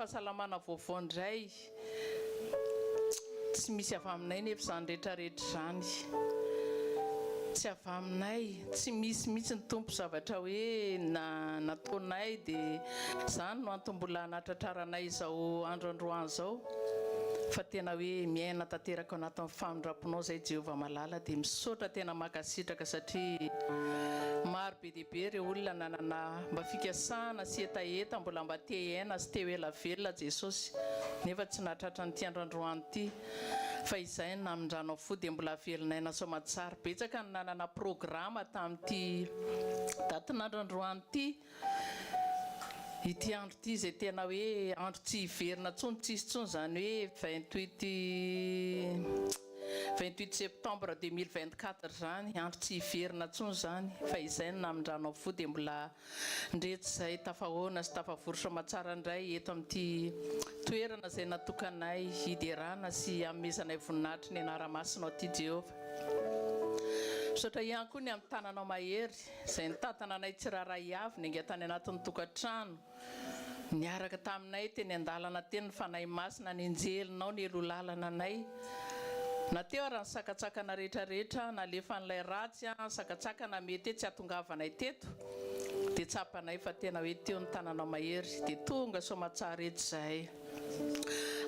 fahasalamana vaovao ndray tsy misy avy aminay nefa izany rehetrarehetra zany tsy avy aminay tsy misy mihitsy ny tompo zavatra hoe nataonay dia izany no antombola anatratraranay izao androandroany izao fa tena hoe miaina tanteraka ao anatin'ny famindram-ponao izay Jehovah malala dia misaotra tena makasitraka satria maro be dia be ireo olona nanana mba fikasana sy etaeta mbola mba te hiaina sy te ho ela velona Jesosy nefa tsy nahatratra n'ity androandroany ity fa izay namindrano fo dia mbola velonaina soamatsara betsaka ny nanana programa tamin'ity datin'androandroany ity andro ity izay tena hoe andro tsy hiverina tsony tsisy tsony zany hoe 28 septembre 2024 zany andro tsy hiverina tsony zany fa izay namindrano fo dia mbola ndretsy izay tafahoana sy tafavory soamatsara indray eto amin'ity toerana izay natokanay hiderana sy amezanay voninahitry ny anara-masinao ty Jehovah sotra ihany koa ny amin'ny tananao mahery izay nitatana anay tsiraray avy ny ingatany anatin'ny tokantrano niaraka taminay teny an-dalana teny ny fanahy masina ny anjelinao ny elo lalana anay na teo raha ny sakatsakana rehetrarehetra nalefa n'ilay ratsy sakatsakana mety tsy hahatongavanay teto dia tsapanay fa tena hoe teo ny tananao mahery dia tonga soamatsara eto zahay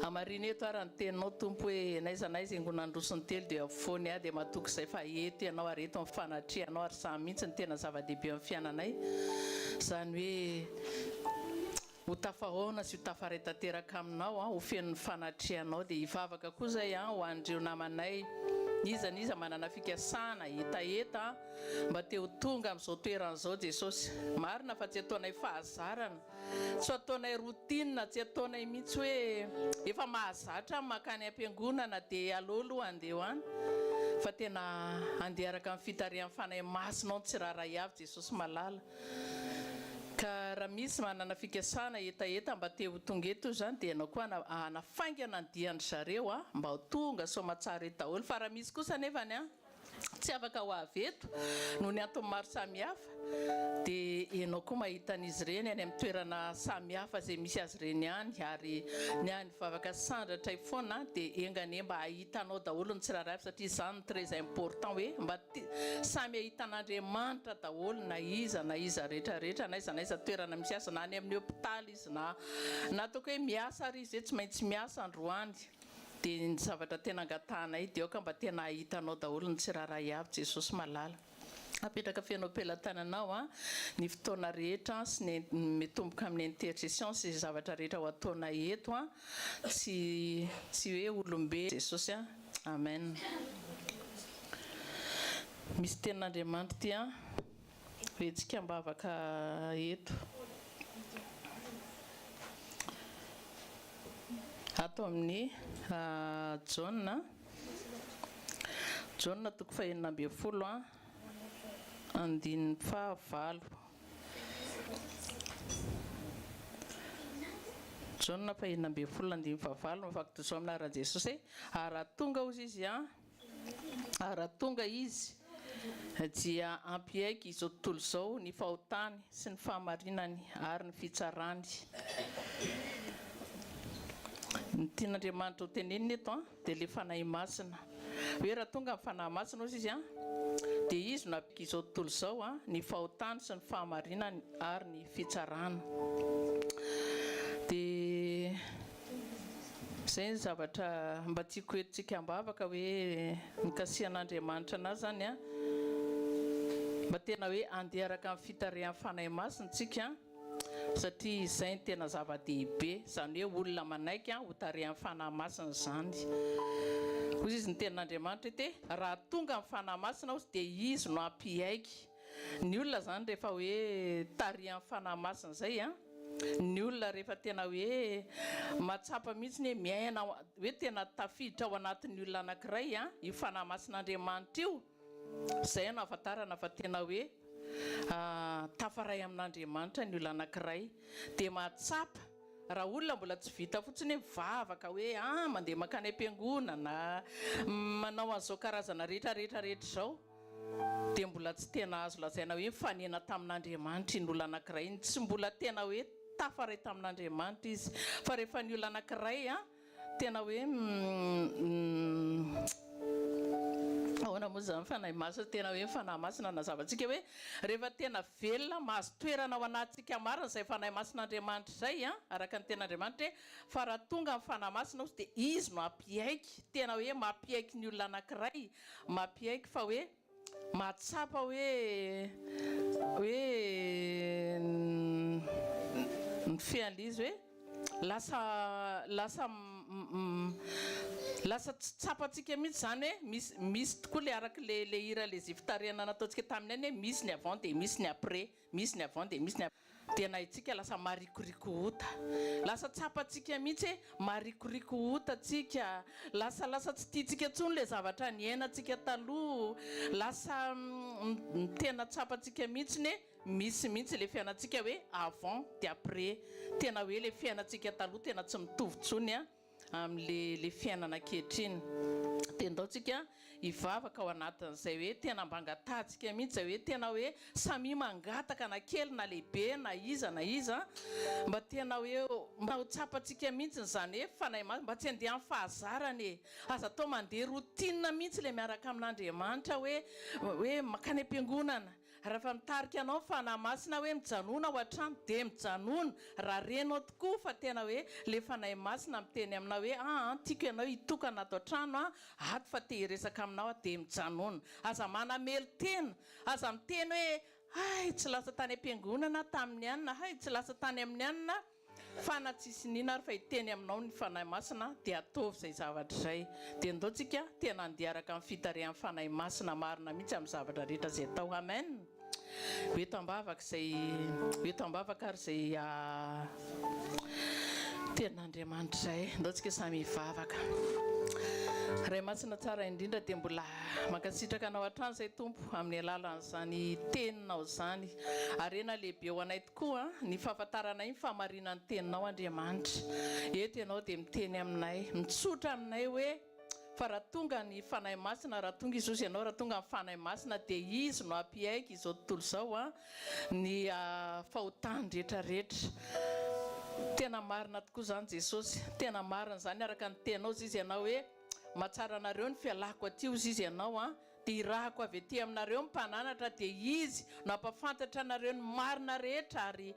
amarina eto ary ny teninao tompo hoe naiza ingo nandrosony telo dia afoany dia matoky izay fa eto ianao ary eto amin'ny fanatrehanao ary samy mihitsy ny tena zava-dehibe amin'ny fiainanay izany hoe ho tafahoana sy ho tafaray tanteraka aminao ho fenon'ny fanatrehanao dia hivavaka koa zay ho an'ireo namanay iza manana fikasana etaeta mba teo tonga amin'izao toeran'izao Jesosy marina fa tsy ataonay fahazarana tsy ataonay routine tsy ataonay mihitsy hoe efa mahazatra makany am-piangonana dia alolo andeha hoany fa tena andeha araka amin'ny fitarian'ny fanahy masinao tsiraray avy Jesosy malala ka raha misy manana fikasana etaeta mba teo tonga eto zany dia ianao koa anafaingana ny diany zareo mba ho tonga soamatsara eto daholo fa raha misy kosa nefany tsy afaka ho avy eto noho ny antony maro samihafa dia ianao koa mahita an'izy ireny any amin'ny toerana samihafa izay misy azy ireny any ary ny any vavaka sandratra foana dia engane mba ahitanao daholo ny tsiraray satria izany très important hoe mba samy ahitan'Andriamanitra daholo na iza rehetrarehetra naiza toerana misy asa na any amin'ny hôpitaly izy na ataoko hoe miasa ary izy tsy maintsy miasa androany dia ny zavatra tena angatanay dia aoka mba tena ahitanao daholo ny tsiraray avy Jesosy malala apetraka fianao pelatananao ny fotoana rehetra sy ny mitomboka amin'ny intercession sy zavatra rehetra ho ataona eto tsy hoe olombe Jesosy amen misy tenin'Andriamanitra ty hoe tsika mba afaka eto ato amin'ny John toko 9 andin'ny fahavalo John 9 andin'ny fahavalo mifakitozo amina raha Jesosy ary raha tonga ozy izy raha tonga izy dia ampiaiky izao tontolo izao ny fahotany sy ny fahamarinany ary ny fitsarany ny tian'Andriamanitra ho teneniny eto dia le fanahy masina hoe raha tonga amin'ny fanahy masina ozy izy dia izy no ampiaiky izao tontolo izao ny fahotany sy ny fahamarinany ary ny fitsarana dia zay ny zavatra mba tiako hoentsika ambavaka hoe nikasihan'Andriamanitra anazy zany mba tena hoe andeha araka amin'ny fitarian'ny fanahy masina tsika satria izay ny tena zava-dehibe zany hoe olona manaiky ho tarian'ny fanahy masina zany hozy izy ny tenin'Andriamanitra te raha tonga amin'ny fanahy masina ozy dia izy no ampiaiky ny olona zany rehefa hoe tarian'ny fanahy masina zay ny olona rehefa tena hoe matsapa mihitsy ny miaina hoe tena tafiditra ao anatin'ny olona anankiray io fanahy masin'Andriamanitra io izay no ahafantarana fa tena hoe tafaray amin'Andriamanitra ny olona anankiray dia matsapa raha olona mbola tsy vita fotsiny hoe mivavaka hoe mandeha makany am-piangonana manao an'izao karazana rehetrarehetra izao dia mbola tsy tena azo lazaina hoe mifanena tamin'Andriamanitra ny olona anankiray tsy mbola tena hoe tafaray tamin'Andriamanitra izy fa rehefa ny olona anankiray tena hoe ahoana moa zany fanahy masina tena hoe fanahy masina nazavantsika hoe rehefa tena velona mahazo toerana ao anatsika marina izay fanahy masin'Andriamanitra izay araka ny ten'Andriamanitra hoe fa raha tonga amin'ny fanahy masina ozy dia izy no ampiaiky tena hoe mampiaiky ny olona anankiray mampiaiky fa hoe mahatsapa hoe ny fean'izy hoe lasa tsy tsapatsika mihitsy zany hoe misy tokoa le araka le hira le zifitariana nataontsika tamin'ny any hoe misy ny avant dia misy ny après misy ny avant dia misy ny dia nahitsika lasa marikoriko ota lasa tsapatsika mihitsy hoe marikoriko ota tsika lasa tsy tiatsika ntsony le zavatra niainantsika taloha lasa tena tsapatsika mihitsy ny misy mihitsy le fiainantsika hoe avant dia après tena hoe le fiainantsika taloha tena tsy mitovy ntsony amin'le fiainana ankehitriny dia ndaontsika hivavaka ao anatin'izay hoe tena mbangatantsika mihitsy zay hoe tena hoe samy mangataka na kely na lehibe na iza mba tena hoe mba ho tsapatsika mihitsy zany hoe fanahy masina mba tsy handeha amin'ny fahazarany aza atao mandeha rotina mihitsy le miaraka amin'Andriamanitra hoe makany am-piangonana raha mitarika anao fanahy masina hoe mijanona ao an-trano dia mijanona raha renao tokoa fa tena hoe le fanahy masina miteny aminao hoe tiako ianao hitokana ato an-trano ato fa te hiresaka aminao dia mijanona aza manamelo tena aza miteny hoe tsy lasa tany am-piangonana tamin'ny anina tsy lasa tany amin'ny anina fa na tsisy nina ary fa hiteny aminao ny fanahy masina dia ataovy izay zavatra izay dia ndaontsika tena handeha araka amin'ny fitarihan'ny fanahy masina marina mihitsy amin'ny zavatra rehetra izay atao amen hoeto ambavaka ary izay ten'Andriamanitra izay ndaontsika samy hivavaka ray masina tsara indrindra dia mbola mankasitraka anao an-trano izay tompo amin'ny alalan'izany teninao zany arena lehibe ho anay tokoa ny fahafantaranay ny famarinan'ny teninao Andriamanitra eto ianao dia miteny aminay mitsotra aminay hoe fa raha tonga ny fanahy masina raha tonga izy ozy ianao raha tonga amin'ny fanahy masina dia izy no ampiaiky izao tontolo izao ny fahotany rehetrarehetra tena marina tokoa zany Jesosy tena marina zany araka ny tenao izy ianao hoe mahatsara anareo ny fialako aty ozy izy ianao dia irahako avy aty aminareo mpananatra dia izy no ampafantatra anareo ny marina rehetra ary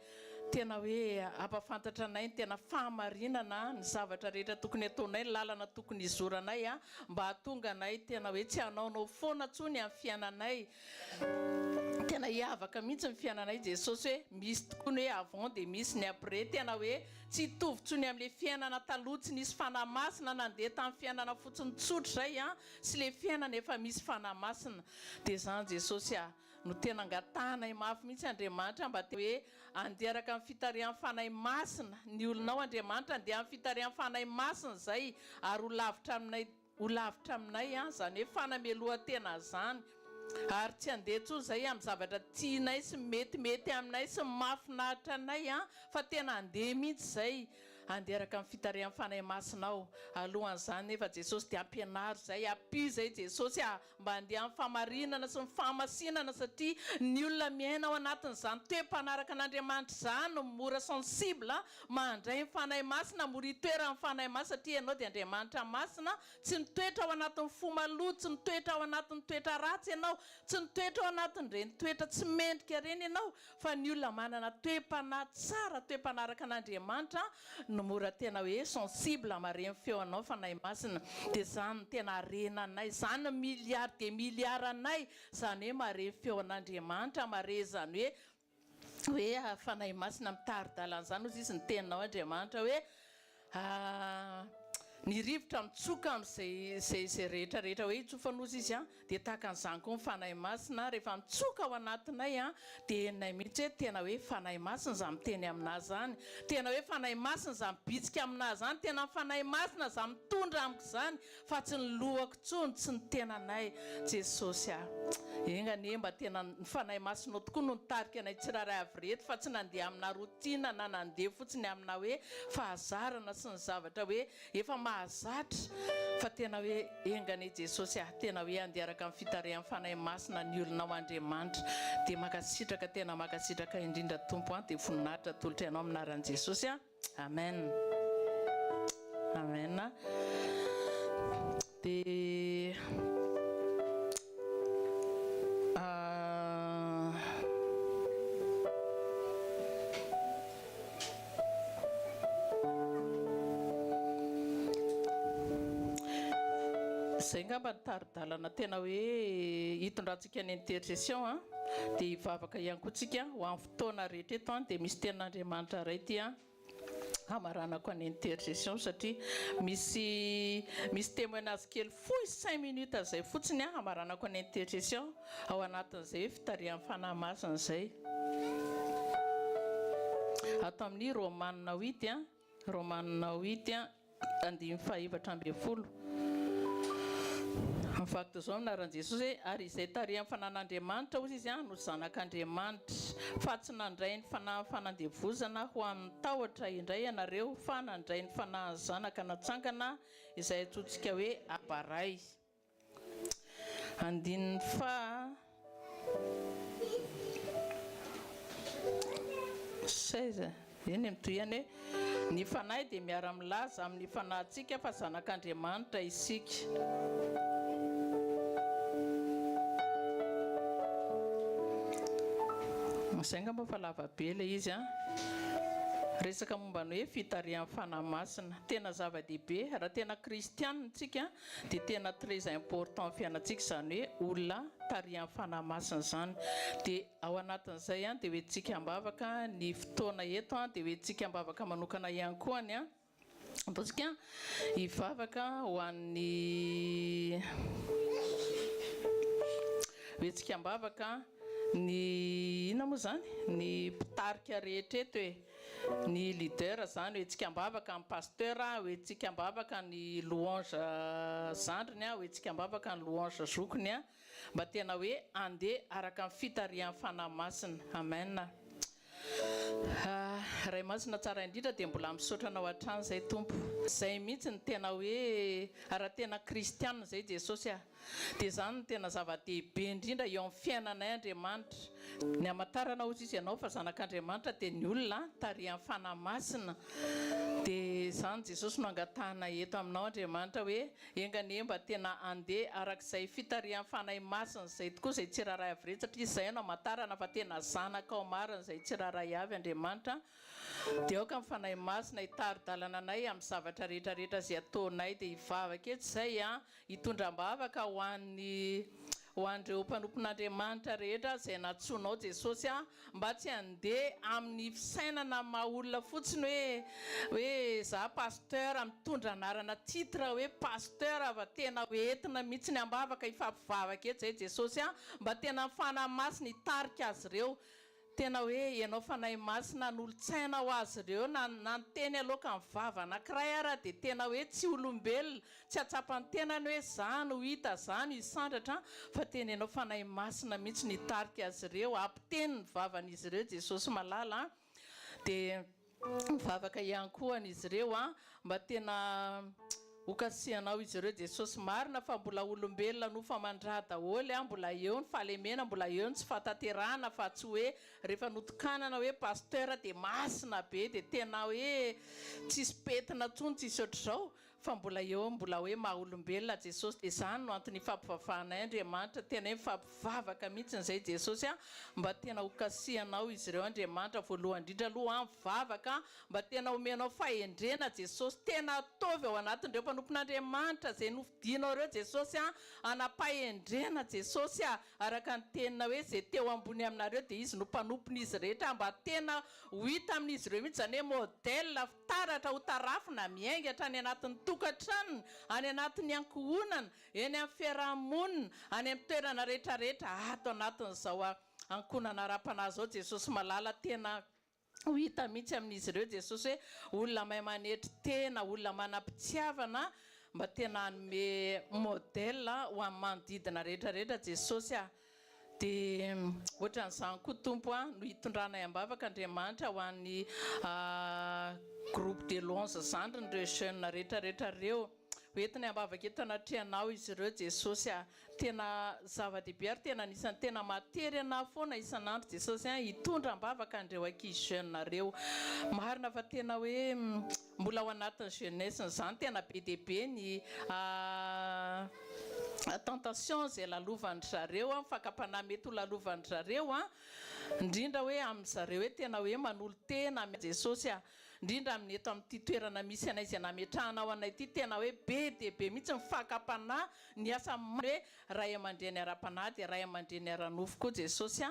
tena hoe ampafantatra anay ny tena fahamarinana ny zavatra rehetra tokony ataonay ny lalana tokony izoranay mba hahatonga anay tena hoe tsy hanaonao foana ntsony amin'ny fiainanay tena hiavaka mihitsy ny fiainanay Jesosy hoe misy tokony hoe avant dia misy ny après tena hoe tsy hitovy ntsony amin'le fiainana taloha tsy nisy fanahy masina nandeha tamin'ny fiainana fotsiny tsotra zay sy le fiainana efa misy fanahy masina dia zany Jesosy no tena angatanay mafy mihitsy Andriamanitra mba te hoe andeha araka amin'ny fitarihan'ny fanahy masina ny olonao Andriamanitra andeha amin'ny fitarihan'ny fanahy masina zay ary ho lavitra aminay zany hoe fanamelohan-tena zany ary tsy andeha ntsony zay amin'ny zavatra tianay sy metimety aminay sy mahafinaritra anay fa tena andeha mihitsy zay andeha araka amin'ny fitarihan'ny fanahy masinao alohan'izany nefa Jesosy dia ampianaro zay ampio zay Jesosy mba andeha amin'ny famarinana sy ny fahamasinana satria ny olona miaina ao anatin'izany toe-panaraka an'Andriamanitra izany no mora sensible mandray ny fanahy masina mora hitoerany fanahy masina satria ianao dia Andriamanitra masina tsy mitoetra ao anatin'ny fo maloto tsy mitoetra ao anatin'ny toetra ratsy ianao tsy mitoetra ao anatin'ireny toetra tsy mendrika ireny ianao fa ny olona manana toe-panahy tsara toe-panaraka an'Andriamanitra no mora tena hoe sensible amareny feonao fanahy masina dia zany tena arena anay zany miliard dia miliard anay zany hoe mareny feon'Andriamanitra mare zany hoe fanahy masina mitary-dalana zany ozy izy ny teninao Andriamanitra hoe ny rivotra mitsoka amin'izay rehetrarehetra hoe hitsofanozy izy dia tahaka an'izany koa ny fanahy masina rehefa mitsoka ao anatinay dia enay mihitsy hoe tena hoe fanahy masina za miteny aminazy zany tena hoe fanahy masina za mibitsika aminazy zany tena fanahy masina za mitondra amiko zany fa tsy ny lohako tsony tsy ny tenanay Jesosy Engany mba tena nyfanahy masina tokoa no nitarika anay tsiraray avy reto fa tsy nandeha amina rotina na nandeha fotsiny amina hoe fahazarana sy ny zavatra hoe efa mahazatra fa tena hoe engany Jesosy tena hoe andeharaka amin'ny fitarihan'ny fanahy masina ny olona ao Andriamanitra dia makasitraka tena makasitraka indrindra tompo dia voninahitra tolotra ianao aminaran'i Jesosy amen amen dia zay ngamba nitaridalana tena hoe hitondratsika ny intercession dia hivavaka ihany koa tsika ho amin'ny fotoana rehetra eto dia misy tenin'Andriamanitra ray ty hamaranako ny intercession satria misy témoignage kely fohy 5 minutes zay fotsiny hamaranako ny intercession ao anatin'izay fitarihan'ny fanahy masina zay ato amin'ny Romanina 8 Romanina 8 2:7 Fakta zao minaran'i Jesosy ary izay tarihan'ny fanan'Andriamanitra ozy izy no zanak'Andriamanitra fa tsy nandray ny fanandevozana ho amin'ny tahotra indray ianareo fa nandray ny fanahy zanaka natsangana izay atsotsika hoe abaray. Andininy fa 16 eny mitoyany hoe ny fanahy dia miara-milaza amin'ny fanahintsika fa zanak'Andriamanitra isika. Zay ngamba fa lava be ilay izy resaka momba ny hoe fitarihan'ny fanahy masina tena zava-dehibe raha tena kristianina tsika dia tena très important fiainantsika zany hoe olona tarihan'ny fanahy masina zany dia ao anatin'izay dia hoe tsika ambavaka ny fotoana eto dia hoe tsika ambavaka manokana ihany koa ny ataontsika hivavaka ho an'ny hoe tsika ambavaka ny ina moa zany ny mpitarika rehetra eto hoe ny leader zany hoe tsika ambavaka ny pasteur hoe tsika ambavaka ny louange zandriny hoe tsika ambavaka ny louange zokony mba tena hoe andeha araka ny fitarihan'ny fanahy masina amen. Ray masina tsara indrindra dia mbola misaotra anao hatrany zay tompo zay mihitsy ny tena hoe raha tena kristianina zay Jesosy dia zany ny tena zava-dehibe indrindra eo amin'ny fiainanay Andriamanitra ny hamantarana ozy izy ianao fa zanak'Andriamanitra dia ny olona tarihan'ny fanahy masina dia zany Jesosy no angatahana eto aminao Andriamanitra hoe engany mba tena andeha arak'izay fitarihan'ny fanahy masina zay tokoa zay tsiraray avy reto satria izay no hamantarana fa tena zanaka ao marina zay tsiraray avy Andriamanitra dia aoka amin'ny fanahy masina hitaridalana anay amin'ny zavatra rehetrarehetra izay ataonay dia hivavaka eto izay hitondram-bavaka ho an'ireo mpanompon'Andriamanitra rehetra izay natsoinao Jesosy mba tsy handeha amin'ny fisainana maha olona fotsiny hoe za pasteur mitondra anarana titre hoe pasteur fa tena hoe entina mihitsy ny ambavaka hifampivavaka eto izay Jesosy mba tena ny fanahy masina hitarika azy ireo tena hoe ianao fanahy masina n'olotsaina ho azy ireo na ny teny aloha mivava anankiray ara dia tena hoe tsy olombelona tsy atsapany tenany hoe zany ho hita zany hisandratra fa tena ianao fanahy masina mihitsy nitarika azy ireo ampiteny ny vavan'izy ireo Jesosy malala dia mivavaka ihany koa an'izy ireo mba tena hokasihanao izy ireo Jesosy marina fa mbola olombelona no famandraha daholo mbola eo ny fahalemena mbola eo ny tsy fataterana fa tsy hoe rehefa notokanana hoe pasteur dia masina be dia tena hoe tsisy petina tsony tsisy ohatr'izao fa mbola eo mbola hoe maha olombelona Jesosy dia izany no antony fampivavahanay Andriamanitra tena hoe mifampivavaka mihitsy n'izay Jesosy mba tena hokasihanao izy ireo Andriamanitra voalohany indrindra aloha mivavaka mba tena omenao fahendrena Jesosy tena ataovy ao anatin'ireo mpanompon'Andriamanitra zay novidinao ireo Jesosy anapa-hendrena Jesosy araka ny tenina hoe zay teo ambony aminareo dia izy no mpanompon'izy rehetra mba tena ho hita amin'izy ireo mihitsy zany hoe modèle fitaratra ho tarafina miainga hatrany anatin'ny tokantranony any anatin'ny ankohonana eny amin'ny fiarahamonina any amin'ny toerana rehetrarehetra ato anatin'izao ankonana ara-panahy zao Jesosy malala tena ho hita mihitsy amin'izy ireo Jesosy hoe olona mahay manetry tena olona manam-pitiavana mba tena anome modèle ho amin'ny manodidina rehetrarehetra Jesosy dia ohatran'izany koa tompo no hitondranay ambavaka Andriamanitra ho an'ny groupe de l'11 zandriny ireo jeune rehetrarehetra ireo hoentiny ambavaka eto anatrianao izy ireo Jesosy tena zava-dehibe ary tena anisan'ny tena matery ana foana isan'andro Jesosy hitondra ambavaka andreo ankizy jeune nareo marina fa tena hoe mbola ao anatin'ny jeunesse zany tena be dia be ny tentation zay lalovandry zareo mifakapanahy mety ho lalovandry zareo indrindra hoe amin'zareo hoe tena hoe manolo tena Jesosy indrindra amin'ny eto amin'ity toerana misy anay izay nametrahanao anay ity tena hoe be dia be mihitsy mifakapanahy ny asa hoe ray aman-dreny ara-panahy dia ray aman-dreny ara-nofo koa Jesosy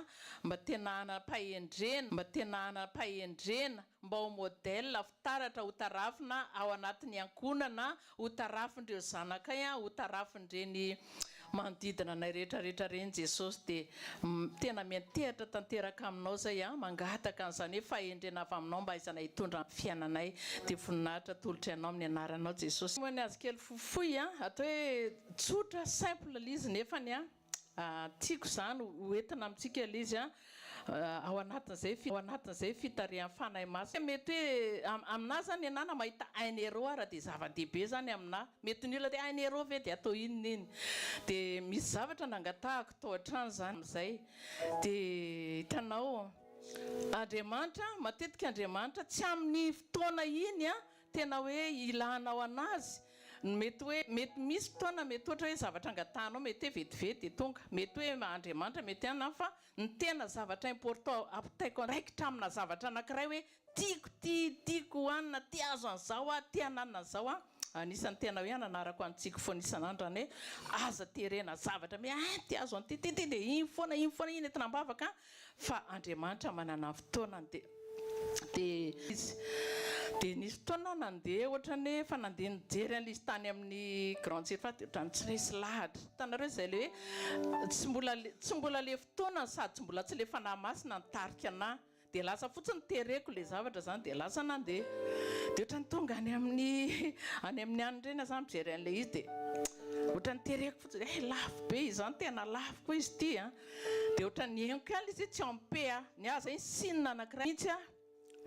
mba tena anam-pahendrena mba ho modèle fitaratra ho tarafina ao anatin'ny ankonana ho tarafindreo zanakay ho tarafindreny manodidina anay rehetrarehetra reny Jesosy dia tena miantehatra tanteraka aminao zay mangataka an'izany hoe fahendrena avy aminao mba izanay hitondra fiainanay dia voninahitra tolotra ianao amin'ny anaranao Jesosy moa ny azy kely fohifohy atao hoe tsotra simple lizy nefany tiako zany hoentina amintsika lizy ao anatin'izay fitarihan'ny fanahy masina mety hoe aminahy zany anana mahita 1 euro raha dia zava-dehibe zany aminahy mety ny olona dia 1 euro ve dia atao inona dia misy zavatra nangatahako tao an-trano zany amin'izay dia hitanao Andriamanitra matetika Andriamanitra tsy amin'ny fotoana iny tena hoe ilanao anazy mety hoe mety misy fotoana mety ohatra hoe zavatra angatahanao mety hoe vetivety tonga mety hoe Andriamanitra mety ana fa ny tena zavatra important apitaiko raikitra amina zavatra anankiray hoe tiako hoanina ty azo an'izao ty ananina an'izao anisan'ny tena hoe ananarako antsika foana isan'andro any hoe aza terena zavatra ty azo an'ty dia iny foana iny entina ambavaka fa Andriamanitra manana fotoana dia nisy fotoana nandeha ohatrany hoe fa nandeha nijery an'izy tany amin'ny grande surface ohatrany tsy resy lahatra hitanareo izay le hoe tsy mbola le fotoana sady tsy mbola tsy le fanahy masina nitarika anahy dia lasa fotsiny tereko le zavatra zany dia lasa nandeha dia ohatrany tonga any amin'ny any reny zany mijery an'le izy dia ohatrany tereko fotsiny lafo be izany tena lafo koa izy ty dia ohatrany eniko ihany izy tsy ampe ny aza iny sinina anankiray mihitsy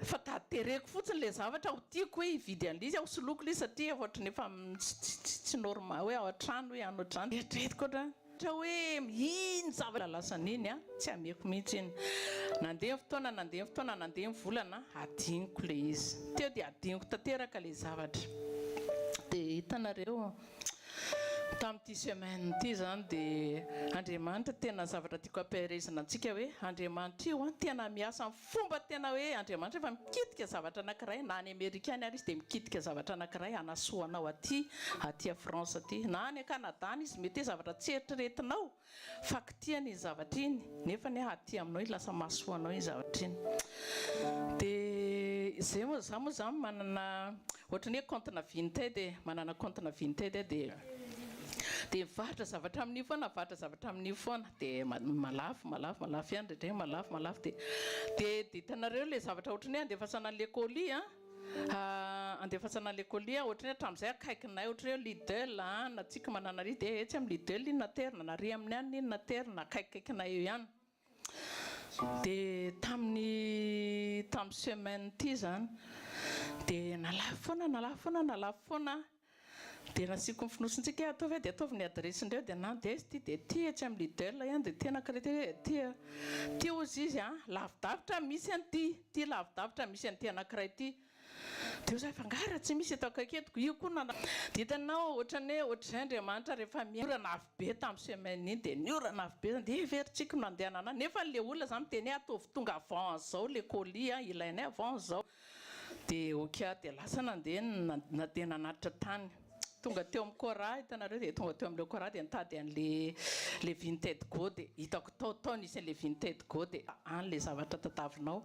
fa tatereko fotsiny le zavatra ho tiako hoe hividy an'izy ho soloko le satria ohatrany efa tsy normal hoe ao an-trano hoe ano an-trano eritreretiko ohatra hoe iny zavatra lasan'iny tsy ameko mihitsy iny nandeha fotoana volana adiniko le izy teo dia adiniko tanteraka le zavatra dia hitanareo tamin'ity semaine ity zany dia Andriamanitra tena zavatra tiako ampiarezana antsika hoe Andriamanitra io tena miasa amin'ny fomba tena hoe Andriamanitra efa mikitika zavatra anankiray na any Amerika any ary izy dia mikitika zavatra anankiray anasoanao aty a France aty na any Canada izy mety hoe zavatra tsy eritreretinao fa kitiany iny zavatra iny nefa ny aty aminao iny lasa mahasoanao iny zavatra iny dia zay moa zany manana ohatrany hoe compte Vinted manana compte Vinted dia mivarotra zavatra amin'io foana dia malafo ihany rehetra malafo dia hitanareo le zavatra ohatrany hoe andefasana l'écolie andefasana l'écolie ohatrany hoe hatramin'izay akaikinay ohatrany hoe Lidl na tsika manana ry dia etsy amin'ny Lidl iny naterina na ry amin'ny any iny naterina akaikikaikinay eo ihany dia tamin'ny semaine ity zany dia nalafo foana dia nasiko finosintsika ataovy dia ataovy ny adresindreo dia nandeha izy dia ty etsy amin'ny Lidl ihany dia tena karety ty ozy izy lavidavitra misy an'ty lavidavitra misy an'ty anankiray ty dia ozy fangara tsy misy eto akaiketiko io koa dia hitanao ohatrany hoe ohatr'izay Andriamanitra rehefa miorana avy be tamin'ny semaine iny dia niorana avy be zany dia everitsika no andehanana nefa le olona zany miteny ataovy tonga avant zao le colis ilainay avant zao dia oka dia lasa nandeha nanatitra tany tonga teo amin'ny Cora hitanareo dia tonga teo amin'le Cora dia nitady an'le Vinted Go dia hitako tao nisy an'le Vinted Go dia an'le zavatra tatavinao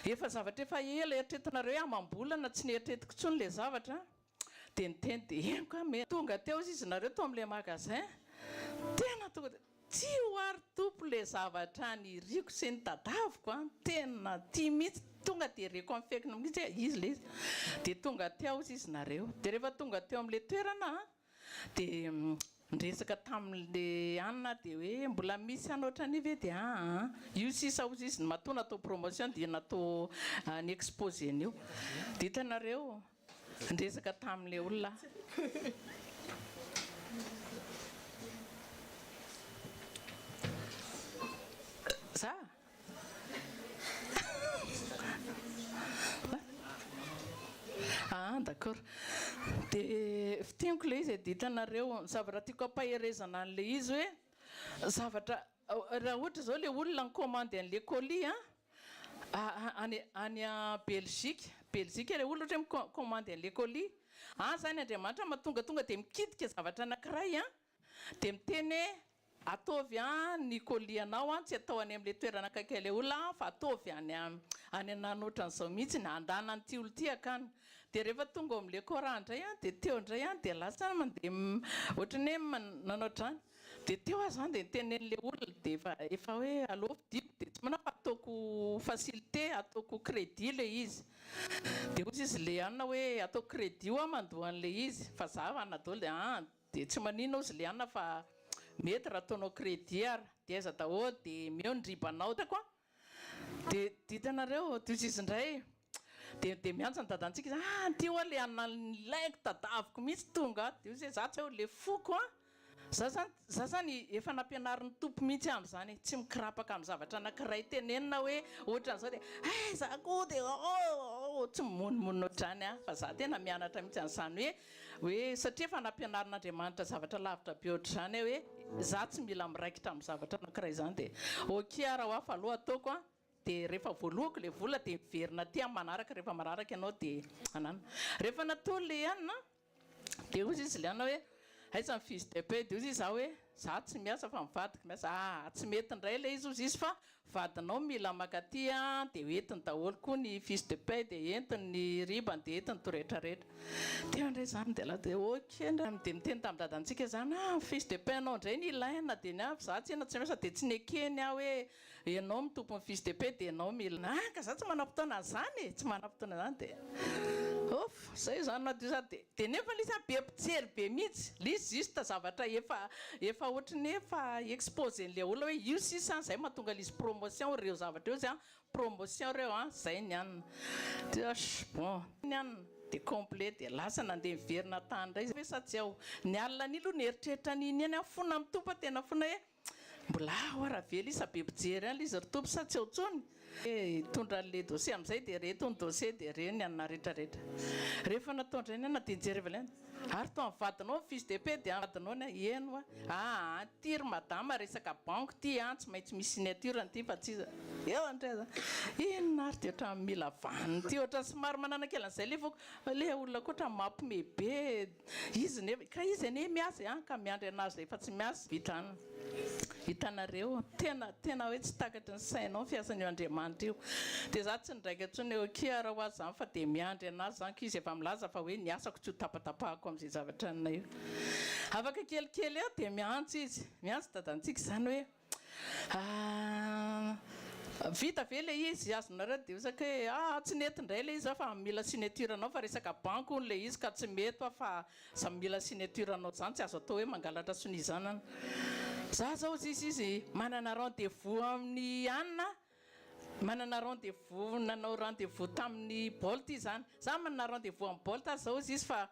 efa zavatra efa ela eritreretinareo amam-bolana tsy nieritretiko intsony le zavatra dia niteny dia eniko tonga teo izy nareo tao amin'le magasin tena tonga tsy ho ary tompo le zavatra ny riko sy ny tadaviko tena tia mihitsy tonga dia reko amin'ny fiaikina mihitsy izy le izy dia tonga teo izy nareo dia rehefa tonga teo amin'ilay toerana dia ndresaka tamin'le anina dia hoe mbola misy anoatra ve dia io sisa ozy izy matoa natao promotion dia natao ny exposé an'io dia hitanareo ndresaka tamin'le olona za d'accord dia fitianiko le izy dia hitanareo zavatra tiako ampaherezana an'le izy hoe zavatra raha ohatra zao le olona ny commande an'le colis any Belgique le olona ohatra commande an'le colis zany Andriamanitra mahatonga dia mikidika zavatra anankiray dia miteny ataovy ny colis anao tsy atao any amin'le toerana akaiky le olona fa ataovy any anana ohatran'izao mihitsy ny andana n'ity olo ty akany dia rehefa tonga amin'le coran indray dia teo indray dia lasa mandeha ohatran'ny hoe nanao trany dia teo zany dia nitenen'le olona dia efa hoe allo diko dia tsy manao fa ataoko facilité ataoko crédit le izy dia ozy izy le anina hoe ataoko crédit io mandoa an'le izy fa za anadolo dia tsy manino ozy le anina fa mety raha ataonao crédit ary dia aiza daholo dia meo ny ribanao tako dia hitanareo dia izy indray dia miantsa ny dadantsika izy ty oa le anina laiko tadaviko mihitsy tonga dia izy za tsy hoe le foko za zany efa nampianarin'ny tompo mihitsy amin'izany tsy mikirapaka amin'ny zavatra anankiray tenenina hoe ohatran'izao dia za koa dia tsy mimonimono ohatrany fa za tena mianatra mihitsy an'izany hoe satria efa nampianarin'Andriamanitra zavatra lavitra be ohatr'izany hoe za tsy mila miraikitra amin'ny zavatra anankiray izany dia raha ho afa aloha ataoko dia rehefa voalohako le vola dia miverina ty amin'ny manaraka rehefa manaraka ianao dia anana rehefa natao le anina dia ozy izy le anina hoe aiza ny fiche de paie dia ozy izy za hoe za tsy miasa fa mivadika miasa tsy mety indray le izy ozy izy fa vadinao mila makaty dia entiny daholo koa ny fiche de paie dia entiny ny ribany dia entiny toretrarehetra teo indray zany dia la dia ok dia miteny tamin'ny dadantsika zany fiche de paie anao indray ny ilaina dia za tsy ena tsy miasa dia tsy nekeny hoe ianao mitompo ny fiche de paie dia ianao mila ka za tsy manam-potoana an'izany tsy manam-potoana zany dia zay zany nadio za dia nefa le izy be mpijery be mihitsy le izy juste zavatra efa ohatrany efa exposé n'le olona hoe io sisa zay mahatonga le izy promotion reo zavatra eo zay promotion reo zay ny anina dia bon ny anina dia complet dia lasa nandeha miverina tany indray hoe satsy ao ny alina ny aloha nieritreritra niny eny fona mitompa tena fona hoe mbola oaravely izy be mpijery any le izy ritompo sa tsy ao tsony tondra le dossier amin'izay dia reto ny dossier dia reny anina rehetrarehetra rehefa natao indray ny anina dia nijery valena ary to amin'ny vadinao fiche de paie dia vadinao ny eno tiry madama resaka banque ty tsy maintsy misy signature ny ty fa tsy eo andray inona ary dia ohatra mila vaniny ty ohatra somary mananakely an'izay le foko le olona koatra mampime be izy nefa ka izy ane miasa ka miandry anazy rehefa tsy miasa vitana hitanareo tena hoe tsy takatry ny sainao fiasan'io Andriamanitra io dia za tsy ndraika ntsony raha ho azy zany fa dia miandry anazy zany ko izy efa milaza fa hoe niasako tsy ho tapatapahako amin'izay zavatra anina io afaka kelikely eo dia miantso izy miantso dadantsika zany hoe vita ve le izy azonareo dia osaka hoe tsy nety indray le izy fa mila signature anao fa resaka banque hono le izy ka tsy mety fa sa mila signature anao zany tsy azo atao hoe mangalatra sonizana za zao izy manana rendez-vous amin'ny anina manana rendez-vous nanao rendez-vous tamin'ny Bolt izany za manana rendez-vous amin'ny Bolt zao izy fa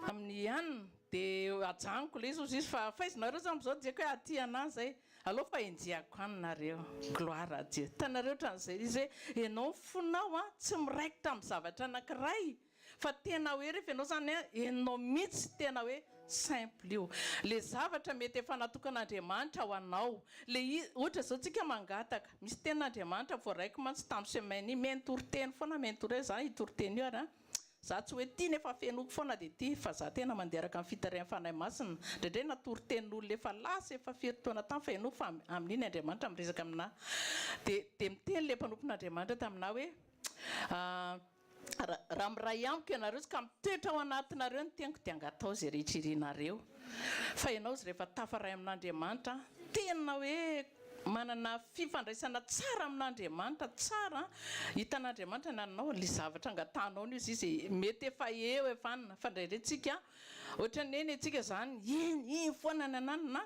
amin'ny anina dia ajanoko le izy fa izinareo zany zao diako hoe aty anazy zay aloha fa enjiako anareo gloire à Dieu tanareo ohatran'izay izy hoe ianao fonao tsy miraikitra amin'ny zavatra anankiray fa tena hoe rehefa ianao zany ianao mihitsy tena hoe simple io le zavatra mety efa natokan'Andriamanitra ho anao le ohatra zao tsika mangataka misy tenin'Andriamanitra voaraiko mantsy tamin'ny semaine mentoroteny foana mentore zany itoroteny io ary za tsy hoe ty nefa fenoko foana dia ty fa za tena manderaka amin'ny fitarian'ny fanahy masina ndraindray natorotenin'olona efa lasa efa firy-taona tany fa enoko fa amin'iny Andriamanitra miresaka aminahy dia miteny le mpanompon'Andriamanitra taminahy hoe raha miray amiko ianareo ka mitoetra ao anatinareo ny teniko dia angatao zay rehetra irinareo fa ianao izy rehefa tafaray amin'Andriamanitra tena hoe manana fifandraisana tsara amin'Andriamanitra tsara hitan'Andriamanitra nanao le zavatra angatanao izy izy mety efa eo efanina fa ndraindray ohatrany eny antsika zany iny foana nananina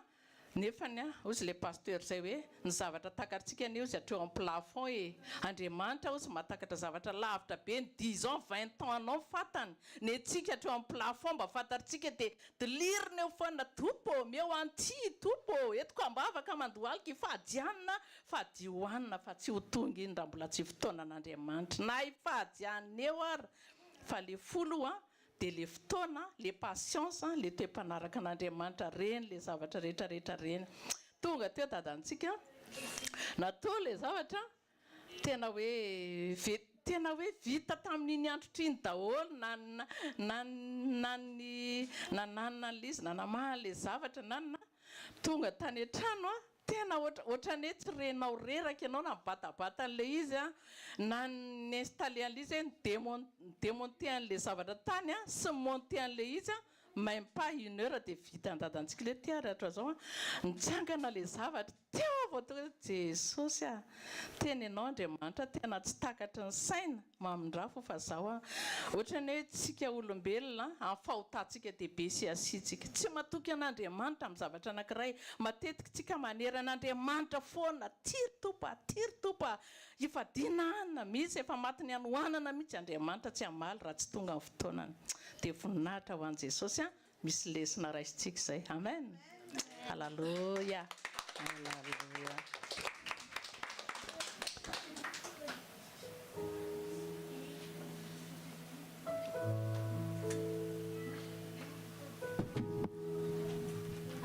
nefany ozy le pasteur zay hoe ny zavatra takatsika ny ozy atreo amin'ny plafond Andriamanitra ozy mahatakatra zavatra lavitra be ny 10 ans 20 ans anao fatany ny atsika atreo amin'ny plafond mba fataritsika de lirina eo foana tompo meo anty tompo etiko ambavaka mandohalika ifahadianina fahadioanina fa tsy ho tonga iny raha mbola tsy fotoanan'Andriamanitra na ifahadianina eo ary fa le folo de le fotoana le patience le toe-panaraka an'Andriamanitra reny le zavatra rehetrarehetra reny tonga teo dadantsika natao le zavatra tena hoe vita tamin'iny androtriny daholo nananina le izy nanamaha le zavatra nanina tonga tany an-trano tena ohatrany hoe tsy renao reraka ianao na mibatabata an'le izy na ninstalle an'le izy démonter an'le zavatra tany sy monter an'le izy même pas 1 heure de vita dadantsika le tiaratra zao nitsangana le zavatra teo avao tonga Jesosy teny ianao Andriamanitra tena tsy takatra ny saina mamindrafo fa zao ohatrany hoe tsika olombelona amin'ny fahotantsika dehibe sy asitsika tsy matoky an'Andriamanitra amin'ny zavatra anankiray matetika tsika manery an'Andriamanitra foana tiry-topa ifadinana misy efa matiny anohanana mihitsy Andriamanitra tsy hamaly raha tsy tonga amin'ny fotoanany dia voninahitra ho an'i Jesosy misy lesona raisitsika izay amen halleluja halleluja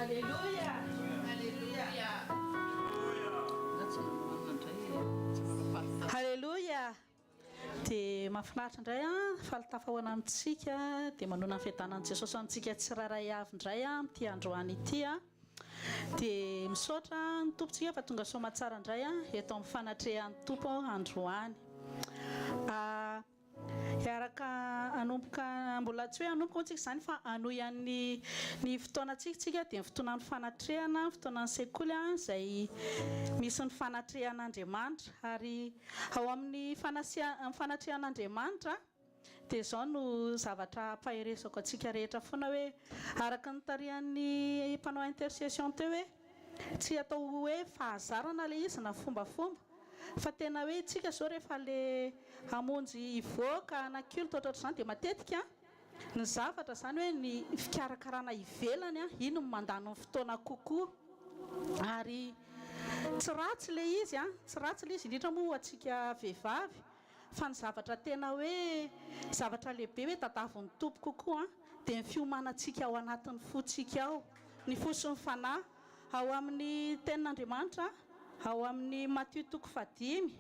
Alléluia. Alléluia. Alléluia. Dia mahafinaritra indray falitafahoana amintsika dia manona ny fiadanan'i Jesosy amintsika tsiraray avy indray amin'ity androany ity dia misaotra ny tompontsika fa tonga soa matsara indray eto amin'ny fanatrehan'ny tompo androany hiaraka anomboka mbola tsy hoe anomboka antsika izany fa anoyan'ny fotoanantsika dia ny fotoanan'ny fanatrehana fotoanan'ny sekoly izay misy ny fanatrehan'Andriamanitra ary ao amin'ny fanatrehan'Andriamanitra dia izao no zavatra faheresako antsika rehetra foana hoe araka ny tarihan'ny mpanao intercession teo hoe tsy atao hoe fahazarana le izy na fombafomba fa tena hoe tsika zao rehefa le hamonjy ivoaka na culte ohatr'izany dia matetika ny zavatra zany hoe ny fikarakarana ivelany iny no mandany ny fotoana kokoa ary tsy ratsy le izy tsy ratsy le izy indrindra moa atsika vehivavy fa ny zavatra tena hoe zavatra lehibe hoe tadavon'ny tompo kokoa dia ny fiomanantsika ao anatin'ny fotsika ao ny fo sy ny fanahy ao amin'ny tenin'Andriamanitra ao amin'ny Matthieu 5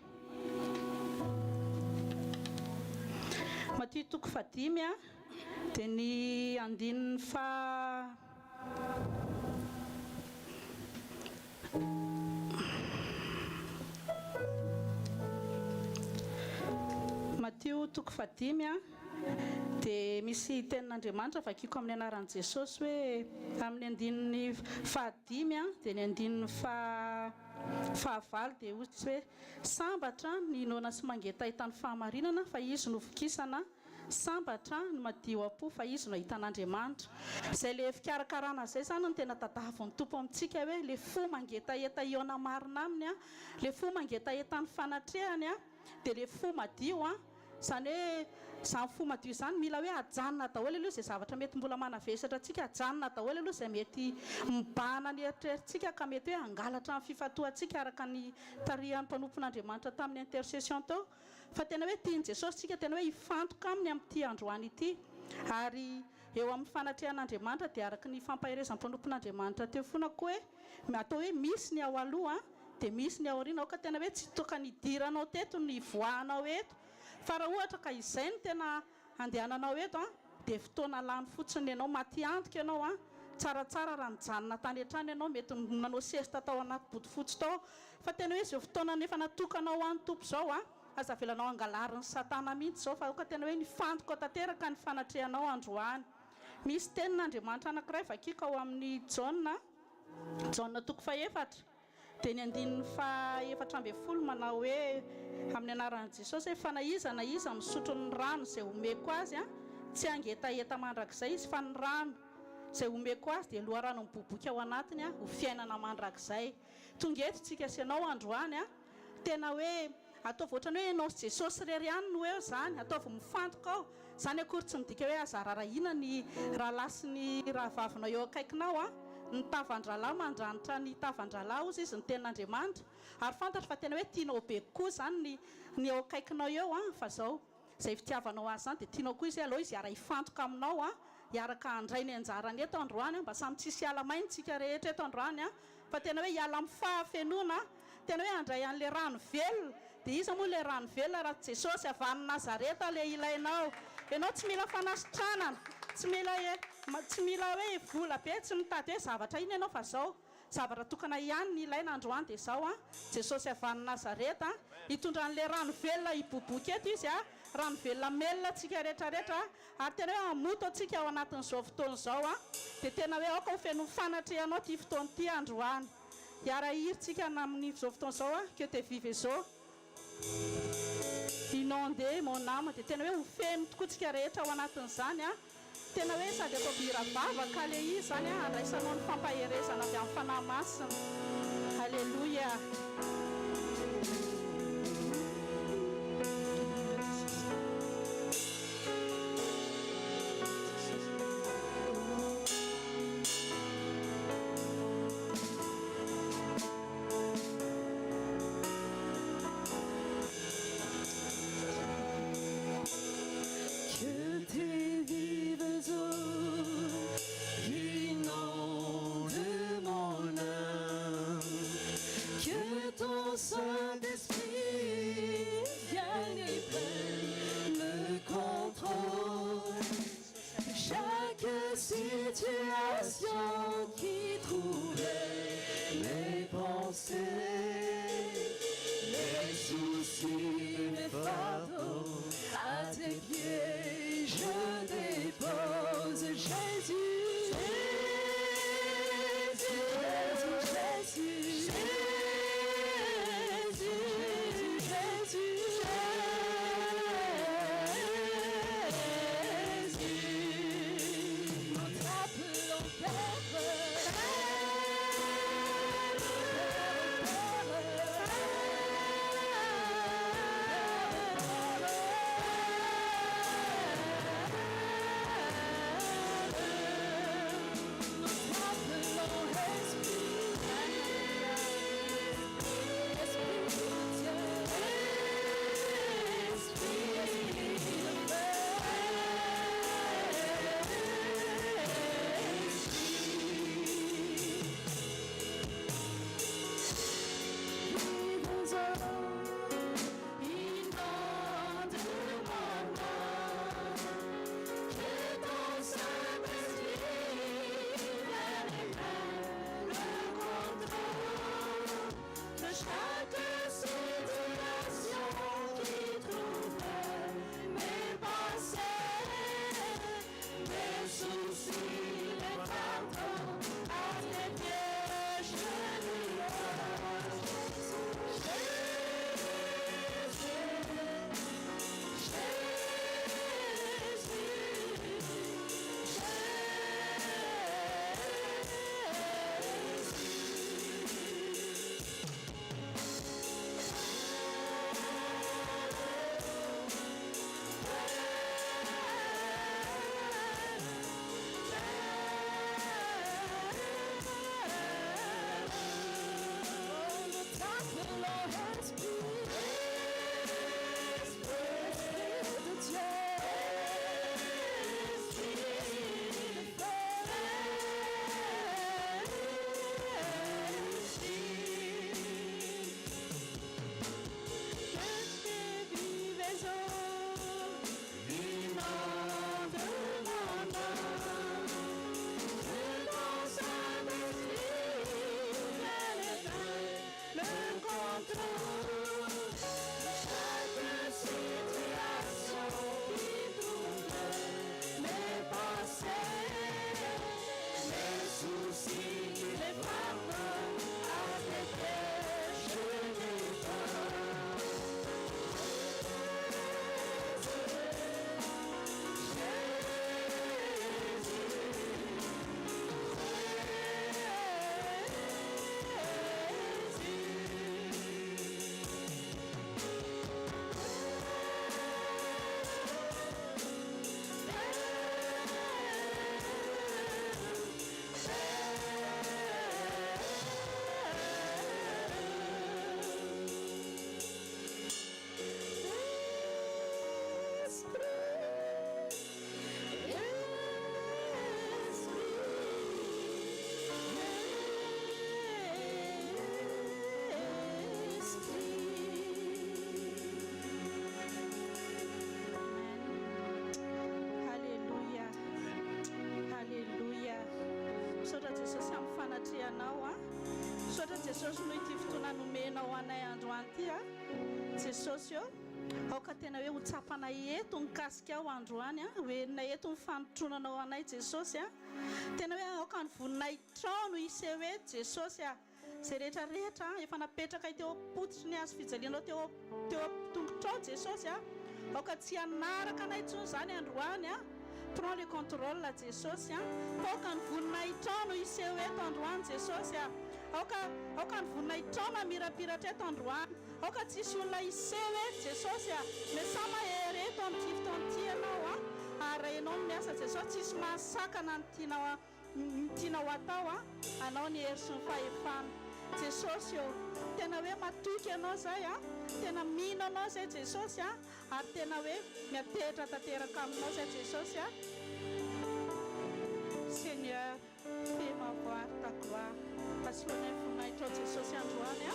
Matthieu 5 dia ny andininy Matthieu 5 dia misy tenin'Andriamanitra vakiko amin'ny anaran'i Jesosy hoe amin'ny andininy 5 dia ny andininy 9 dia ozy hoe sambatra ny nona sy mangeta hitany fahamarinana fa izy no vokisana sambatra ny madio apo fa izy no hitan'Andriamanitra izay le fikarakarana zay zany no tena tadavon'ny tompo amintsika hoe le fo mangeta eta iona marina aminy le fo mangeta etan'ny fanatrehany dia le fo madio zany hoe zany fo madio zany mila hoe ajanona daholo aloha izay zavatra mety mbola manavesatra antsika ajanona daholo aloha izay mety mibahana ny eritrerintsika ka mety hoe hangalatra ny fifatoantsika araka ny tarihan'ny mpanompon'Andriamanitra tamin'ny intercession tao fa tena hoe tiany Jesosy tsika tena hoe hifantoka aminy amin'ity androany ity ary eo amin'ny fanatrehan'Andriamanitra dia araka ny fampahirezan'ny mpanompon'Andriamanitra teo foana koa hoe atao hoe misy ny ao aloha dia misy ny ao aoriana ao ka tena hoe tsy tokany hidiranao teto ny voahanao eto fa raha ohatra ka izay no tena andehananao eto dia fotoana lany fotsiny ianao maty antoka ianao tsaratsara raha nijanona tany an-trano ianao mety nanao sesta tao anaty bodofotsy tao fa tena hoe izao fotoana nefa natokanao ho an'ny tompo zao aza velanao angalarin'ny satana mihitsy zao fa ka tena hoe nifantoka tanteraka ny fanatrehanao androany misy tenin'Andriamanitra anankiray vakiko ao amin'ny Jaona 4 dia ny andininy fa 14 manao hoe amin'ny anaran'i Jesosy hoe fanaiza na iza misotro ny rano izay omeko azy tsy angetaeta mandrakizay izy fa ny rano izay omeko azy dia loharano miboboka ao anatiny ho fiainana mandrakizay. Tonga eto tsika sianao androany tena hoe ataovy ohatrany hoe ianao sy Jesosy rery ihany no eo zany, ataovy mifantoka ao zany akory tsy midika hoe azararahina ny rahalahy sy ny rahavavinao eo akaikinao ny tavan-dralahy mandranitra ny tavan-dralahy ozy izy ny tenin'Andriamanitra ary fantatra fa tena hoe tianao be koa zany ny eo akaikinao eo fa zao izay fitiavanao azy zany dia tianao koa izy aloha izy hiara hifantoka aminao hiaraka handray ny anjarany eto androany mba samy tsisy hiala maintsika rehetra eto androany fa tena hoe hiala amin'ny fahafenoana tena hoe handray an'ilay rano velona. Dia iza moa ilay rano velona raha Jesosy avy any Nazareta ilay ilainao. Ianao tsy mila fanasitranana, tsy mila hoe vola be, tsy mitady hoe zavatra iny ianao fa zao zavatra tokana ihany ny ilaina androany dia zao Jesosy avy any Nazareta hitondra an'ilay rano velona hiboboka eto izy rano velona melona tsika rehetrarehetra ary tena hoe hamoto atsika ao anatin'izao fotoana izao dia tena hoe aoka ho feno fanatrehanao ty fotoana ty androany. Hiara hiritsika amin'izao fotoana izao que te vivez-o inondé mon âme dia tena hoe ho feno tokoa tsika rehetra ao anatin'izany tena hoe sady atao biravavaka le izy zany andraisanao ny fampaherezana avy amin'ny fanahy masina. Halleluja. Situation qui trouvait mes pensées, mes soucis, mes fardeaux, à tes pieds je dépose Jésus. ankehitrihanao a sotra Jesosy no ity fotoana nomenao anay androany ity a Jesosy eo aoka tena hoe ho tsapana eto nikasika ao androany a hoe na eto ny fanotronanao anay Jesosy a tena hoe aoka ny voninay trano ise hoe Jesosy a zay rehetrarehetra efa napetraka teo am-pototry ny azo fijalianao teo am-tombotrao Jesosy a aoka tsy hanaraka anay intsony zany androany a prends le contrôle Jesosy a aoka ny voninay trano ise hoe eto androany Jesosy a aoka ny voninay trano amirapiratra eto androany aoka tsisy olona ise hoe Jesosy a mesama ereto amin'ity fotoana ity ianao a ary ianao no miasa Jesosy tsisy mahasakana ny tianao atao a anao ny hery sy ny fahefana Jesosy eo tena hoe matoky ianao zay a tena mino anao zay Jesosy a ary tena hoe miatehitra tanteraka aminao zay Jesosy a Seigneur fais ma voix ta gloire pasolonay voninahitra ao Jesosy androany a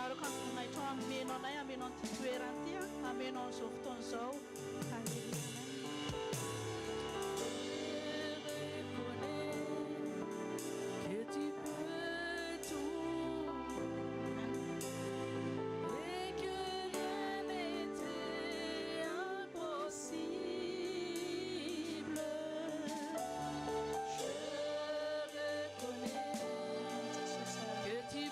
araka ny voninahitra ao ameno anay ameno an'ity toerana ity a ameno an'izao fotoana izao Que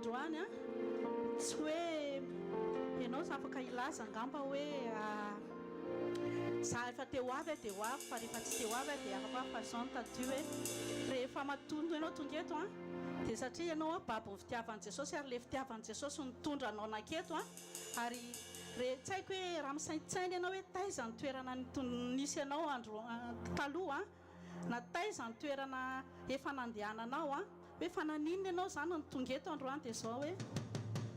androany a tsy hoe ianao sa afaka ilaza angamba hoe za efa teo avy dia ho avy fa rehefa tsy teo avy dia afaka fa zao ny tadio hoe rehefa matondo ianao tonga eto a dia satria ianao a babo ny fitiavan'i Jesosy ary le fitiavan'i Jesosy nitondra anao naketo a ary tsy haiko hoe raha misaintsainy ianao hoe taiza ny toerana nisy ianao andro taloha na taiza ny toerana efa nandehananao a hoe fa naninona ianao zany ny tonga eto androany dia zao hoe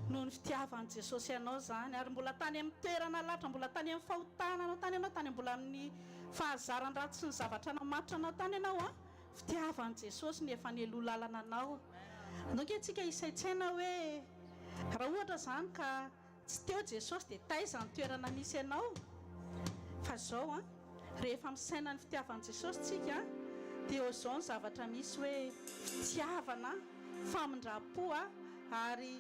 noho ny fitiavan'i Jesosy ianao zany ary mbola tany amin'ny toerana latra mbola tany amin'ny fahotananao tany ianao tany mbola amin'ny fahazaran-dratsy sy ny zavatra namaritra anao tany ianao a fitiavan'i Jesosy ny efa nieloha lalana anao donc itsika isaitsaina hoe raha ohatra zany ka tsy teo Jesosy dia taiza ny toerana nisy ianao fa zao a rehefa misaina ny fitiavan'i Jesosy tsika dia eo zao ny zavatra misy hoe fitiavana famindram-po a ary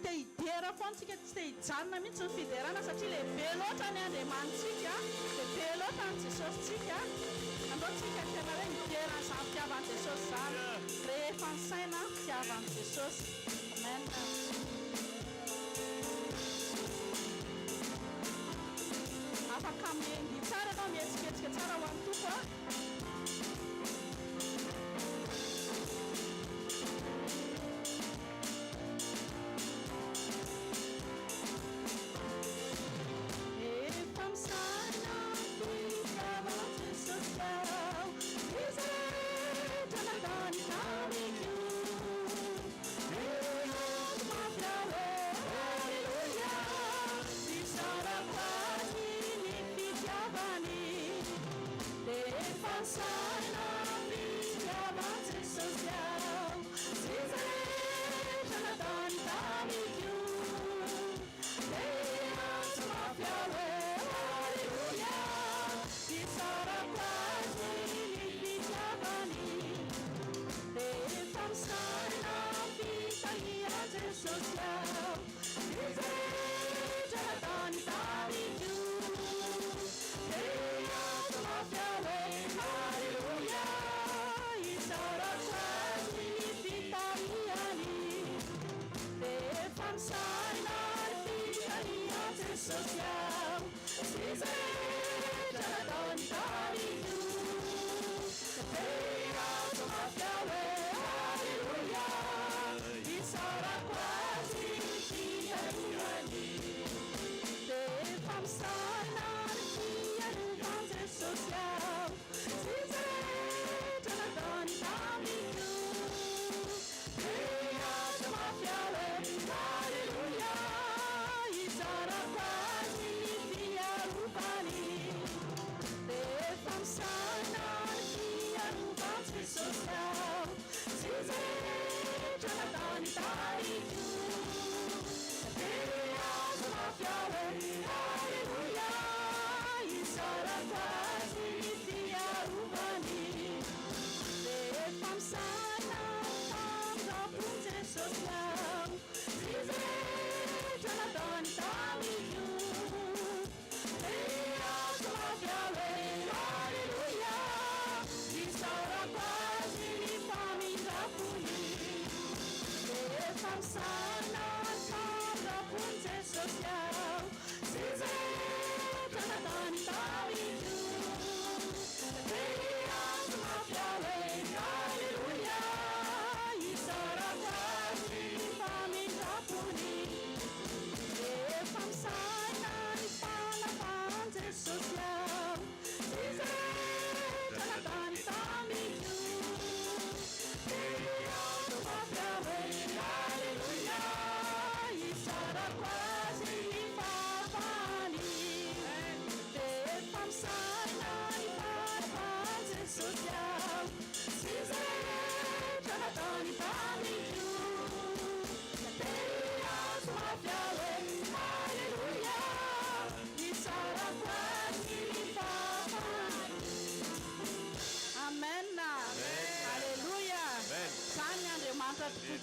te hidera foana tsika tsy te hijanona mihitsy ny fiderana satria lehibe loatra ny Andriamanitsika lehibe loatra ny Jesosy tsika andao tsika tena hoe midera izany fitiavan'i Jesosy zany rehefa misaina fitiavan'i Jesosy amen afaka miendy tsara ianao mihetsiketsika tsara ho amin'ny toko a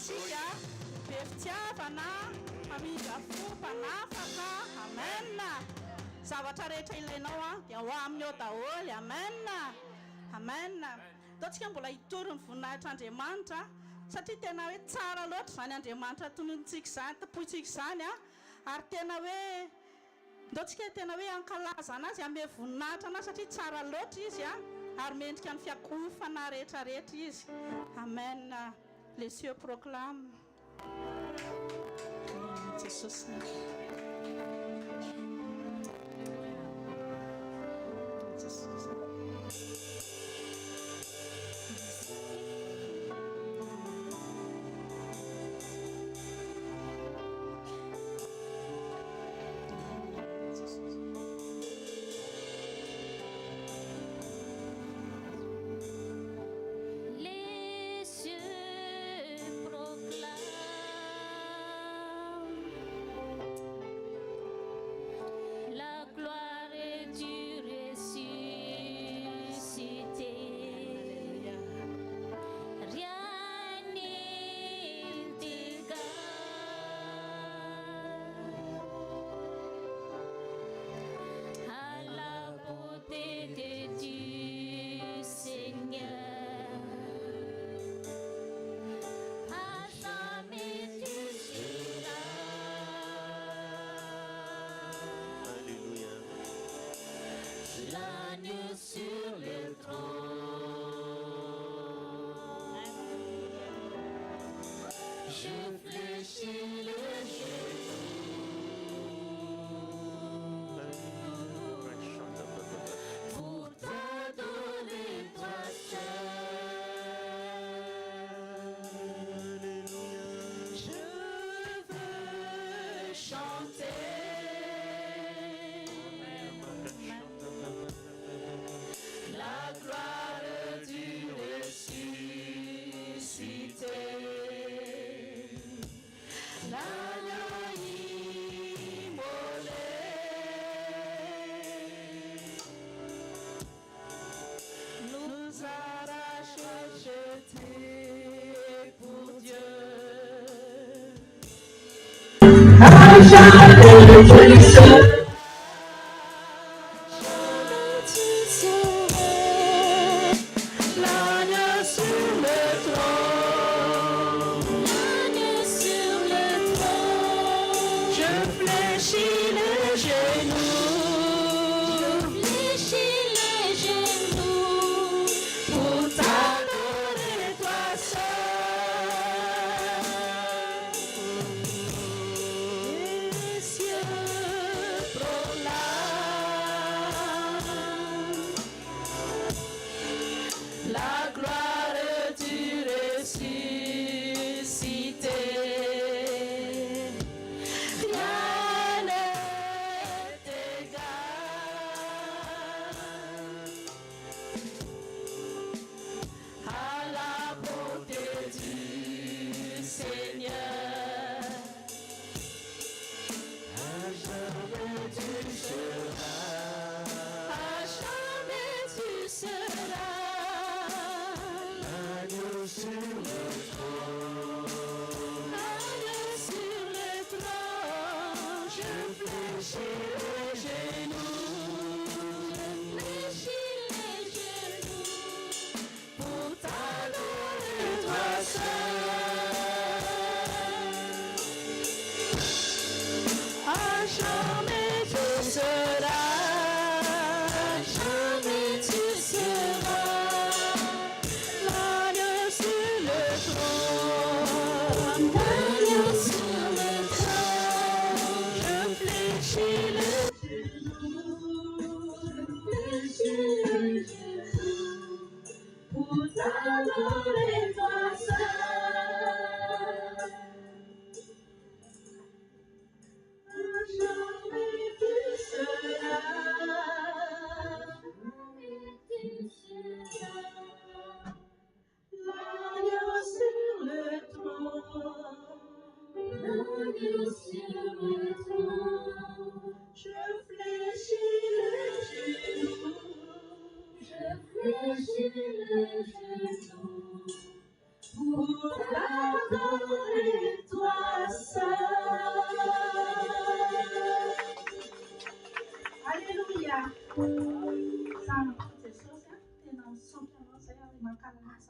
tsika be fitiavana famindra-fo mpanafaka amen zavatra rehetra ilainao a dia ho amin'ny ao daholo amen amen ataontsika mbola hitory ny voninahitr'Andriamanitra satria tena hoe tsara loatra zany Andriamanitra tonontsika zany tapoitsika zany ary tena hoe ndotsika tena hoe ankalaza anazy ame voninahitra anazy satria tsara loatra izy ary mendrika ny fiakofana rehetrarehetra izy. Amen. Les cieux proclament. Jesus.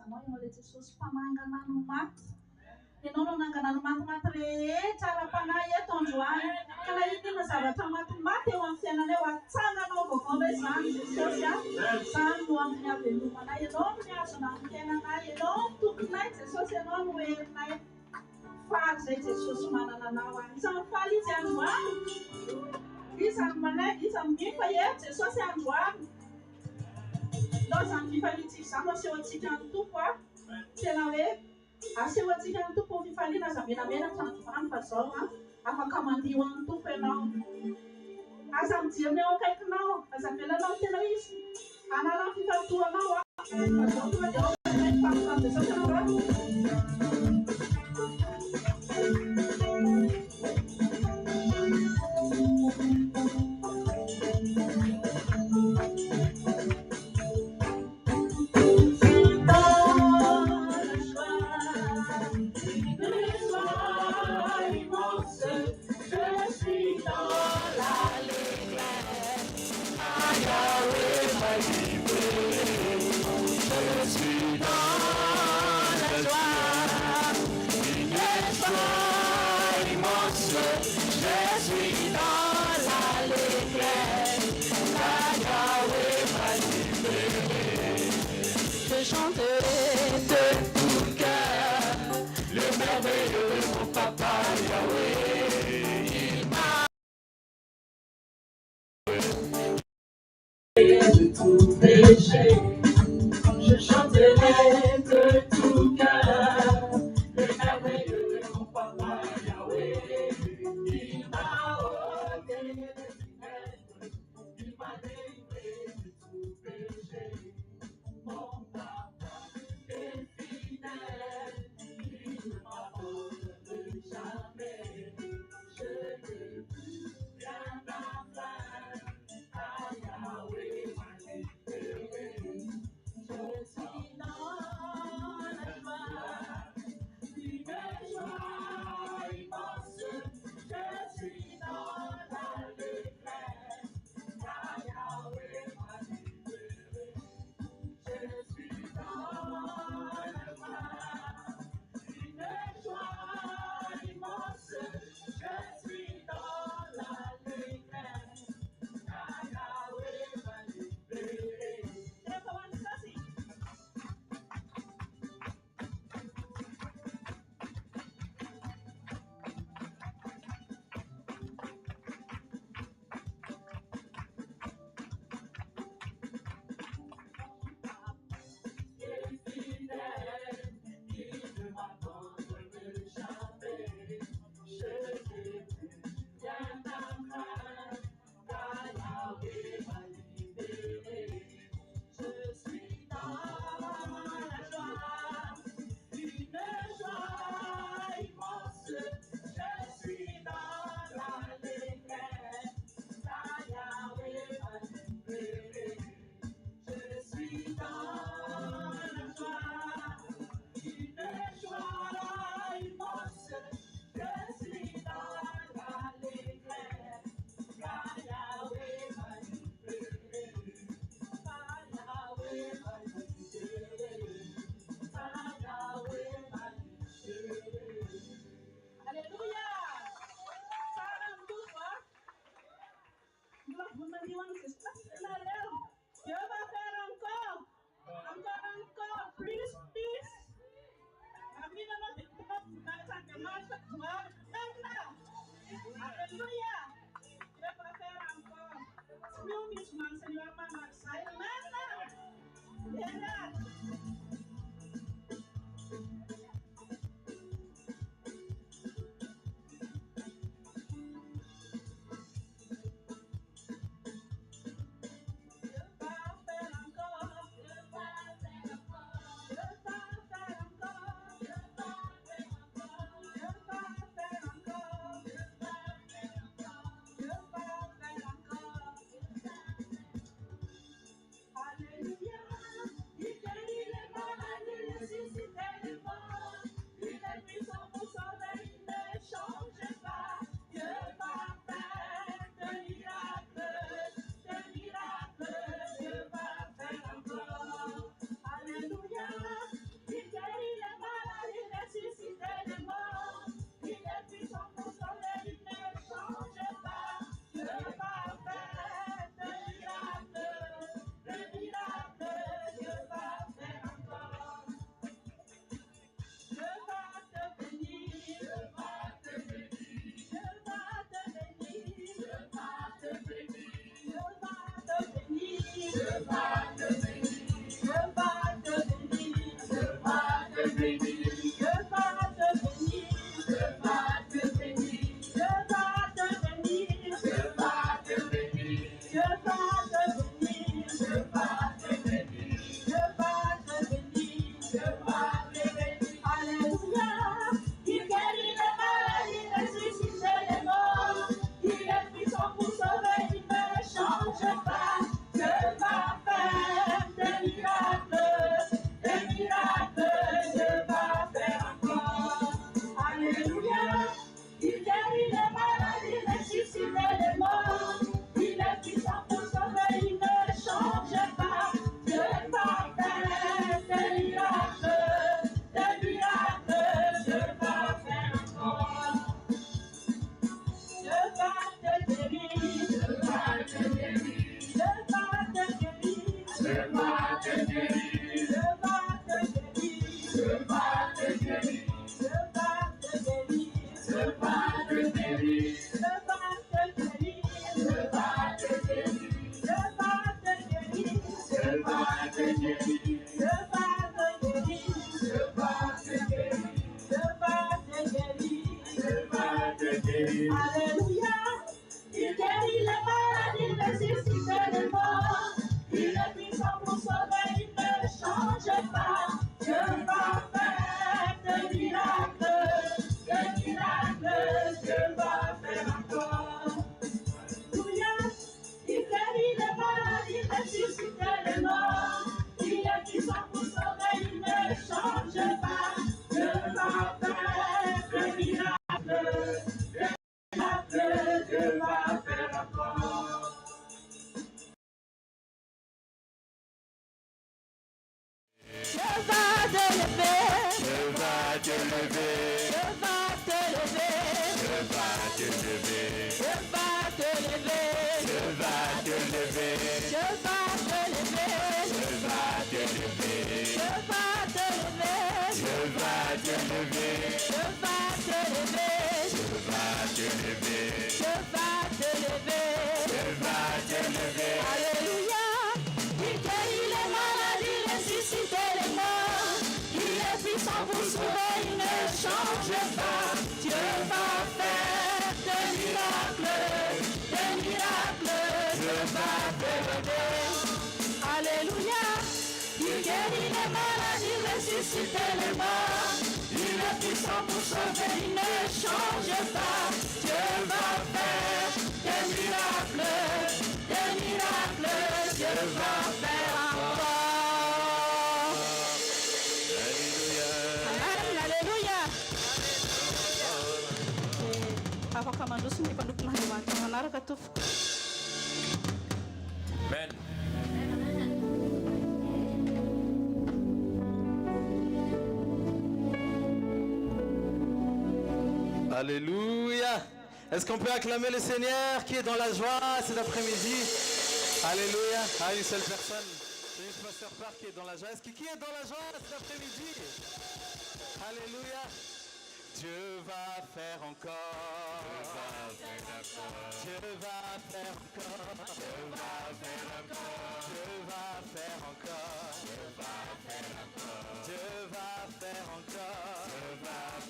anao ianao ilay Jesosy mpanangana no maty. Ianao no nangana no matimaty rehetra ara-panahy eto androany. Ka na inona zavatra matimaty eo amin'ny fiainanay ho atsanganao vaovao hoe izany Jesosy a. Izany no amin'ny havelomanay. Ianao no miazona amin'ny fiainanay. Ianao no tomponay Jesosy, ianao no herinay. Faly izay Jesosy manana anao any. Isany faly izy androany. Isany manaiky, isany mifa eto Jesosy androany. Ndao izany fifaliantsika izany aseho antsika ny tompo a. Tena hoe aseho antsika ny tompo ny fifaliana aza menamena trandrivany fa izao a. Afaka mandio amin'ny tompo ianao. Aza mijery eo akaikinao, aza velanao tena hoe izy hanala ny fifantohanao a. Azao tonga dia ao famitany Jesosy ianao a. Je chanterai de tout cœur le merveilleux de mon papa Yahweh. Il m'a ôté les ténèbres, il m'a délivré de tout péché. Mon papa est fidèle, il ne m'abandonne jamais. Je n'ai plus rien à faire, à Yahweh m'a libéré. Je suis dans la joie, une joie immense. Je suis dans l'allégresse, car Yahweh m'a libéré. Je suis dans la joie, une joie immense. Je suis dans l'allégresse, car Yahweh m'a libéré. Alléluia. Est-ce qu'on peut acclamer le Seigneur qui est dans la joie cet après-midi? Alléluia. Ah, une seule personne. C'est une pasteur Park qui est dans la joie. Est-ce qui est dans la joie cet après-midi? Alléluia. Dieu va faire encore. Dieu va faire encore. Dieu va faire encore. Dieu va faire encore. Dieu va faire encore. Dieu va faire encore.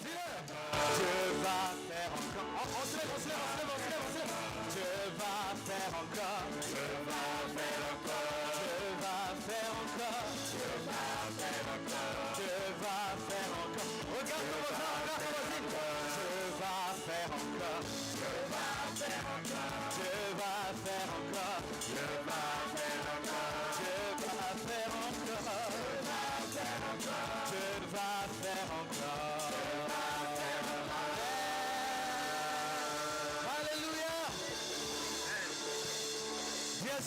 Dieu va faire encore. On se lève, on se lève, on se lève, on se lève, on se lève. Dieu va faire encore. Dieu va faire encore. Dieu va faire encore. Dieu va faire encore. Dieu va faire encore. Regarde comment ça, regarde comment ça. Dieu va faire encore. Dieu va faire encore. Dieu va faire encore. Dieu va faire encore. Dieu va faire encore. Dieu va faire encore.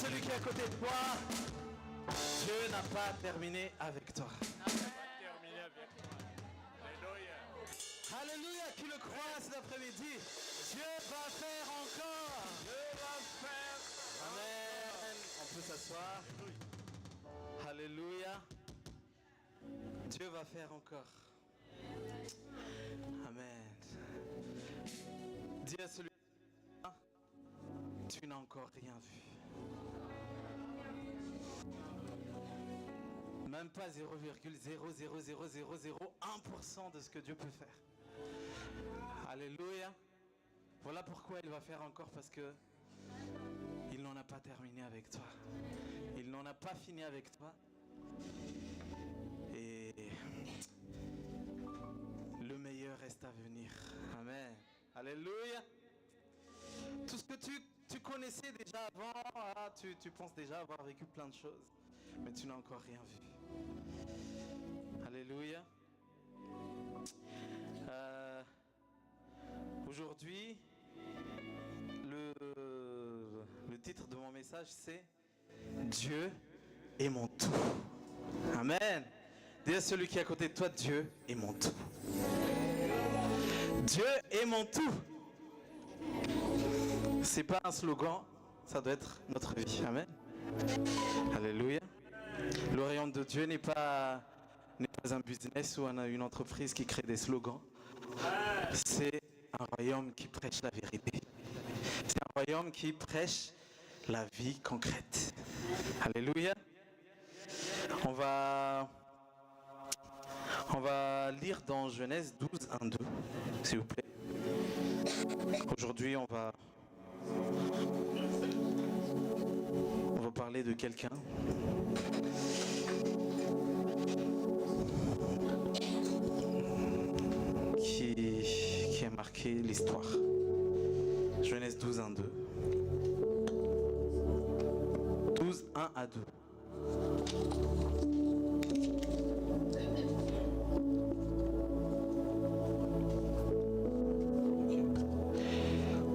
Celui qui est à côté de toi, Dieu n'a pas terminé avec toi. Alléluia, qui le croit cet après-midi, Dieu va faire encore. Dieu va faire. Amen. On peut s'asseoir. Alléluia. Dieu va faire encore. Amen. Dis à celui tu n'as encore rien vu. même pas 0,00001% de ce que Dieu peut faire. Alléluia. Voilà pourquoi il va faire encore, parce que il n'en a pas terminé avec toi. Il n'en a pas fini avec toi. Et le meilleur reste à venir. Amen. Alléluia. Tout ce que tu connaissais déjà avant, tu penses déjà avoir vécu plein de choses, mais tu n'as encore rien vu. Alléluia. Aujourd'hui, le titre de mon message, c'est Dieu est mon tout. Amen. Dis à celui qui est à côté de toi, Dieu est mon tout. Dieu est mon tout. C'est pas un slogan, ça doit être notre vie. Amen. Alléluia. Le royaume de Dieu n'est pas un business ou une entreprise qui crée des slogans. C'est un royaume qui prêche la vérité. C'est un royaume qui prêche la vie concrète. Alléluia. On va lire dans Genèse 12, 1, 2, s'il vous plaît. Aujourd'hui, on va parler de quelqu'un qui a marqué l'histoire. Genèse 12, 1, 2. 12, 1 à 2.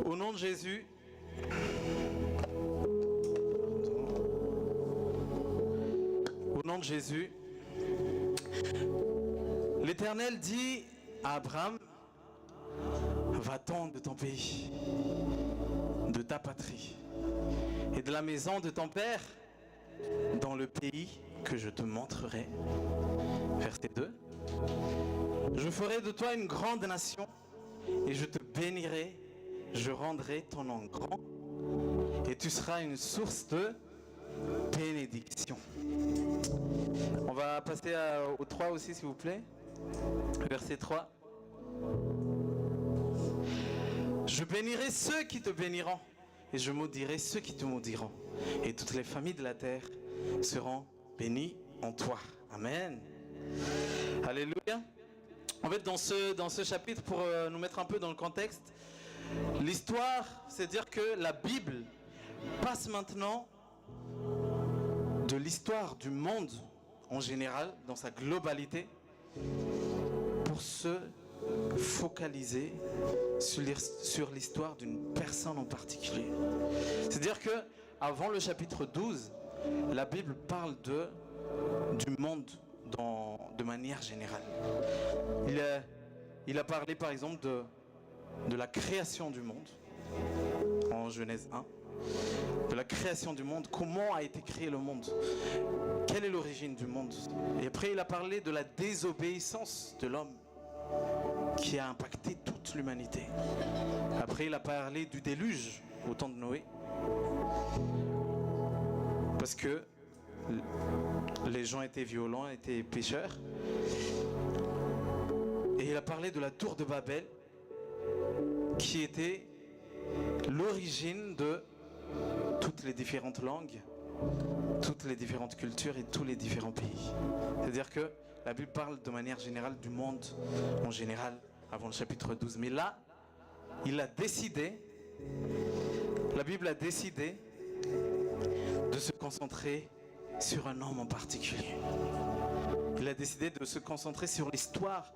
Au nom de Jésus, Jésus, l'Éternel dit à Abraham, va-t'en de ton pays, de ta patrie et de la maison de ton père dans le pays que je te montrerai. Verset 2. Je ferai de toi une grande nation et je te bénirai, je rendrai ton nom grand et tu seras une source de bénédiction. On va passer au 3 aussi, s'il vous plaît. Verset 3. Je bénirai ceux qui te béniront et je maudirai ceux qui te maudiront. Et toutes les familles de la terre seront bénies en toi. Amen. Alléluia. En fait, dans ce chapitre, pour nous mettre un peu dans le contexte, l'histoire, c'est dire que la Bible passe maintenant de l'histoire du monde en général, dans sa globalité, pour se focaliser sur l'histoire d'une personne en particulier. C'est-à-dire que avant le chapitre 12, la Bible parle du monde de manière générale. Il a parlé par exemple de la création du monde en Genèse 1. De la création du monde, comment a été créé le monde, quelle est l'origine du monde. Et après il a parlé de la désobéissance de l'homme qui a impacté toute l'humanité. Après il a parlé du déluge au temps de Noé, parce que les gens étaient violents, étaient pécheurs. Et il a parlé de la tour de Babel qui était l'origine de toutes les différentes langues, toutes les différentes cultures et tous les différents pays. C'est-à-dire que la Bible parle de manière générale du monde en général avant le chapitre 12. Mais là, la Bible a décidé de se concentrer sur un homme en particulier. Il a décidé de se concentrer sur l'histoire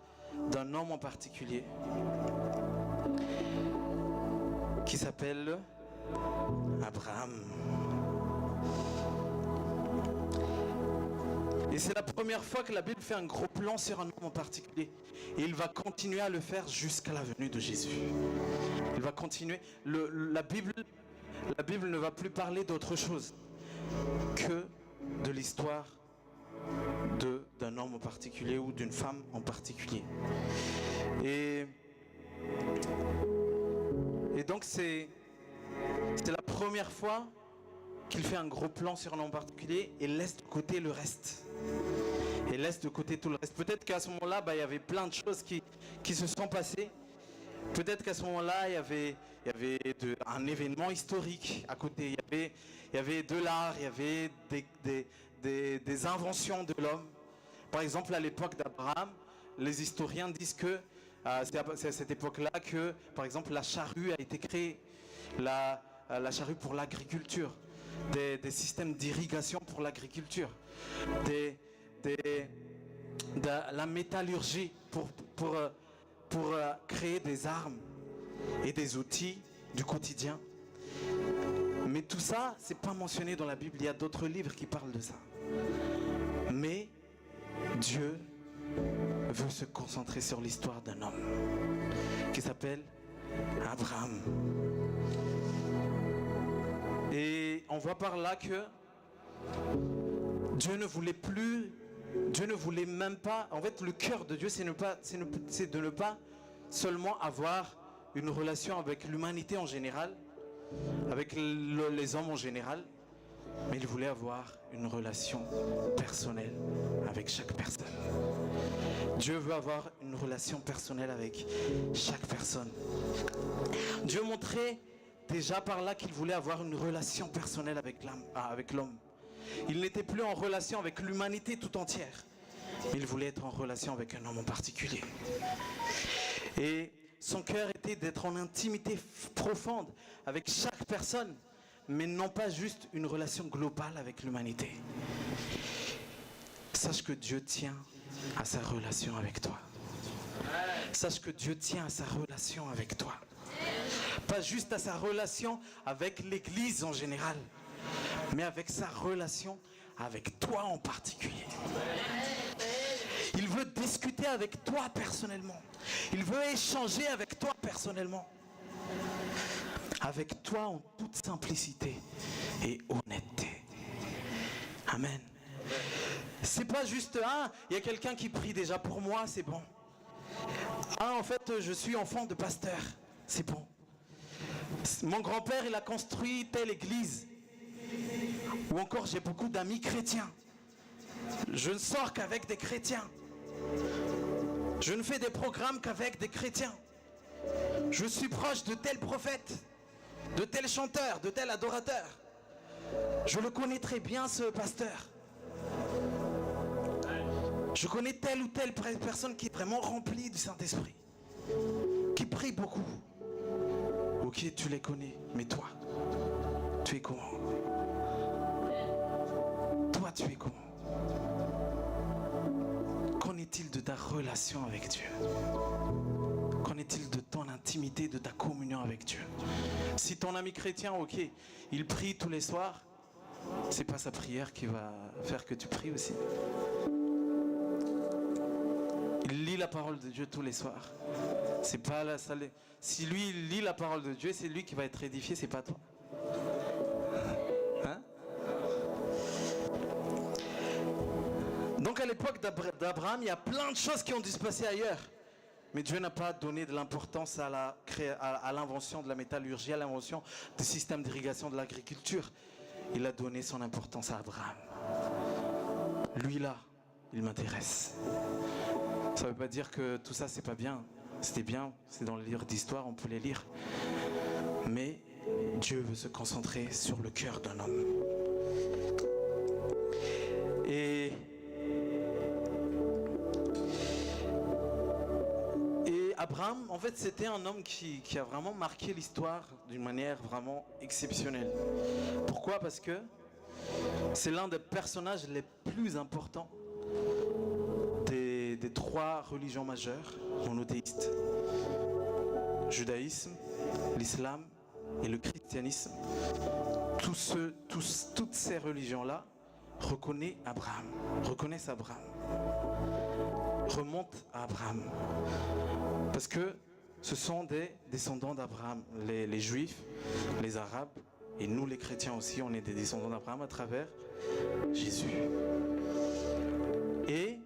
d'un homme en particulier qui s'appelle Abraham. Et c'est la première fois que la Bible fait un gros plan sur un homme en particulier. Et il va continuer à le faire jusqu'à la venue de Jésus. Il va continuer. La Bible ne va plus parler d'autre chose que de l'histoire d'un homme en particulier ou d'une femme en particulier. Et donc c'est la première fois qu'il fait un gros plan sur un homme en particulier et laisse de côté le reste. et laisse de côté tout le reste. Peut-être qu'à ce moment-là, il y avait plein de choses qui se sont passées. Peut-être qu'à ce moment-là, il y avait un événement historique à côté. Il y avait de l'art, il y avait des inventions de l'homme. Par exemple, à l'époque d'Abraham, les historiens disent que c'est à cette époque-là que, par exemple, la charrue a été créée. La charrue pour l'agriculture, des systèmes d'irrigation pour l'agriculture, de la métallurgie pour créer des armes et des outils du quotidien. Mais tout ça, c'est pas mentionné dans la Bible. Il y a d'autres livres qui parlent de ça. Mais Dieu veut se concentrer sur l'histoire d'un homme qui s'appelle Abraham. Et on voit par là que Dieu ne voulait même pas. En fait, le cœur de Dieu, c'est de ne pas seulement avoir une relation avec l'humanité en général, avec les hommes en général, mais il voulait avoir une relation personnelle avec chaque personne. Dieu veut avoir une relation personnelle avec chaque personne. Dieu montrait déjà par là qu'il voulait avoir une relation personnelle avec l'homme. Il n'était plus en relation avec l'humanité tout entière. Il voulait être en relation avec un homme en particulier. Et son cœur était d'être en intimité profonde avec chaque personne, mais non pas juste une relation globale avec l'humanité. Sache que Dieu tient à sa relation avec toi. Sache que Dieu tient à sa relation avec toi. Pas juste à sa relation avec l'Église en général, mais avec sa relation avec toi en particulier. Il veut discuter avec toi personnellement. Il veut échanger avec toi personnellement. Avec toi en toute simplicité et honnêteté. Amen. C'est pas juste, il y a quelqu'un qui prie déjà pour moi, c'est bon. En fait, je suis enfant de pasteur, c'est bon. Mon grand-père, il a construit telle église. Ou encore, j'ai beaucoup d'amis chrétiens. Je ne sors qu'avec des chrétiens. Je ne fais des programmes qu'avec des chrétiens. Je suis proche de tel prophète, de tel chanteur, de tel adorateur. Je le connais très bien, ce pasteur. Je connais telle ou telle personne qui est vraiment remplie du Saint-Esprit, qui prie beaucoup. Ok, tu les connais, mais toi, tu es comment? Toi, tu es comment? Qu'en est-il de ta relation avec Dieu? Qu'en est-il de ton intimité, de ta communion avec Dieu? Si ton ami chrétien, ok, il prie tous les soirs, c'est pas sa prière qui va faire que tu pries aussi. Il lit la parole de Dieu tous les soirs. C'est pas la salle. Si lui il lit la parole de Dieu, c'est lui qui va être édifié, c'est pas toi. Hein? Donc à l'époque d'Abraham, il y a plein de choses qui ont dû se passer ailleurs. Mais Dieu n'a pas donné de l'importance à l'invention de la métallurgie, à l'invention des systèmes d'irrigation de l'agriculture. Il a donné son importance à Abraham. Lui là, il m'intéresse. Ça ne veut pas dire que tout ça c'est pas bien. C'était bien, c'est dans les livres d'histoire, on peut les lire. Mais Dieu veut se concentrer sur le cœur d'un homme. Et Abraham, en fait, c'était un homme qui a vraiment marqué l'histoire d'une manière vraiment exceptionnelle. Pourquoi? Parce que c'est l'un des personnages les plus importants des trois religions majeures monothéistes. Judaïsme, l'islam et le christianisme. Toutes ces religions-là reconnaissent Abraham, remontent à Abraham. Parce que ce sont des descendants d'Abraham. Les Juifs, les Arabes, et nous les chrétiens aussi, on est des descendants d'Abraham à travers Jésus. Et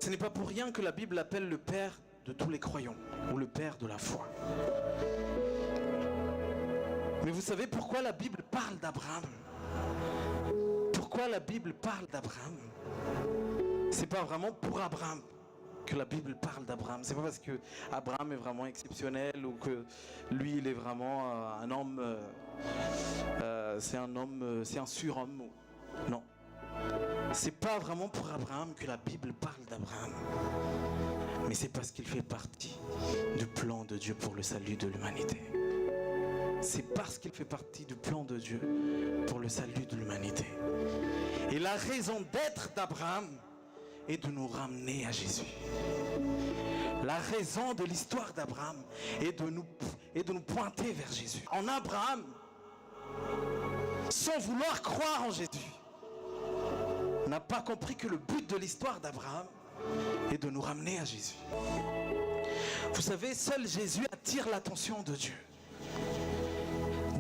ce n'est pas pour rien que la Bible l'appelle le Père de tous les croyants, ou le Père de la foi. Mais vous savez pourquoi la Bible parle d'Abraham? pourquoi la Bible parle d'Abraham, c'est pas vraiment pour Abraham que la Bible parle d'Abraham. C'est pas parce que Abraham est vraiment exceptionnel ou que lui il est vraiment un homme, c'est un surhomme. Non, c'est pas vraiment pour Abraham que la Bible parle d'Abraham, mais c'est parce qu'il fait partie du plan de Dieu pour le salut de l'humanité. C'est parce qu'il fait partie du plan de Dieu pour le salut de l'humanité. Et la raison d'être d'Abraham est de nous ramener à Jésus. La raison de l'histoire d'Abraham est de nous pointer vers Jésus. En Abraham, sans vouloir croire en Jésus, n'a pas compris que le but de l'histoire d'Abraham est de nous ramener à Jésus. Vous savez, seul Jésus attire l'attention de Dieu.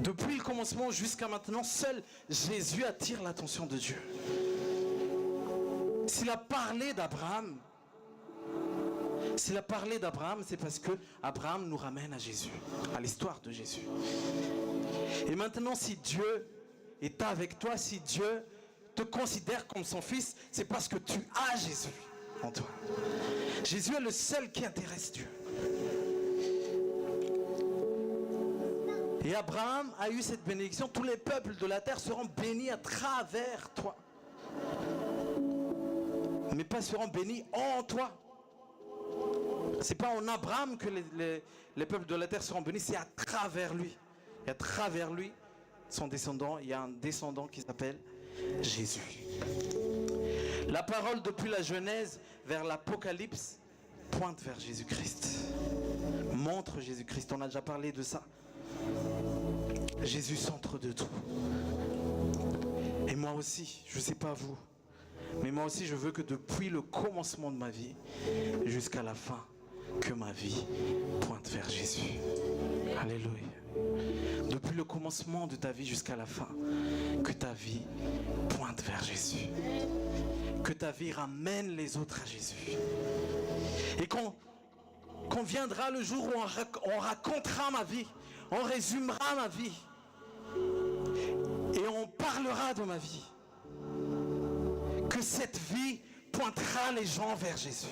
Depuis le commencement jusqu'à maintenant, seul Jésus attire l'attention de Dieu. S'il a parlé d'Abraham, c'est parce que Abraham nous ramène à Jésus, à l'histoire de Jésus. Et maintenant, si Dieu est avec toi, si Dieu te considère comme son fils, c'est parce que tu as Jésus en toi. Jésus est le seul qui intéresse Dieu. Et Abraham a eu cette bénédiction. Tous les peuples de la terre seront bénis à travers toi. Mais pas seront bénis en toi. C'est pas en Abraham que les peuples de la terre seront bénis, c'est à travers lui. Et à travers lui, son descendant, il y a un descendant qui s'appelle Jésus. La parole depuis la Genèse vers l'Apocalypse pointe vers Jésus-Christ. Montre Jésus-Christ, on a déjà parlé de ça. Jésus, centre de tout. Et moi aussi, je ne sais pas vous, mais moi aussi je veux que depuis le commencement de ma vie jusqu'à la fin, que ma vie pointe vers Jésus. Alléluia. Depuis le commencement de ta vie jusqu'à la fin, que ta vie pointe vers Jésus. Que ta vie ramène les autres à Jésus. Et qu'on viendra le jour où on racontera ma vie, on résumera ma vie et on parlera de ma vie. Que cette vie pointera les gens vers Jésus.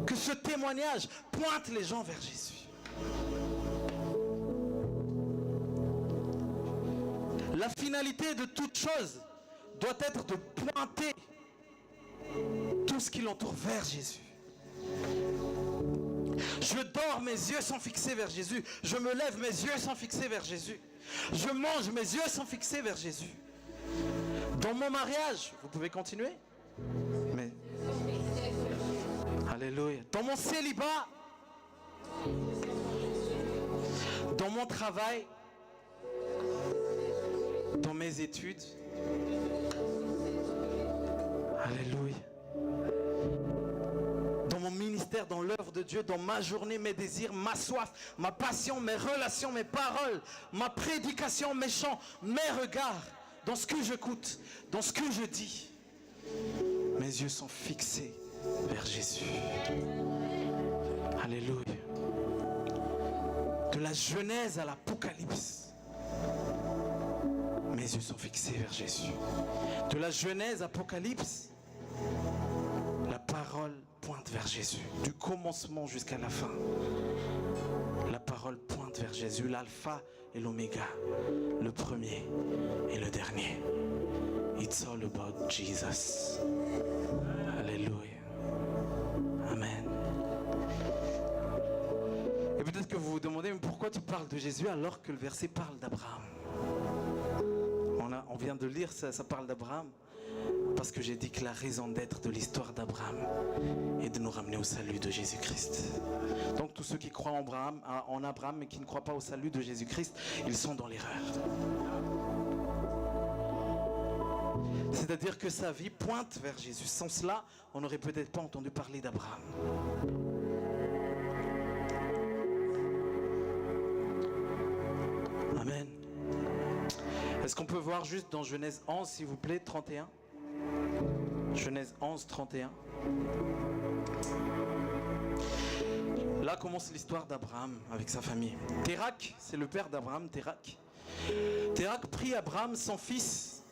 Que ce témoignage pointe les gens vers Jésus. La finalité de toute chose doit être de pointer tout ce qui l'entoure vers Jésus. Je dors, mes yeux sont fixés vers Jésus. Je me lève, mes yeux sont fixés vers Jésus. Je mange, mes yeux sont fixés vers Jésus. Dans mon mariage, vous pouvez continuer? Mais alléluia. Dans mon célibat, dans mon travail, dans mes études. Alléluia. Dans mon ministère, dans l'œuvre de Dieu, dans ma journée, mes désirs, ma soif, ma passion, mes relations, mes paroles, ma prédication, mes chants, mes regards, dans ce que j'écoute, dans ce que je dis. Mes yeux sont fixés vers Jésus. Alléluia. De la Genèse à l'Apocalypse, mes yeux sont fixés vers Jésus. De la Genèse à l'Apocalypse, la parole pointe vers Jésus. Du commencement jusqu'à la fin, la parole pointe vers Jésus, l'alpha et l'oméga, le premier et le dernier. It's all about Jesus. Alléluia. Amen. Et peut-être que vous vous demandez, mais pourquoi tu parles de Jésus alors que le verset parle d'Abraham? On vient de lire, ça parle d'Abraham. Parce que j'ai dit que la raison d'être de l'histoire d'Abraham est de nous ramener au salut de Jésus-Christ. Donc tous ceux qui croient en Abraham mais qui ne croient pas au salut de Jésus-Christ, ils sont dans l'erreur. C'est-à-dire que sa vie pointe vers Jésus. Sans cela, on n'aurait peut-être pas entendu parler d'Abraham. Amen. Est-ce qu'on peut voir juste dans Genèse 11, s'il vous plaît, 31? Genèse 11, 31. Là commence l'histoire d'Abraham avec sa famille. Térak, c'est le père d'Abraham, Térak. Térak prit Abraham, son fils,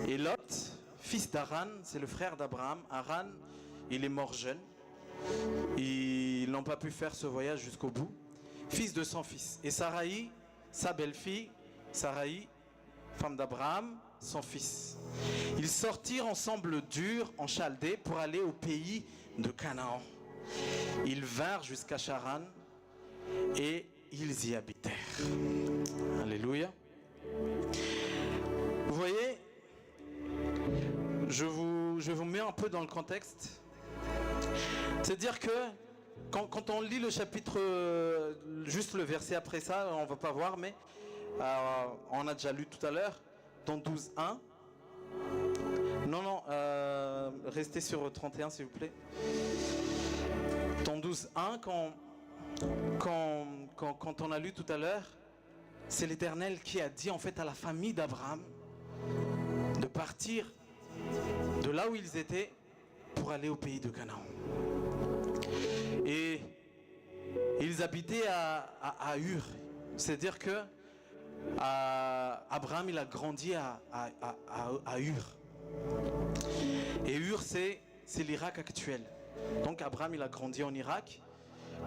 Et Lot, fils d'Aran, c'est le frère d'Abraham. Aran, il est mort jeune. Ils n'ont pas pu faire ce voyage jusqu'au bout. Fils de son fils. Et Saraï, sa belle-fille, Saraï, femme d'Abraham, son fils. Ils sortirent ensemble d'Ur en Chaldée pour aller au pays de Canaan. Ils vinrent jusqu'à Charan et ils y habitèrent. Alléluia. Vous voyez, je vous mets un peu dans le contexte. C'est-à-dire que quand on lit le chapitre, juste le verset après ça, on ne va pas voir, mais on a déjà lu tout à l'heure, dans 12.1. Non, restez sur 31 s'il vous plaît. Dans 12.1, quand on a lu tout à l'heure, c'est l'Éternel qui a dit en fait à la famille d'Abraham de partir de là où ils étaient pour aller au pays de Canaan. Et ils habitaient à Ur. C'est-à-dire que Abraham il a grandi à Ur. Et Ur c'est l'Irak actuel. Donc Abraham il a grandi en Irak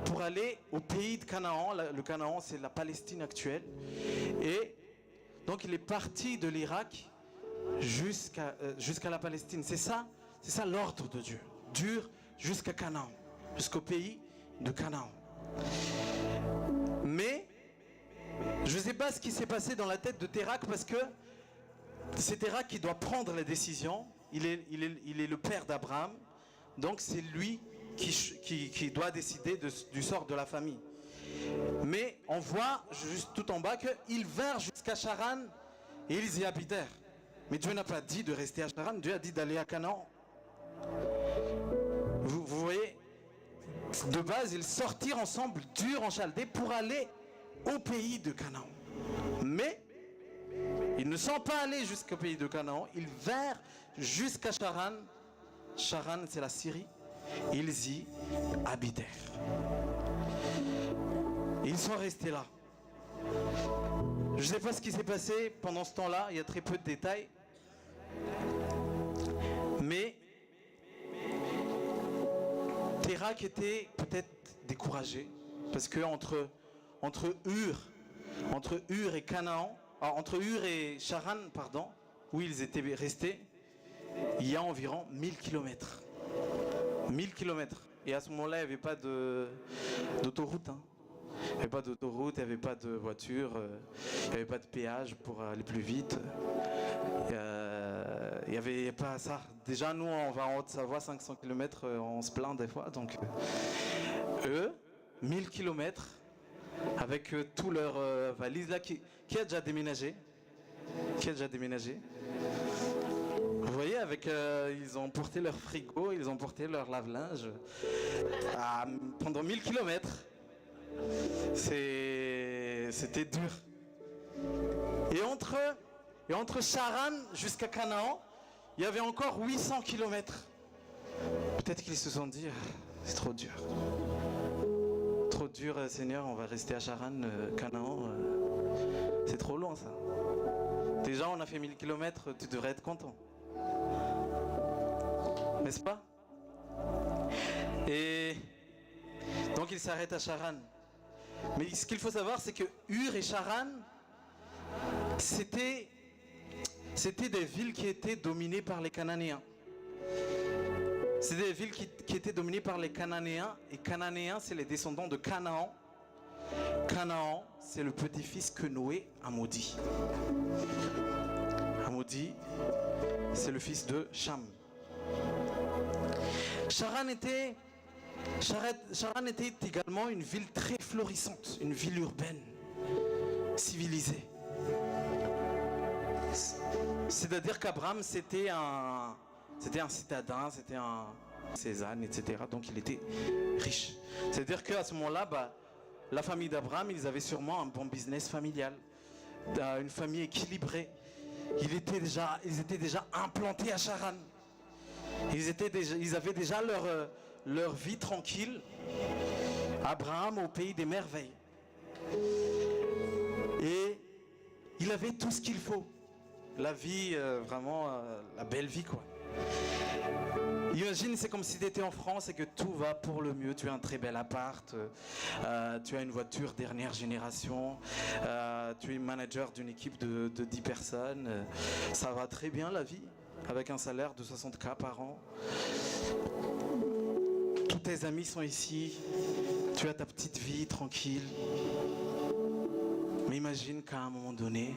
pour aller au pays de Canaan. Le Canaan c'est la Palestine actuelle. Et donc il est parti de l'Irak jusqu'à la Palestine. C'est ça l'ordre de Dieu. D'Ur jusqu'à Canaan, jusqu'au pays de Canaan. Mais je ne sais pas ce qui s'est passé dans la tête de Térak, parce que c'est Térak qui doit prendre les décisions. Il est le père d'Abraham, donc c'est lui qui doit décider du sort de la famille. Mais on voit juste tout en bas qu'ils vinrent jusqu'à Charan et ils y habitèrent. Mais Dieu n'a pas dit de rester à Charan, Dieu a dit d'aller à Canaan. Vous voyez, de base, ils sortirent ensemble d'Ur en Chaldée pour aller au pays de Canaan. Mais ils ne sont pas allés jusqu'au pays de Canaan, ils vinrent jusqu'à Charan. Charan, c'est la Syrie. Ils y habitèrent. Ils sont restés là. Je ne sais pas ce qui s'est passé pendant ce temps-là, il y a très peu de détails. Mais Térak était peut-être découragé parce que entre Ur et Canaan, entre Ur et Charan, pardon, où ils étaient restés, il y a environ 1000 km. 1000 km. Et à ce moment-là, il n'y avait pas d'autoroute. Il n'y avait pas d'autoroute, il n'y avait pas de voiture, il n'y avait pas de péage pour aller plus vite. Il n'y avait pas ça. Déjà, nous, on va en Haute-Savoie, 500 km, on se plaint des fois. Donc, eux, 1000 km, avec tous leurs valises là. Qui a déjà déménagé? Qui a déjà déménagé? Vous voyez, ils ont porté leur frigo, ils ont porté leur lave-linge pendant 1000 km. C'était dur. Et entre Charan jusqu'à Canaan, il y avait encore 800 km. Peut-être qu'ils se sont dit, c'est trop dur. Trop dur, Seigneur, on va rester à Charan, Canaan. C'est trop loin ça. Déjà, on a fait 1000 km, tu devrais être content. N'est-ce pas? Et donc il s'arrête à Charan. Mais ce qu'il faut savoir, c'est que Ur et Charan, c'était des villes qui étaient dominées par les Cananéens. C'était des villes qui étaient dominées par les Cananéens. Et Cananéens, c'est les descendants de Canaan. Canaan, c'est le petit-fils que Noé a maudit. C'est le fils de Cham. Charan était également une ville très florissante, une ville urbaine, civilisée. C'est-à-dire qu'Abraham, c'était un citadin, c'était un Cézanne, etc. Donc il était riche. C'est-à-dire qu'à ce moment-là, la famille d'Abraham, ils avaient sûrement un bon business familial, une famille équilibrée. Ils étaient déjà implantés à Charan. Ils avaient déjà leur vie tranquille. Abraham au pays des merveilles. Et il avait tout ce qu'il faut. la vie, vraiment la belle vie quoi. Imagine, c'est comme si tu étais en France et que tout va pour le mieux. Tu as un très bel appart, tu as une voiture dernière génération, tu es manager d'une équipe de 10 personnes. Ça va très bien la vie, avec un salaire de 60K par an. Tous tes amis sont ici, tu as ta petite vie tranquille. Mais imagine qu'à un moment donné,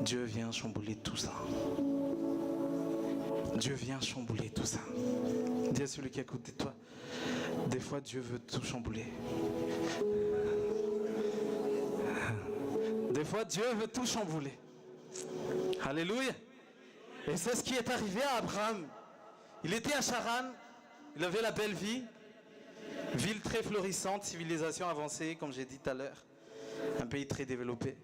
Dieu vient chambouler tout ça. Dieu vient chambouler tout ça. Dis à celui qui est à côté de toi, des fois Dieu veut tout chambouler. Des fois Dieu veut tout chambouler. Alléluia. Et c'est ce qui est arrivé à Abraham. Il était à Charan, il avait la belle vie, ville très florissante, civilisation avancée, comme j'ai dit tout à l'heure, un pays très développé.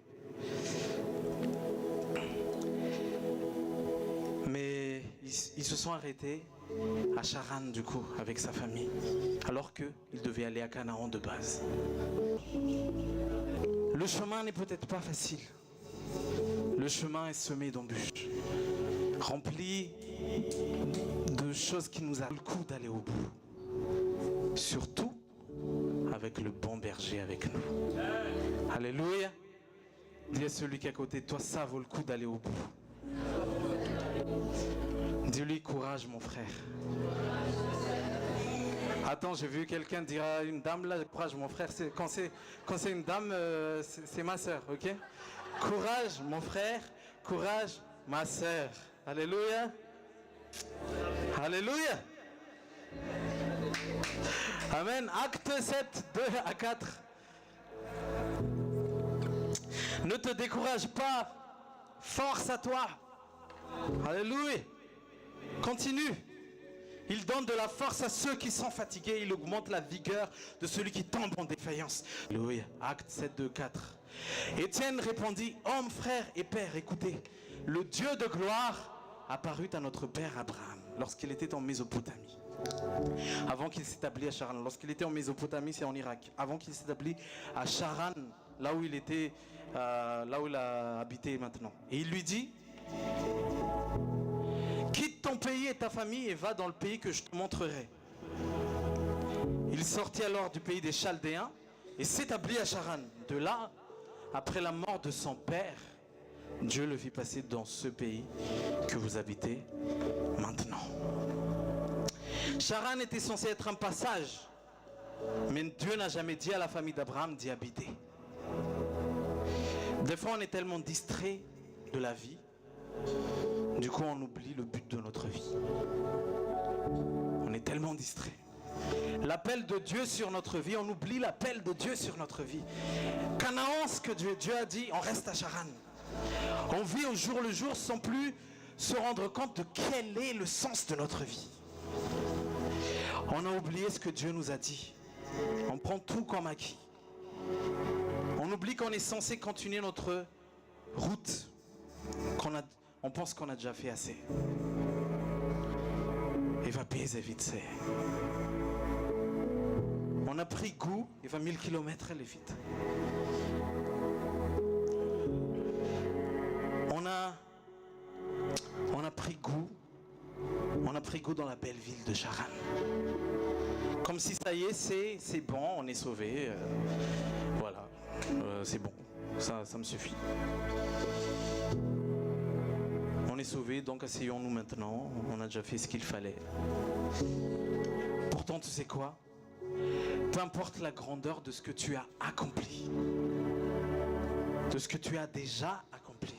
Mais ils se sont arrêtés à Charan du coup avec sa famille, alors qu'ils devaient aller à Canaan de base. Le chemin n'est peut-être pas facile. Le chemin est semé d'embûches, rempli de choses qui nous a le coup d'aller au bout. Surtout avec le bon berger avec nous. Alléluia. Dis à celui qui est à côté de toi, ça vaut le coup d'aller au bout. Dis-lui courage mon frère. Attends, j'ai vu quelqu'un dire à une dame là, courage mon frère. Quand c'est une dame, c'est ma soeur, ok? Courage mon frère, courage ma soeur. Alléluia. Alléluia. Amen. Acte 7, 2 à 4. Ne te décourage pas. Force à toi. Alléluia. Continue. Il donne de la force à ceux qui sont fatigués. Il augmente la vigueur de celui qui tombe en défaillance. Alléluia. Acte 7, 2, 4. Étienne répondit, homme, frère et père, écoutez, le Dieu de gloire apparut à notre père Abraham lorsqu'il était en Mésopotamie. Avant qu'il s'établisse à Charan. Lorsqu'il était en Mésopotamie, c'est en Irak. Avant qu'il s'établisse à Charan, là où il était, là où il a habité maintenant. Et il lui dit, quitte ton pays et ta famille et va dans le pays que je te montrerai. Il sortit alors du pays des Chaldéens et s'établit à Charan. De là, après la mort de son père, Dieu le fit passer dans ce pays que vous habitez maintenant. Charan était censé être un passage, mais Dieu n'a jamais dit à la famille d'Abraham d'y habiter. Des fois, on est tellement distrait de la vie, du coup, on oublie le but de notre vie. On est tellement distrait. L'appel de Dieu sur notre vie, on oublie l'appel de Dieu sur notre vie. Canaan, ce que Dieu a dit, on reste à Charan. On vit au jour le jour sans plus se rendre compte de quel est le sens de notre vie. On a oublié ce que Dieu nous a dit. On prend tout comme acquis. On oublie qu'on est censé continuer notre route. On pense qu'on a déjà fait assez. Et va baiser vite, c'est. On a pris goût, et va 1000 km, elle est vite. On a pris goût dans la belle ville de Charan. Comme si ça y est, c'est bon, on est sauvé. Voilà, c'est bon, ça me suffit. On est sauvé, donc asseyons-nous maintenant. On a déjà fait ce qu'il fallait. Pourtant, tu sais quoi? Peu importe la grandeur de ce que tu as accompli, de ce que tu as déjà accompli,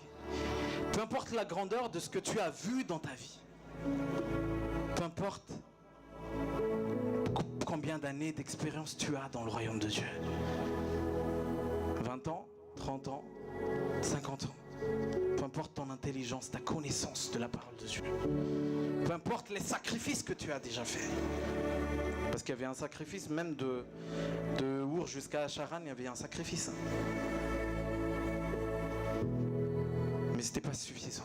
peu importe la grandeur de ce que tu as vu dans ta vie, peu importe combien d'années d'expérience tu as dans le royaume de Dieu, 20 ans, 30 ans, 50 ans, peu importe ton intelligence, ta connaissance de la parole de Dieu, peu importe les sacrifices que tu as déjà faits, parce qu'il y avait un sacrifice, même de Our jusqu'à Charan, il y avait un sacrifice. Mais ce n'était pas suffisant.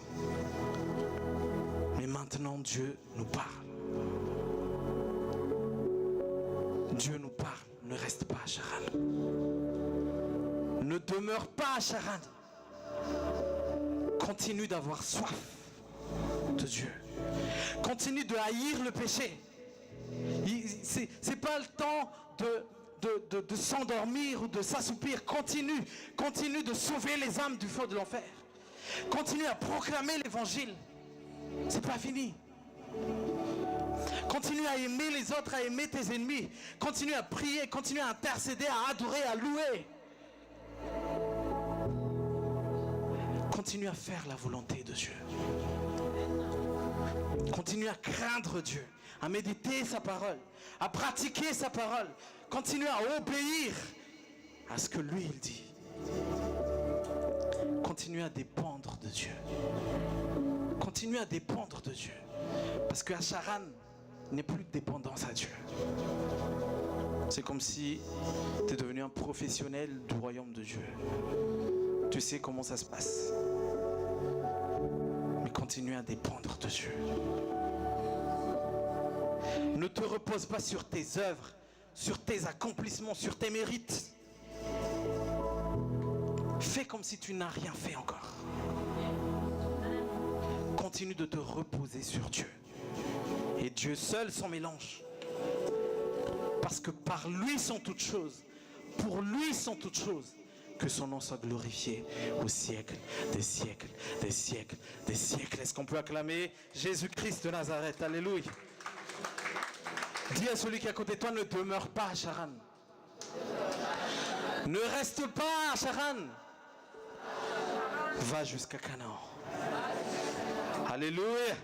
Mais maintenant, Dieu nous parle. Dieu nous parle. Ne reste pas à Charan. Ne demeure pas à Charan. Continue d'avoir soif de Dieu. Continue de haïr le péché. C'est pas le temps de s'endormir ou de s'assoupir. Continue de sauver les âmes du feu de l'enfer. Continue à proclamer l'évangile. C'est pas fini. Continue à aimer les autres, à aimer tes ennemis. Continue à prier, continue à intercéder, à adorer, à louer. Continue à faire la volonté de Dieu. Continue à craindre Dieu, à méditer sa parole, à pratiquer sa parole. Continue à obéir à ce que lui il dit. Continue à dépendre de Dieu. Continue à dépendre de Dieu. Parce qu'à Charan, il n'y a plus de dépendance à Dieu. C'est comme si tu es devenu un professionnel du royaume de Dieu. Tu sais comment ça se passe. Mais continue à dépendre de Dieu. Ne te repose pas sur tes œuvres, sur tes accomplissements, sur tes mérites. Fais comme si tu n'as rien fait encore. Continue de te reposer sur Dieu. Et Dieu seul s'en mélange. Parce que par lui sont toutes choses. Pour lui sont toutes choses. Que son nom soit glorifié au siècle des siècles, des siècles, des siècles. Est-ce qu'on peut acclamer Jésus-Christ de Nazareth? Alléluia. Dis à celui qui est à côté de toi, ne demeure pas à Charan. Ne reste pas à Charan. Va jusqu'à Canaan. Alléluia.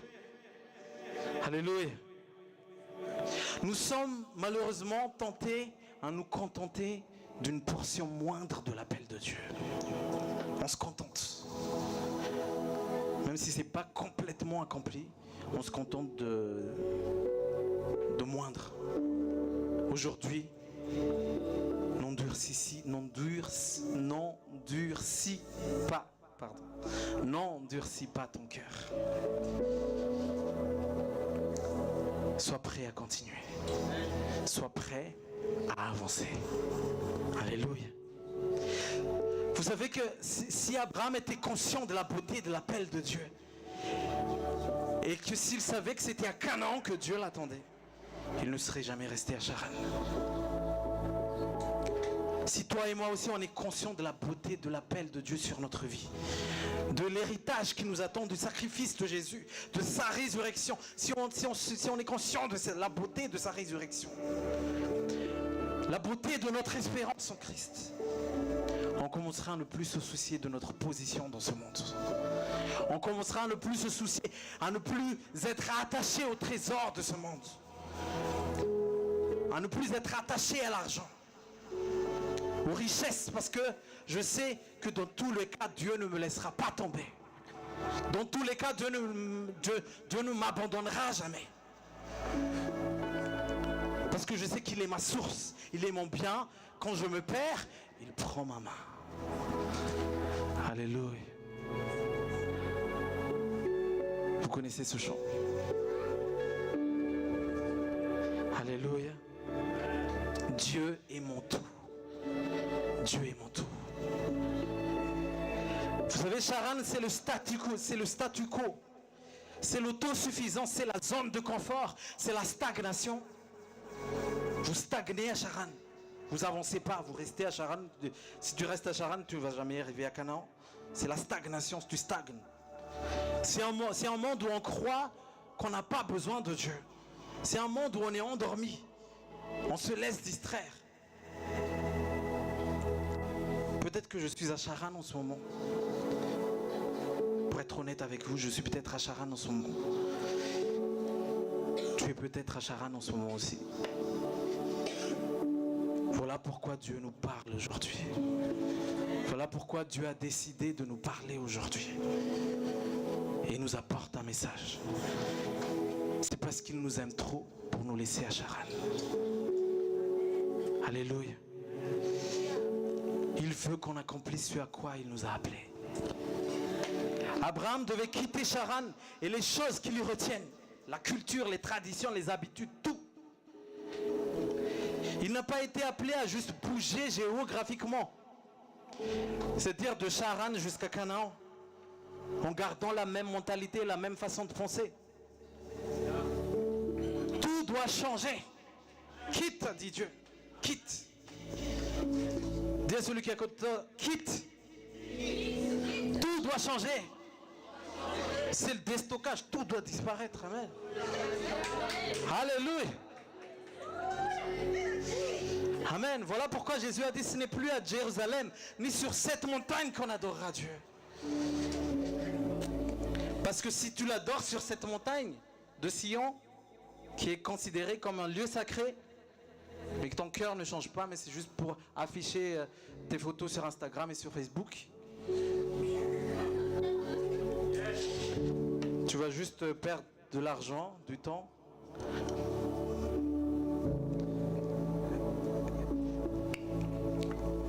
Alléluia. Nous sommes malheureusement tentés à nous contenter d'une portion moindre de l'appel de Dieu. On se contente. Même si ce n'est pas complètement accompli, on se contente de moindre. Aujourd'hui, n'endurcis pas ton cœur. Sois prêt à continuer. Sois prêt à avancer. Alléluia. Vous savez que si Abraham était conscient de la beauté de l'appel de Dieu, et que s'il savait que c'était à Canaan que Dieu l'attendait, il ne serait jamais resté à Charan. Si toi et moi aussi on est conscient de la beauté de l'appel de Dieu sur notre vie, de l'héritage qui nous attend, du sacrifice de Jésus, de sa résurrection, si on est conscient de la beauté de sa résurrection, la beauté de notre espérance en Christ, on commencera à ne plus se soucier de notre position dans ce monde. On commencera à ne plus se soucier, à ne plus être attaché au trésor de ce monde, à ne plus être attaché à l'argent, aux richesses, parce que je sais que dans tous les cas, Dieu ne me laissera pas tomber. Dans tous les cas, Dieu ne m'abandonnera jamais. Parce que je sais qu'il est ma source, il est mon bien. Quand je me perds, il prend ma main. Alléluia. Vous connaissez ce chant? Alléluia. Dieu est mon tout. Dieu est mon tout. Vous savez, Charan, c'est le statu quo, c'est l'autosuffisance, c'est la zone de confort, c'est la stagnation. Vous stagnez à Charan. Vous n'avancez pas, vous restez à Charan. Si tu restes à Charan, tu ne vas jamais arriver à Canaan. C'est la stagnation, tu stagnes. C'est un monde où on croit qu'on n'a pas besoin de Dieu. C'est un monde où on est endormi. On se laisse distraire. Peut-être que je suis à Charan en ce moment. Pour être honnête avec vous, je suis peut-être à Charan en ce moment. Tu es peut-être à Charan en ce moment aussi. Voilà pourquoi Dieu nous parle aujourd'hui. Voilà pourquoi Dieu a décidé de nous parler aujourd'hui. Et il nous apporte un message. C'est parce qu'il nous aime trop pour nous laisser à Charan. Alléluia. Il veut qu'on accomplisse ce à quoi il nous a appelés. Abraham devait quitter Charan et les choses qui lui retiennent, la culture, les traditions, les habitudes, tout. Il n'a pas été appelé à juste bouger géographiquement. C'est-à-dire de Charan jusqu'à Canaan. en gardant la même mentalité, la même façon de penser. Tout doit changer. Quitte, dit Dieu. Quitte. Dis à celui qui est à côté de toi, quitte. Tout doit changer. C'est le déstockage, tout doit disparaître. Amen. Alléluia. Amen. Voilà pourquoi Jésus a dit, ce n'est plus à Jérusalem, ni sur cette montagne qu'on adorera Dieu. Parce que si tu l'adores sur cette montagne de Sion, qui est considérée comme un lieu sacré, mais que ton cœur ne change pas, mais c'est juste pour afficher tes photos sur Instagram et sur Facebook, tu vas juste perdre de l'argent, du temps.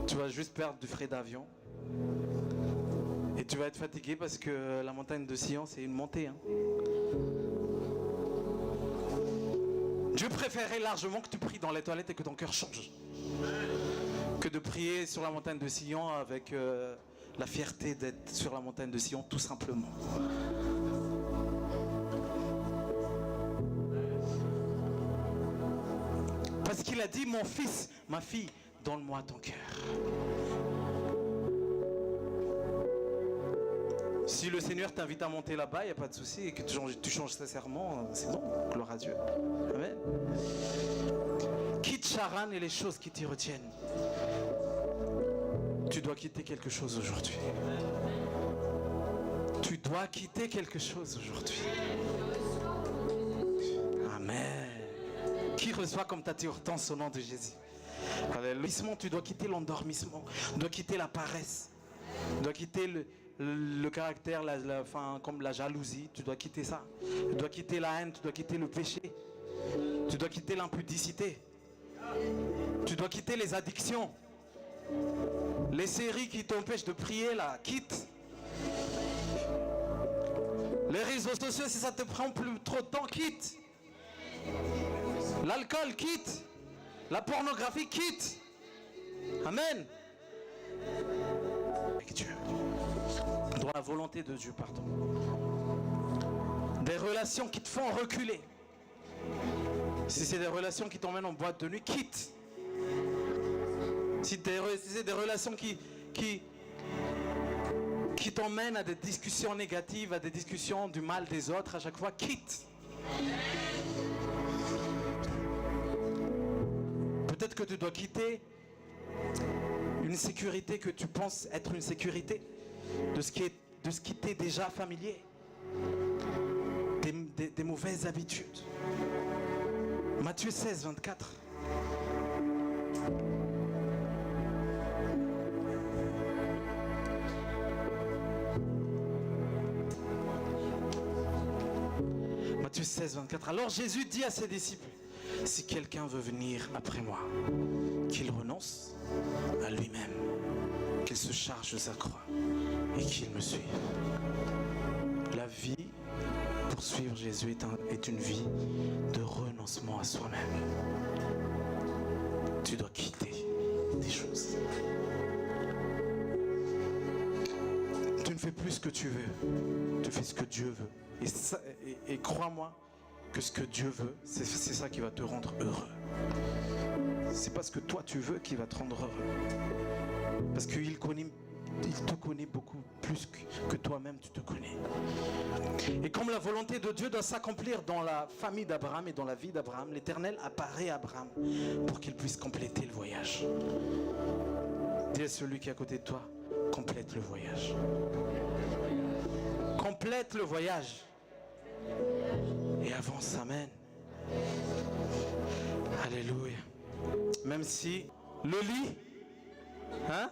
Tu vas juste perdre du frais d'avion. Et tu vas être fatigué parce que la montagne de Sion, c'est une montée. Hein. Dieu préférait largement que tu pries dans les toilettes et que ton cœur change, que de prier sur la montagne de Sion avec la fierté d'être sur la montagne de Sion, tout simplement. Parce qu'il a dit, mon fils, ma fille, donne-moi ton cœur. Si le Seigneur t'invite à monter là-bas, il n'y a pas de souci, et que tu changes sincèrement, c'est bon, gloire à Dieu. Amen. Quitte Charan et les choses qui t'y retiennent. Tu dois quitter quelque chose aujourd'hui. Tu dois quitter quelque chose aujourd'hui. Amen. Qui reçoit comme Tati Hortense au nom de Jésus? Alléluia. Tu dois quitter l'endormissement, tu dois quitter la paresse, tu dois quitter le caractère, comme la jalousie, tu dois quitter ça. Tu dois quitter la haine, tu dois quitter le péché, tu dois quitter l'impudicité, tu dois quitter les addictions, les séries qui t'empêchent de prier là, quitte. Les réseaux sociaux, si ça te prend plus trop de temps, quitte. L'alcool, quitte. La pornographie, quitte. Amen. Avec Dieu. Dans la volonté de Dieu, pardon. Des relations qui te font reculer. Si c'est des relations qui t'emmènent en boîte de nuit, quitte. Si c'est des relations qui t'emmènent à des discussions négatives, à des discussions du mal des autres, à chaque fois, quitte. Peut-être que tu dois quitter une sécurité que tu penses être une sécurité, de ce qui t'est déjà familier, des mauvaises habitudes. Matthieu 16, 24. Matthieu 16, 24. Alors Jésus dit à ses disciples, si quelqu'un veut venir après moi, qu'il renonce à lui-même, qu'il se charge de sa croix et qu'il me suive. La vie pour suivre Jésus est une vie de renoncement à soi-même. Tu dois quitter des choses. Tu ne fais plus ce que tu veux, tu fais ce que Dieu veut. Et crois-moi que ce que Dieu veut, c'est ça qui va te rendre heureux. C'est pas ce que toi tu veux qui va te rendre heureux. Parce qu'il te connaît beaucoup plus que toi-même tu te connais. Et comme la volonté de Dieu doit s'accomplir dans la famille d'Abraham et dans la vie d'Abraham, l'Éternel apparaît à Abraham pour qu'il puisse compléter le voyage. Dis à celui qui est à côté de toi, complète le voyage. Complète le voyage. Et avance, amen. Alléluia. Même si le lit, hein?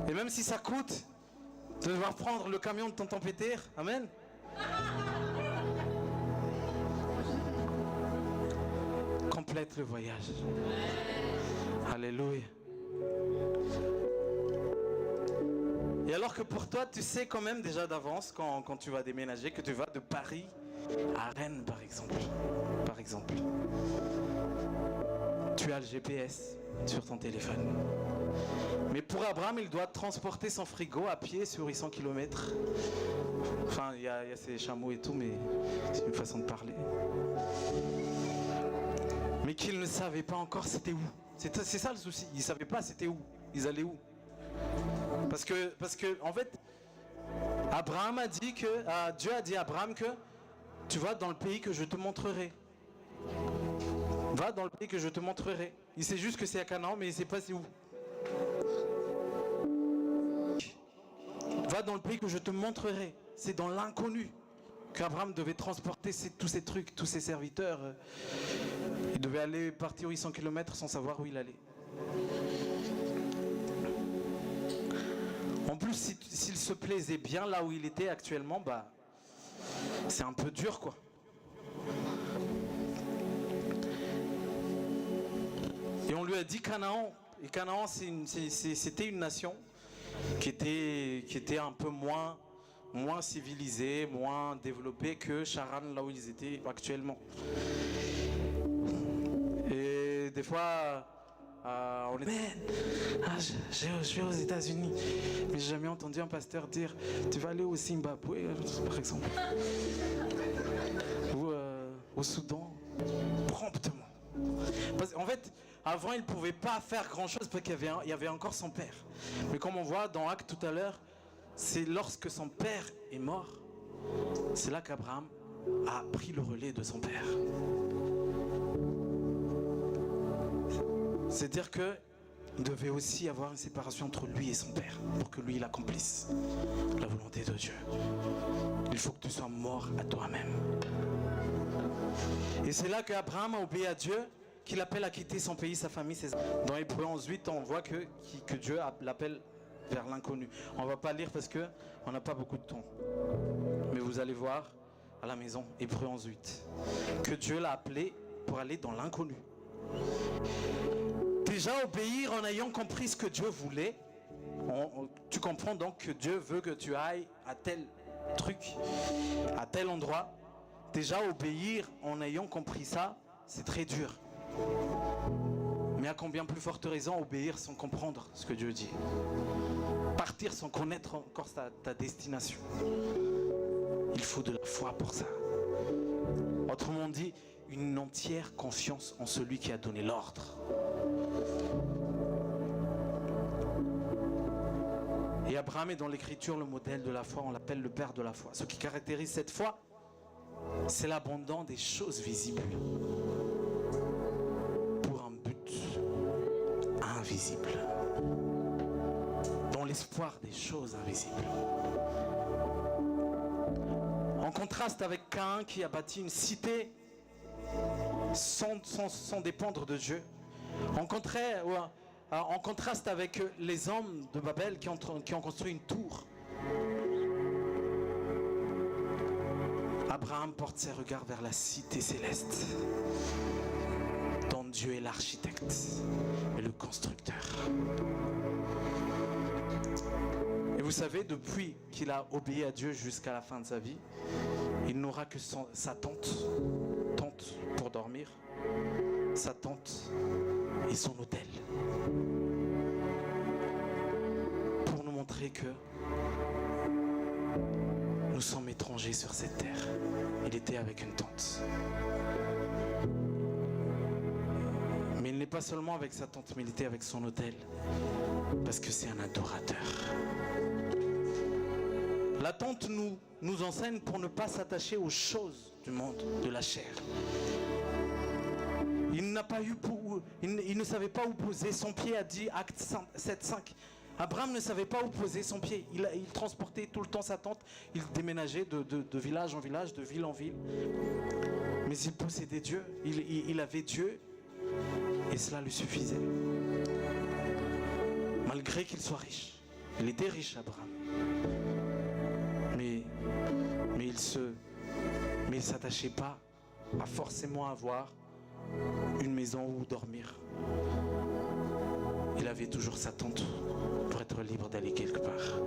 Et même si ça coûte de devoir prendre le camion de tonton Péter, amen. Complète le voyage. Alléluia. Et alors que pour toi, tu sais quand même déjà d'avance quand tu vas déménager, que tu vas de Paris à Rennes par exemple. Tu as le GPS sur ton téléphone. Mais pour Abraham, il doit transporter son frigo à pied sur 800 km. Enfin, il y a ses chameaux et tout, mais c'est une façon de parler. Mais qu'il ne savait pas encore c'était où. C'est ça le souci. Ils ne savaient pas c'était où. Ils allaient où. Parce que en fait, Abraham a dit que, Dieu a dit à Abraham que tu vas dans le pays que je te montrerai. Va dans le pays que je te montrerai. Il sait juste que c'est à Canaan, mais il ne sait pas c'est où. Va dans le pays que je te montrerai. C'est dans l'inconnu qu'Abraham devait transporter tous ces trucs, tous ses serviteurs. Il devait aller partir 800 km sans savoir où il allait. En plus, s'il se plaisait bien là où il était actuellement, bah, c'est un peu dur, quoi. Et on lui a dit Canaan. Et Canaan, c'était une nation qui était un peu moins civilisée, moins développée que Charan, là où ils étaient actuellement. Et des fois, on est... je vais aux États-Unis, mais j'ai jamais entendu un pasteur dire tu vas aller au Zimbabwe, par exemple, ou au Soudan, promptement. En fait, avant, il ne pouvait pas faire grand-chose parce qu'il y avait encore son père. Mais comme on voit dans Actes tout à l'heure, c'est lorsque son père est mort, c'est là qu'Abraham a pris le relais de son père. C'est-à-dire qu'il devait aussi avoir une séparation entre lui et son père pour que lui, il accomplisse la volonté de Dieu. Il faut que tu sois mort à toi-même. Et c'est là qu'Abraham a obéi à Dieu, qu'il appelle à quitter son pays, sa famille, ses... Dans Hébreux 11:8, on voit que Dieu l'appelle vers l'inconnu. On ne va pas lire parce qu'on n'a pas beaucoup de temps. Mais vous allez voir à la maison, Hébreux 11:8, que Dieu l'a appelé pour aller dans l'inconnu. Déjà obéir en ayant compris ce que Dieu voulait, tu comprends donc que Dieu veut que tu ailles à tel truc, à tel endroit. Déjà obéir en ayant compris ça, c'est très dur. Mais à combien plus forte raison obéir sans comprendre ce que Dieu dit. Partir sans connaître encore ta destination. Il faut de la foi pour ça. Autrement dit, une entière confiance en celui qui a donné l'ordre. Et Abraham est dans l'écriture le modèle de la foi, on l'appelle le père de la foi. Ce qui caractérise cette foi, c'est l'abandon des choses visibles pour un but invisible, dans l'espoir des choses invisibles. En contraste avec Caïn qui a bâti une cité sans dépendre de Dieu. En contraste avec les hommes de Babel qui ont construit une tour. Abraham porte ses regards vers la cité céleste, dont Dieu est l'architecte et le constructeur. Et vous savez, depuis qu'il a obéi à Dieu jusqu'à la fin de sa vie, il n'aura que sa tente pour dormir, sa tente et son autel. Pour nous montrer que nous sommes étrangers sur cette terre. Il était avec une tente. Mais il n'est pas seulement avec sa tente, mais il était avec son autel. Parce que c'est un adorateur. La tente nous enseigne pour ne pas s'attacher aux choses du monde, de la chair. Il ne savait pas où poser son pied, a dit Acte 7:5. Abraham ne savait pas où poser son pied. Il transportait tout le temps sa tente. Il déménageait de village en village, de ville en ville. Mais il possédait Dieu. Il avait Dieu. Et cela lui suffisait. Malgré qu'il soit riche. Il était riche, Abraham. Mais il ne s'attachait pas à forcément avoir une maison où dormir. Il avait toujours sa tente pour être libre d'aller quelque part.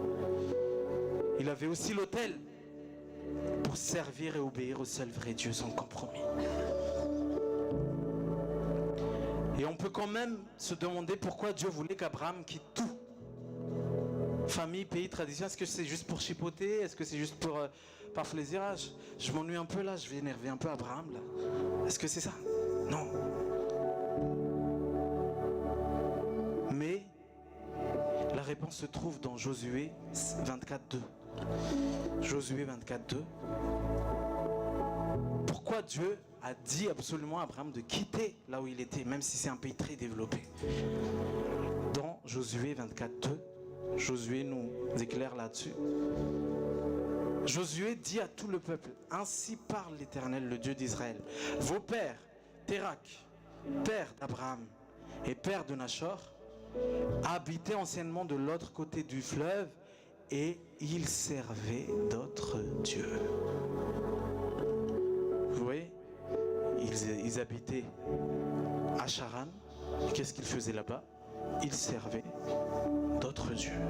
Il avait aussi l'autel pour servir et obéir au seul vrai Dieu sans compromis. Et on peut quand même se demander pourquoi Dieu voulait qu'Abraham quitte tout. Famille, pays, tradition, est-ce que c'est juste pour chipoter? Est-ce que c'est juste pour par plaisir? Je m'ennuie un peu là, je vais énerver un peu Abraham là. Est-ce que c'est ça? Non. Mais la réponse se trouve dans Josué 24:2. Josué 24:2. Pourquoi Dieu a dit absolument à Abraham de quitter là où il était, même si c'est un pays très développé? Dans Josué 24:2, Josué nous éclaire là-dessus. Josué dit à tout le peuple: ainsi parle l'Éternel, le Dieu d'Israël. Vos pères, Térak, père d'Abraham et père de Nachor, habitaient anciennement de l'autre côté du fleuve et ils servaient d'autres dieux. Vous voyez, ils habitaient à Charan. Qu'est-ce qu'ils faisaient là-bas? Ils servaient d'autres dieux.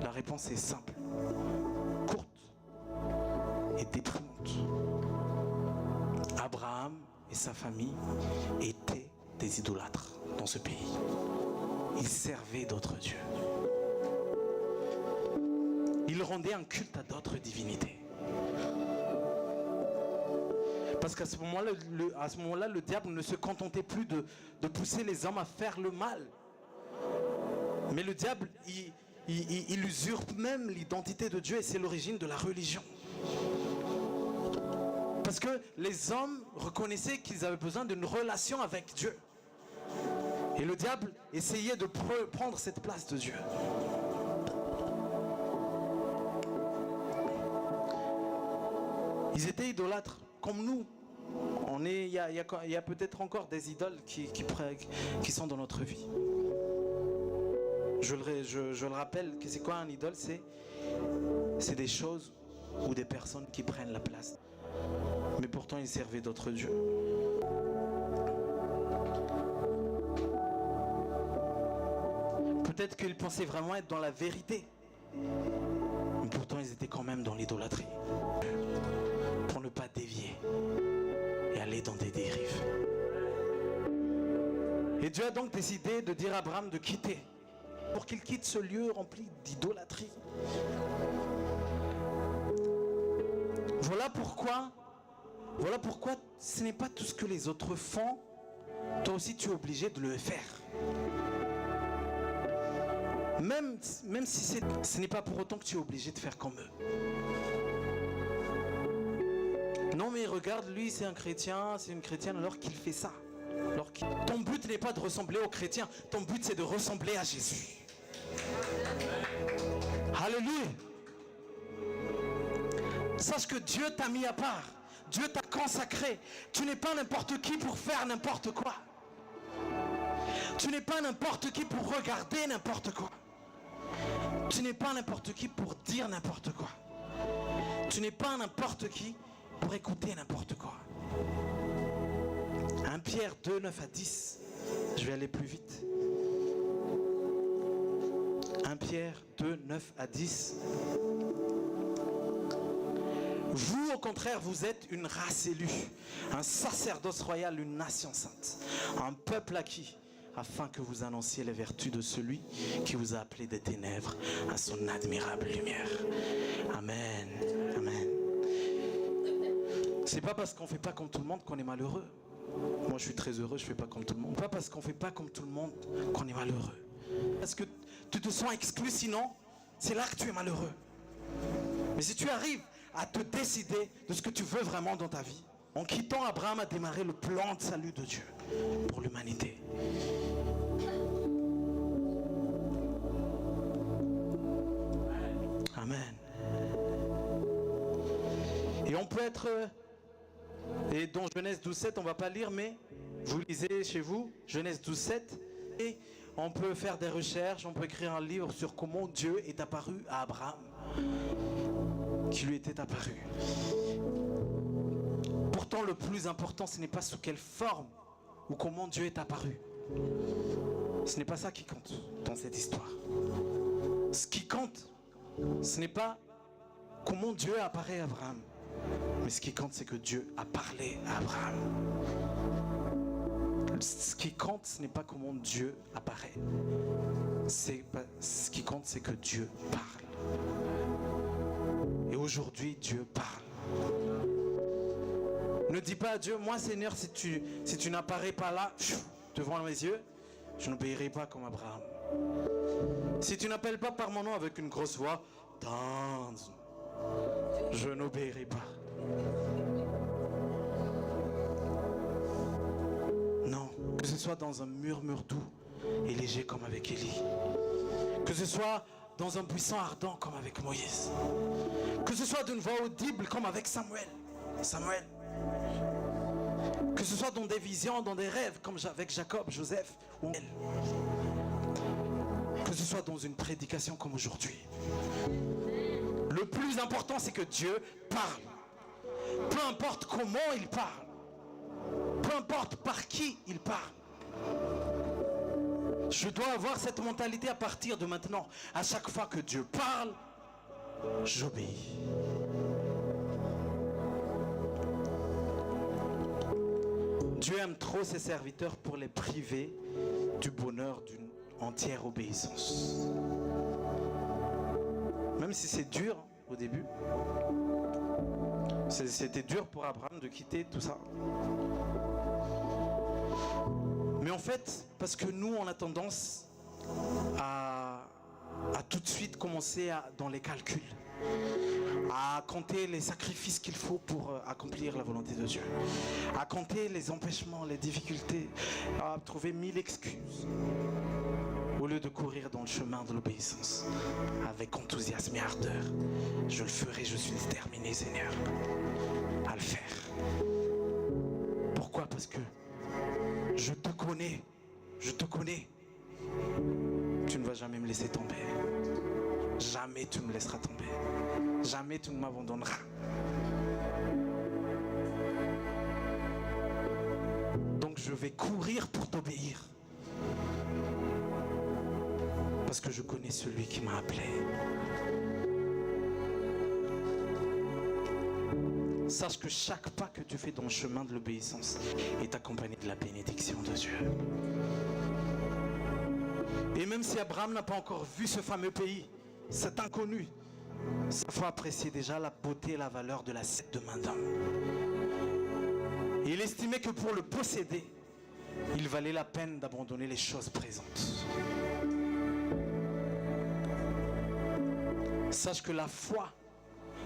La réponse est simple, courte et déprimante. Abraham et sa famille étaient des idolâtres dans ce pays. Ils servaient d'autres dieux. Ils rendaient un culte à d'autres divinités. Parce qu'à ce moment-là, le diable ne se contentait plus de pousser les hommes à faire le mal. Mais le diable, il usurpe même l'identité de Dieu et c'est l'origine de la religion. Parce que les hommes reconnaissaient qu'ils avaient besoin d'une relation avec Dieu. Et le diable essayait de prendre cette place de Dieu. Ils étaient idolâtres, comme nous. Il y a peut-être encore des idoles qui sont dans notre vie. Je le rappelle, que c'est quoi un idole? C'est des choses ou des personnes qui prennent la place. Mais pourtant, ils servaient d'autres dieux. Peut-être qu'ils pensaient vraiment être dans la vérité. Mais pourtant, ils étaient quand même dans l'idolâtrie. Pour ne pas dévier et aller dans des dérives. Et Dieu a donc décidé de dire à Abraham de quitter. Pour qu'il quitte ce lieu rempli d'idolâtrie. Voilà pourquoi ce n'est pas tout ce que les autres font, toi aussi tu es obligé de le faire. Même si ce n'est pas pour autant que tu es obligé de faire comme eux. Non mais regarde, lui c'est un chrétien, c'est une chrétienne alors qu'il fait ça. Ton but n'est pas de ressembler aux chrétiens, ton but c'est de ressembler à Jésus. Alléluia. Sache que Dieu t'a mis à part. Dieu t'a consacré. Tu n'es pas n'importe qui pour faire n'importe quoi. Tu n'es pas n'importe qui pour regarder n'importe quoi. Tu n'es pas n'importe qui pour dire n'importe quoi. Tu n'es pas n'importe qui pour écouter n'importe quoi. 1 Pierre 2, 9 à 10. Je vais aller plus vite. 1 Pierre 2, 9 à 10. Vous, au contraire, vous êtes une race élue, un sacerdoce royal, une nation sainte, un peuple acquis, afin que vous annonciez les vertus de celui qui vous a appelé des ténèbres à son admirable lumière. Amen. Amen. C'est pas parce qu'on fait pas comme tout le monde qu'on est malheureux. Moi, je suis très heureux, je fais pas comme tout le monde. Pas parce qu'on fait pas comme tout le monde qu'on est malheureux. Parce que tu te sens exclu, sinon, c'est là que tu es malheureux. Mais si tu arrives à te décider de ce que tu veux vraiment dans ta vie, en quittant, Abraham a démarré le plan de salut de Dieu pour l'humanité. Amen. Et on peut être... Et dans Genèse 12.7, on ne va pas lire, mais vous lisez chez vous, Genèse 12.7, et on peut faire des recherches, on peut écrire un livre sur comment Dieu est apparu à Abraham, qui lui était apparu. Pourtant, le plus important, ce n'est pas sous quelle forme ou comment Dieu est apparu. Ce n'est pas ça qui compte dans cette histoire. Ce qui compte, ce n'est pas comment Dieu apparaît à Abraham. Mais ce qui compte, c'est que Dieu a parlé à Abraham. Ce qui compte, ce n'est pas comment Dieu apparaît. Ce qui compte, c'est que Dieu parle. Et aujourd'hui, Dieu parle. Ne dis pas à Dieu, moi Seigneur, si tu n'apparais pas là, devant mes yeux, je n'obéirai pas comme Abraham. Si tu n'appelles pas par mon nom avec une grosse voix, je n'obéirai pas. Non, que ce soit dans un murmure doux et léger comme avec Élie. Que ce soit dans un buisson ardent comme avec Moïse. Que ce soit d'une voix audible comme avec Samuel. Que ce soit dans des visions, dans des rêves comme avec Jacob, Joseph ou elle. Que ce soit dans une prédication comme aujourd'hui. Le plus important, c'est que Dieu parle. Peu importe comment il parle. Peu importe par qui il parle. Je dois avoir cette mentalité à partir de maintenant. À chaque fois que Dieu parle, j'obéis. Dieu aime trop ses serviteurs pour les priver du bonheur d'une entière obéissance. Même si c'est dur au début. C'était dur pour Abraham de quitter tout ça. Mais en fait, parce que nous, on a tendance à tout de suite commencer dans les calculs, à compter les sacrifices qu'il faut pour accomplir la volonté de Dieu, à compter les empêchements, les difficultés, à trouver 1000 excuses, au lieu de courir dans le chemin de l'obéissance, avec enthousiasme et ardeur. Je le ferai, je suis déterminé, Seigneur, à le faire. Pourquoi? Parce que je te connais. Tu ne vas jamais me laisser tomber. Jamais tu me laisseras tomber. Jamais tu ne m'abandonneras. Donc je vais courir pour t'obéir. Parce que je connais celui qui m'a appelé. Sache que chaque pas que tu fais dans le chemin de l'obéissance est accompagné de la bénédiction de Dieu. Et même si Abraham n'a pas encore vu ce fameux pays, cet inconnu, ça faut apprécier déjà la beauté et la valeur de la cèpe de main d'homme. Et il estimait que pour le posséder, il valait la peine d'abandonner les choses présentes. Sache que la foi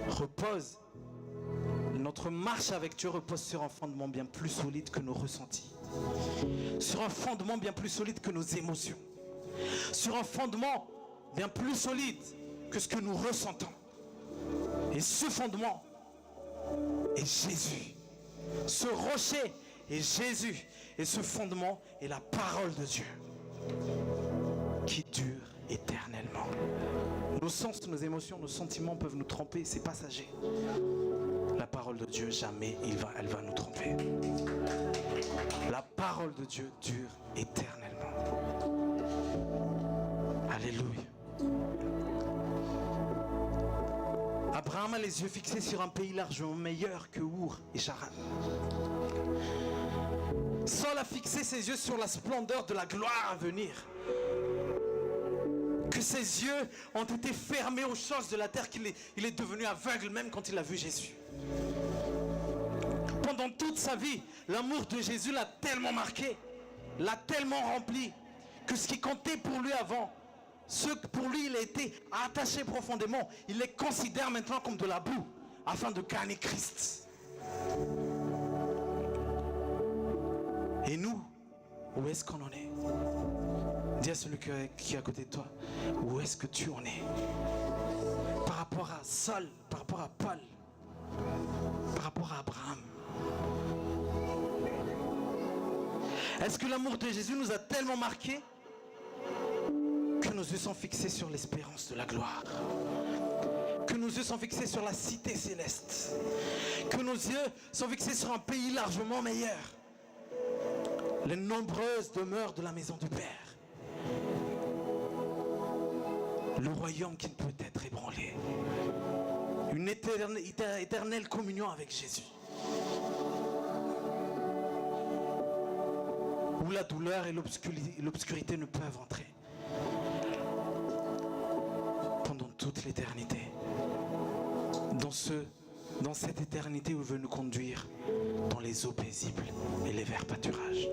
repose, notre marche avec Dieu repose sur un fondement bien plus solide que nos ressentis, sur un fondement bien plus solide que nos émotions, sur un fondement bien plus solide que ce que nous ressentons. Et ce fondement est Jésus. Ce rocher est Jésus. Et ce fondement est la parole de Dieu qui dure éternellement. Nos sens, nos émotions, nos sentiments peuvent nous tromper, c'est passager. La parole de Dieu, jamais elle va nous tromper. La parole de Dieu dure éternellement. Alléluia. Abraham a les yeux fixés sur un pays largement meilleur que Our et Charan. Saul a fixé ses yeux sur la splendeur de la gloire à venir. Que ses yeux ont été fermés aux choses de la terre, qu'il est devenu aveugle même quand il a vu Jésus. Pendant toute sa vie, l'amour de Jésus l'a tellement marqué, l'a tellement rempli, que ce qui comptait pour lui avant, ce que pour lui il a été attaché profondément, il les considère maintenant comme de la boue, afin de gagner Christ. Et nous, où est-ce qu'on en est? Dis à celui qui est à côté de toi, où est-ce que tu en es? Par rapport à Saul, par rapport à Paul, par rapport à Abraham. Est-ce que l'amour de Jésus nous a tellement marqués que nos yeux sont fixés sur l'espérance de la gloire, que nos yeux sont fixés sur la cité céleste, que nos yeux sont fixés sur un pays largement meilleur, les nombreuses demeures de la maison du Père, le royaume qui ne peut être ébranlé, une éternelle communion avec Jésus. où la douleur et l'obscurité ne peuvent entrer. Pendant toute l'éternité. Dans cette éternité où il veut nous conduire dans les eaux paisibles et les verts pâturages.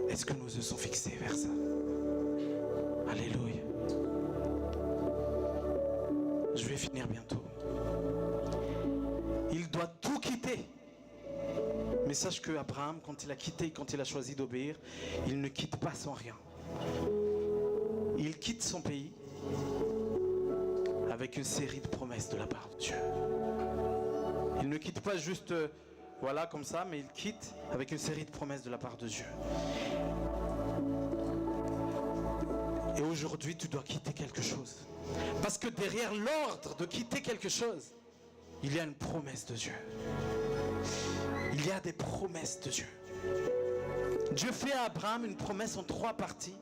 Est-ce que nos yeux sont fixés vers ça? Alléluia. Je vais finir bientôt. Il doit tout quitter. Mais sache que Abraham, quand il a quitté, quand il a choisi d'obéir, il ne quitte pas sans rien. Il quitte son pays avec une série de promesses de la part de Dieu. Il ne quitte pas juste, voilà, comme ça, mais il quitte avec une série de promesses de la part de Dieu. Et aujourd'hui, tu dois quitter quelque chose. Parce que derrière l'ordre de quitter quelque chose, il y a une promesse de Dieu. Il y a des promesses de Dieu. Dieu fait à Abraham une promesse en 3 parties.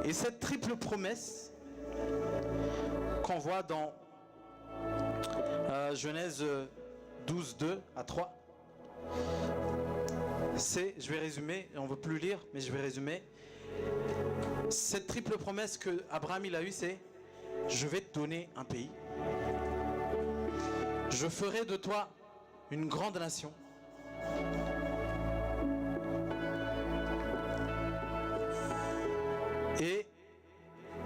Et cette triple promesse qu'on voit dans Genèse 12, 2 à 3, c'est, je vais résumer, on ne veut plus lire, mais je vais résumer. Cette triple promesse que Abraham il a eue, c'est: je vais te donner un pays, je ferai de toi une grande nation, et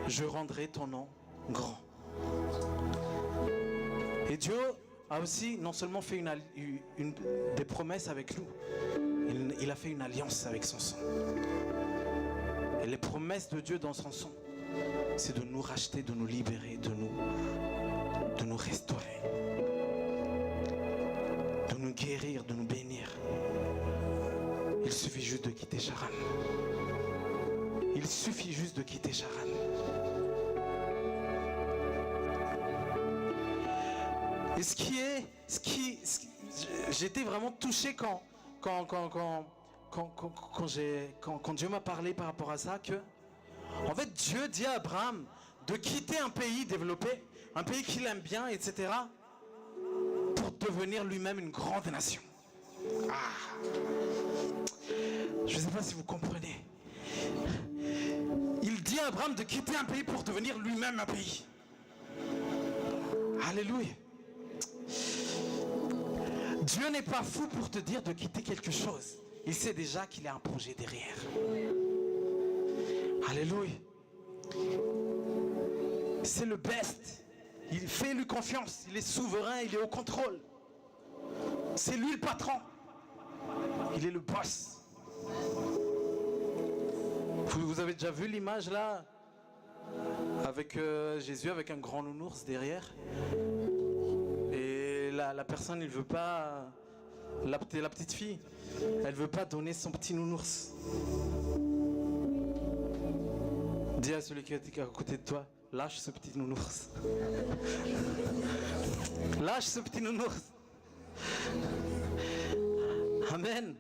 je rendrai ton nom grand. Et Dieu a aussi non seulement fait des promesses avec nous, il a fait une alliance avec son sang. Et les promesses de Dieu dans son sang, c'est de nous racheter, de nous libérer, de nous restaurer, de nous guérir, de nous bénir. Il suffit juste de quitter Charan. Il suffit juste de quitter Charan. Et j'étais vraiment touché quand Dieu m'a parlé par rapport à ça, que en fait Dieu dit à Abraham de quitter un pays développé, un pays qu'il aime bien, etc., pour devenir lui-même une grande nation. Je ne sais pas si vous comprenez. Il dit à Abraham de quitter un pays pour devenir lui-même un pays. Alléluia. Dieu n'est pas fou pour te dire de quitter quelque chose. Il sait déjà qu'il a un projet derrière. Alléluia. C'est le best. Il fait lui confiance. Il est souverain, il est au contrôle. C'est lui le patron. Il est le boss. Vous avez déjà vu l'image là, avec Jésus avec un grand nounours derrière. Et la personne, il veut pas, la petite fille, elle veut pas donner son petit nounours. Dis à celui qui est à côté de toi: lâche ce petit nounours. Lâche ce petit nounours. Amen.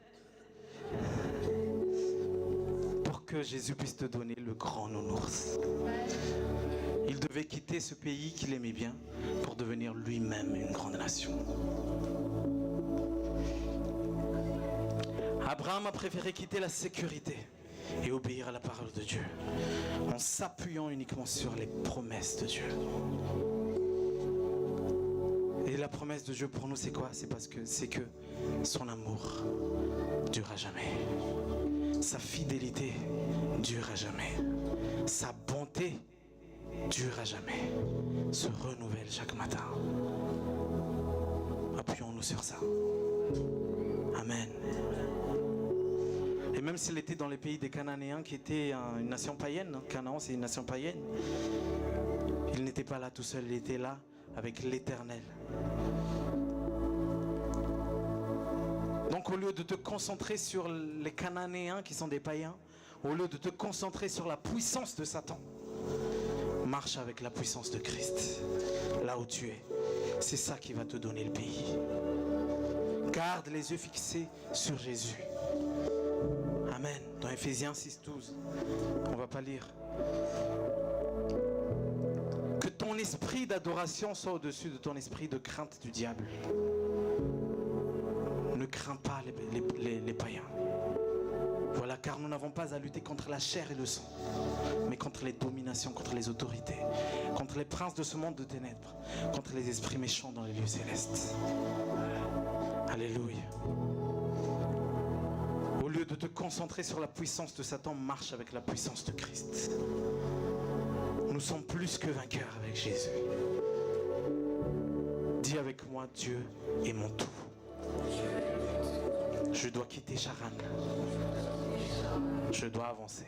Pour que Jésus puisse te donner le grand nounours. Il devait quitter ce pays qu'il aimait bien pour devenir lui-même une grande nation. Abraham a préféré quitter la sécurité et obéir à la parole de Dieu en s'appuyant uniquement sur les promesses de Dieu. Et la promesse de Dieu pour nous, c'est quoi? C'est que son amour dure à jamais. Sa fidélité dure à jamais. Sa bonté dure à jamais. Se renouvelle chaque matin. Appuyons-nous sur ça. Amen. Et même s'il était dans les pays des Cananéens, qui étaient une nation païenne, Canaan c'est une nation païenne, il n'était pas là tout seul, il était là avec l'Éternel. Donc au lieu de te concentrer sur les Cananéens qui sont des païens, au lieu de te concentrer sur la puissance de Satan, marche avec la puissance de Christ, là où tu es. C'est ça qui va te donner le pays. Garde les yeux fixés sur Jésus. Amen. Dans Ephésiens 6:12, on ne va pas lire. Que ton esprit d'adoration soit au-dessus de ton esprit de crainte du diable. Ne crains pas les païens. Voilà, car nous n'avons pas à lutter contre la chair et le sang, mais contre les dominations, contre les autorités, contre les princes de ce monde de ténèbres, contre les esprits méchants dans les lieux célestes. Alléluia. Au lieu de te concentrer sur la puissance de Satan, marche avec la puissance de Christ. Nous sommes plus que vainqueurs avec Jésus. Dis avec moi, Dieu est mon tout. Je dois quitter Charan. Je dois avancer.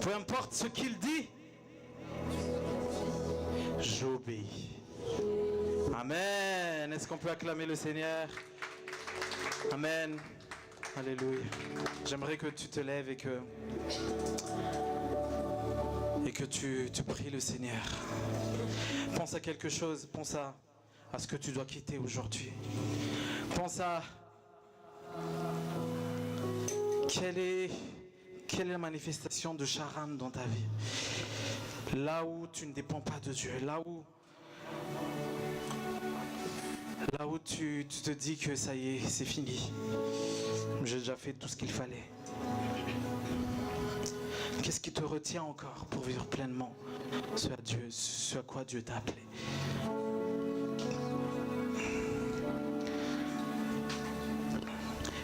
Peu importe ce qu'il dit, j'obéis. Amen. Est-ce qu'on peut acclamer le Seigneur? Amen. Alléluia. J'aimerais que tu te lèves et que tu pries le Seigneur. Pense à quelque chose. Pense à ce que tu dois quitter aujourd'hui. Pense à quelle est la manifestation de Charan dans ta vie. Là où tu ne dépends pas de Dieu. Là où tu te dis que ça y est, c'est fini. J'ai déjà fait tout ce qu'il fallait. Qu'est-ce qui te retient encore pour vivre pleinement ce à quoi Dieu t'a appelé?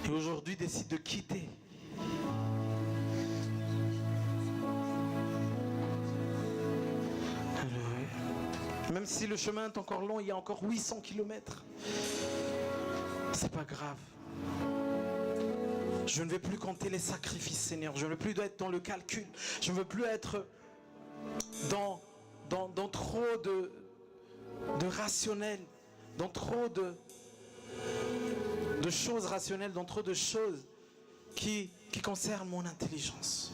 Et aujourd'hui, décide de quitter. Même si le chemin est encore long, il y a encore 800 km. C'est pas grave. Je ne vais plus compter les sacrifices, Seigneur. Je ne veux plus être dans le calcul. Je ne veux plus être dans trop de rationnel, dans trop de choses rationnelles, dans trop de choses qui concernent mon intelligence.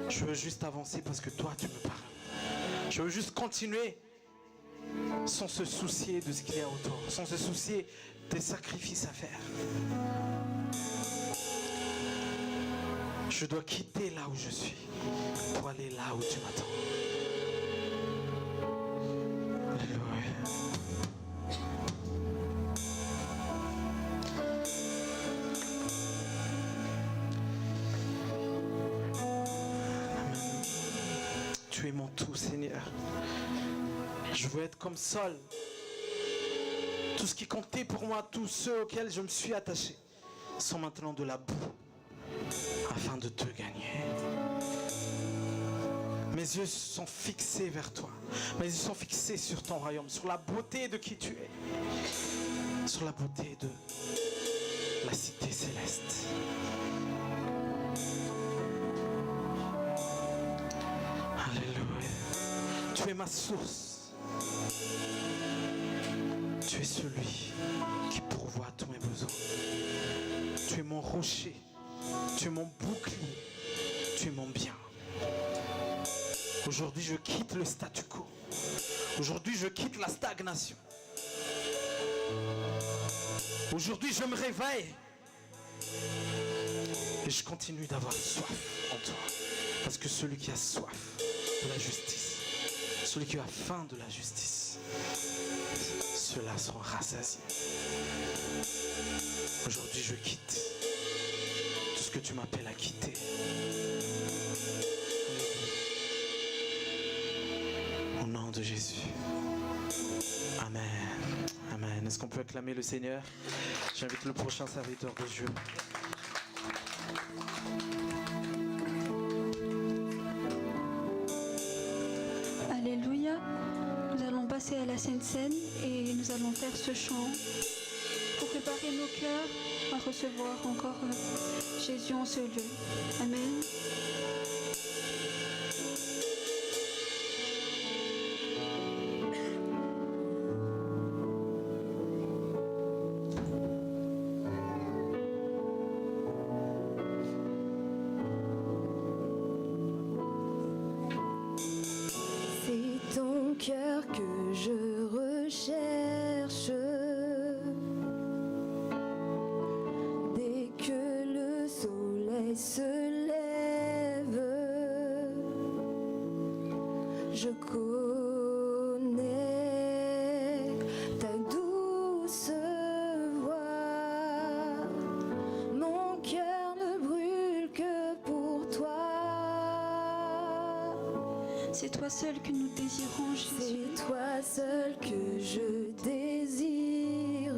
Je veux juste avancer parce que toi, tu me parles. Je veux juste continuer sans se soucier de ce qu'il y a autour, sans se soucier des sacrifices à faire. Je dois quitter là où je suis pour aller là où tu m'attends. Alléluia. Amen. Tu es mon tout, Seigneur. Je veux être comme Saul. Tout ce qui comptait pour moi, tous ceux auxquels je me suis attaché, sont maintenant de la boue afin de te gagner. Mes yeux sont fixés vers toi. Mes yeux sont fixés sur ton royaume, sur la beauté de qui tu es, sur la beauté de la cité céleste. Alléluia. Tu es ma source. Tu es celui qui pourvoit tous mes besoins. Tu es mon rocher. Tu es mon bouclier. Tu es mon bien. Aujourd'hui, je quitte le statu quo. Aujourd'hui, je quitte la stagnation. Aujourd'hui, je me réveille. Et je continue d'avoir soif en toi. Parce que celui qui a soif de la justice, celui qui a faim de la justice, ceux-là seront rassasiés. Aujourd'hui, je quitte tout ce que tu m'appelles à quitter. Au nom de Jésus. Amen. Amen. Est-ce qu'on peut acclamer le Seigneur? J'invite le prochain serviteur de Dieu. Alléluia. Nous allons passer à la Sainte Seine et nous allons faire ce chant pour préparer nos cœurs à recevoir encore Jésus en ce lieu. Amen. C'est ton cœur que je recherche. Dès que le soleil se lève, C'est toi seul que nous désirons, Jésus. C'est toi seul que je désire.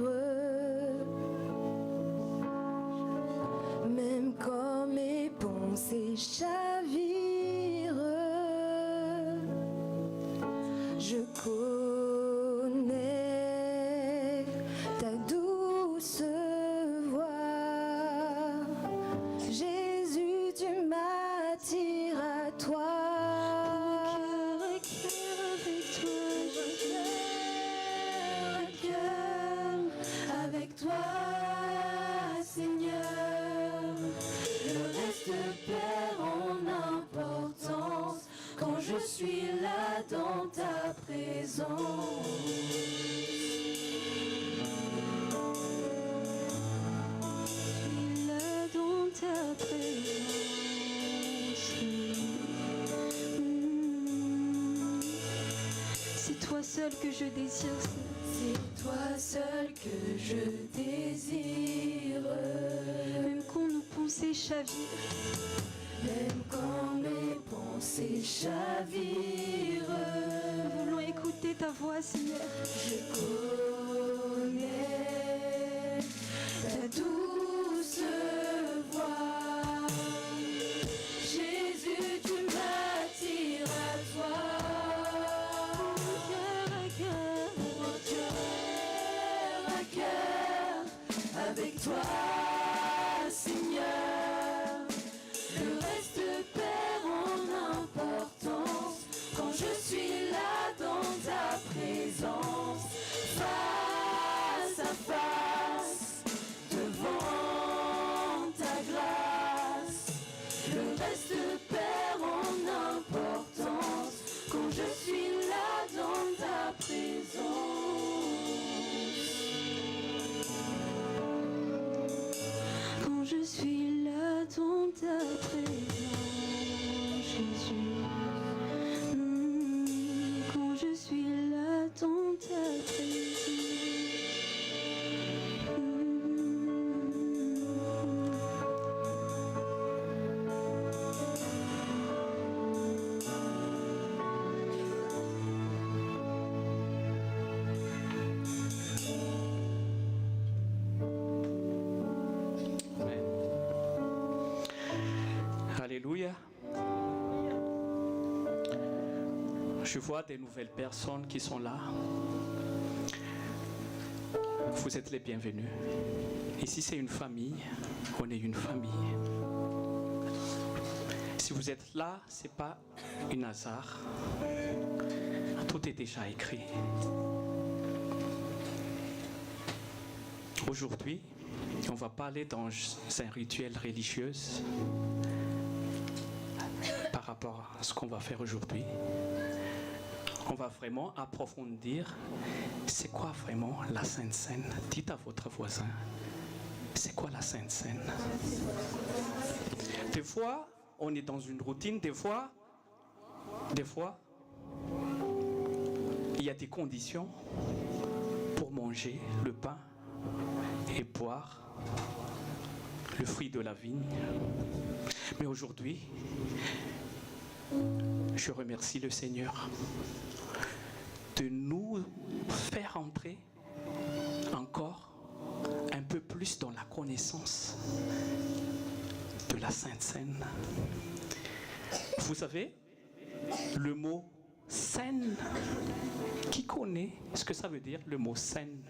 Même quand mes pensées chavirent, je connais ta douce voix. Jésus, tu m'attires à toi. Avec toi, Seigneur, le reste perd en importance quand je suis là dans ta présence. Je suis là dans ta présence. C'est toi seul que je désire. C'est toi seul que je désire. Même quand nos pensées chavirent, Même quand mes pensées chavirent, nous voulons écouter ta voix, Seigneur. je connais ta douce voix. Jésus, tu m'attires à toi. Avec toi, Seigneur, le reste perd en importance quand je suis là dans ta présence, face à face, devant ta grâce. Le reste perd en importance quand je suis là dans ta présence. Quand je suis là dans ta présence, Jésus. Quand je suis là dans ta présence. Alléluia. Je vois des nouvelles personnes qui sont là. Vous êtes les bienvenus. Ici, c'est une famille. On est une famille. Si vous êtes là, ce n'est pas un hasard. Tout est déjà écrit. Aujourd'hui, on va pas aller dans un rituel religieux par rapport à ce qu'on va faire aujourd'hui. On va vraiment approfondir c'est quoi vraiment la Sainte Seine. Dites à votre voisin, c'est quoi la Sainte Seine? Des fois, on est dans une routine, des fois, il y a des conditions pour manger le pain et boire le fruit de la vigne. Mais aujourd'hui, je remercie le Seigneur de nous faire entrer encore un peu plus dans la connaissance de la Sainte Seine. Vous savez, le mot Seine, qui connaît ce que ça veut dire le mot Seine?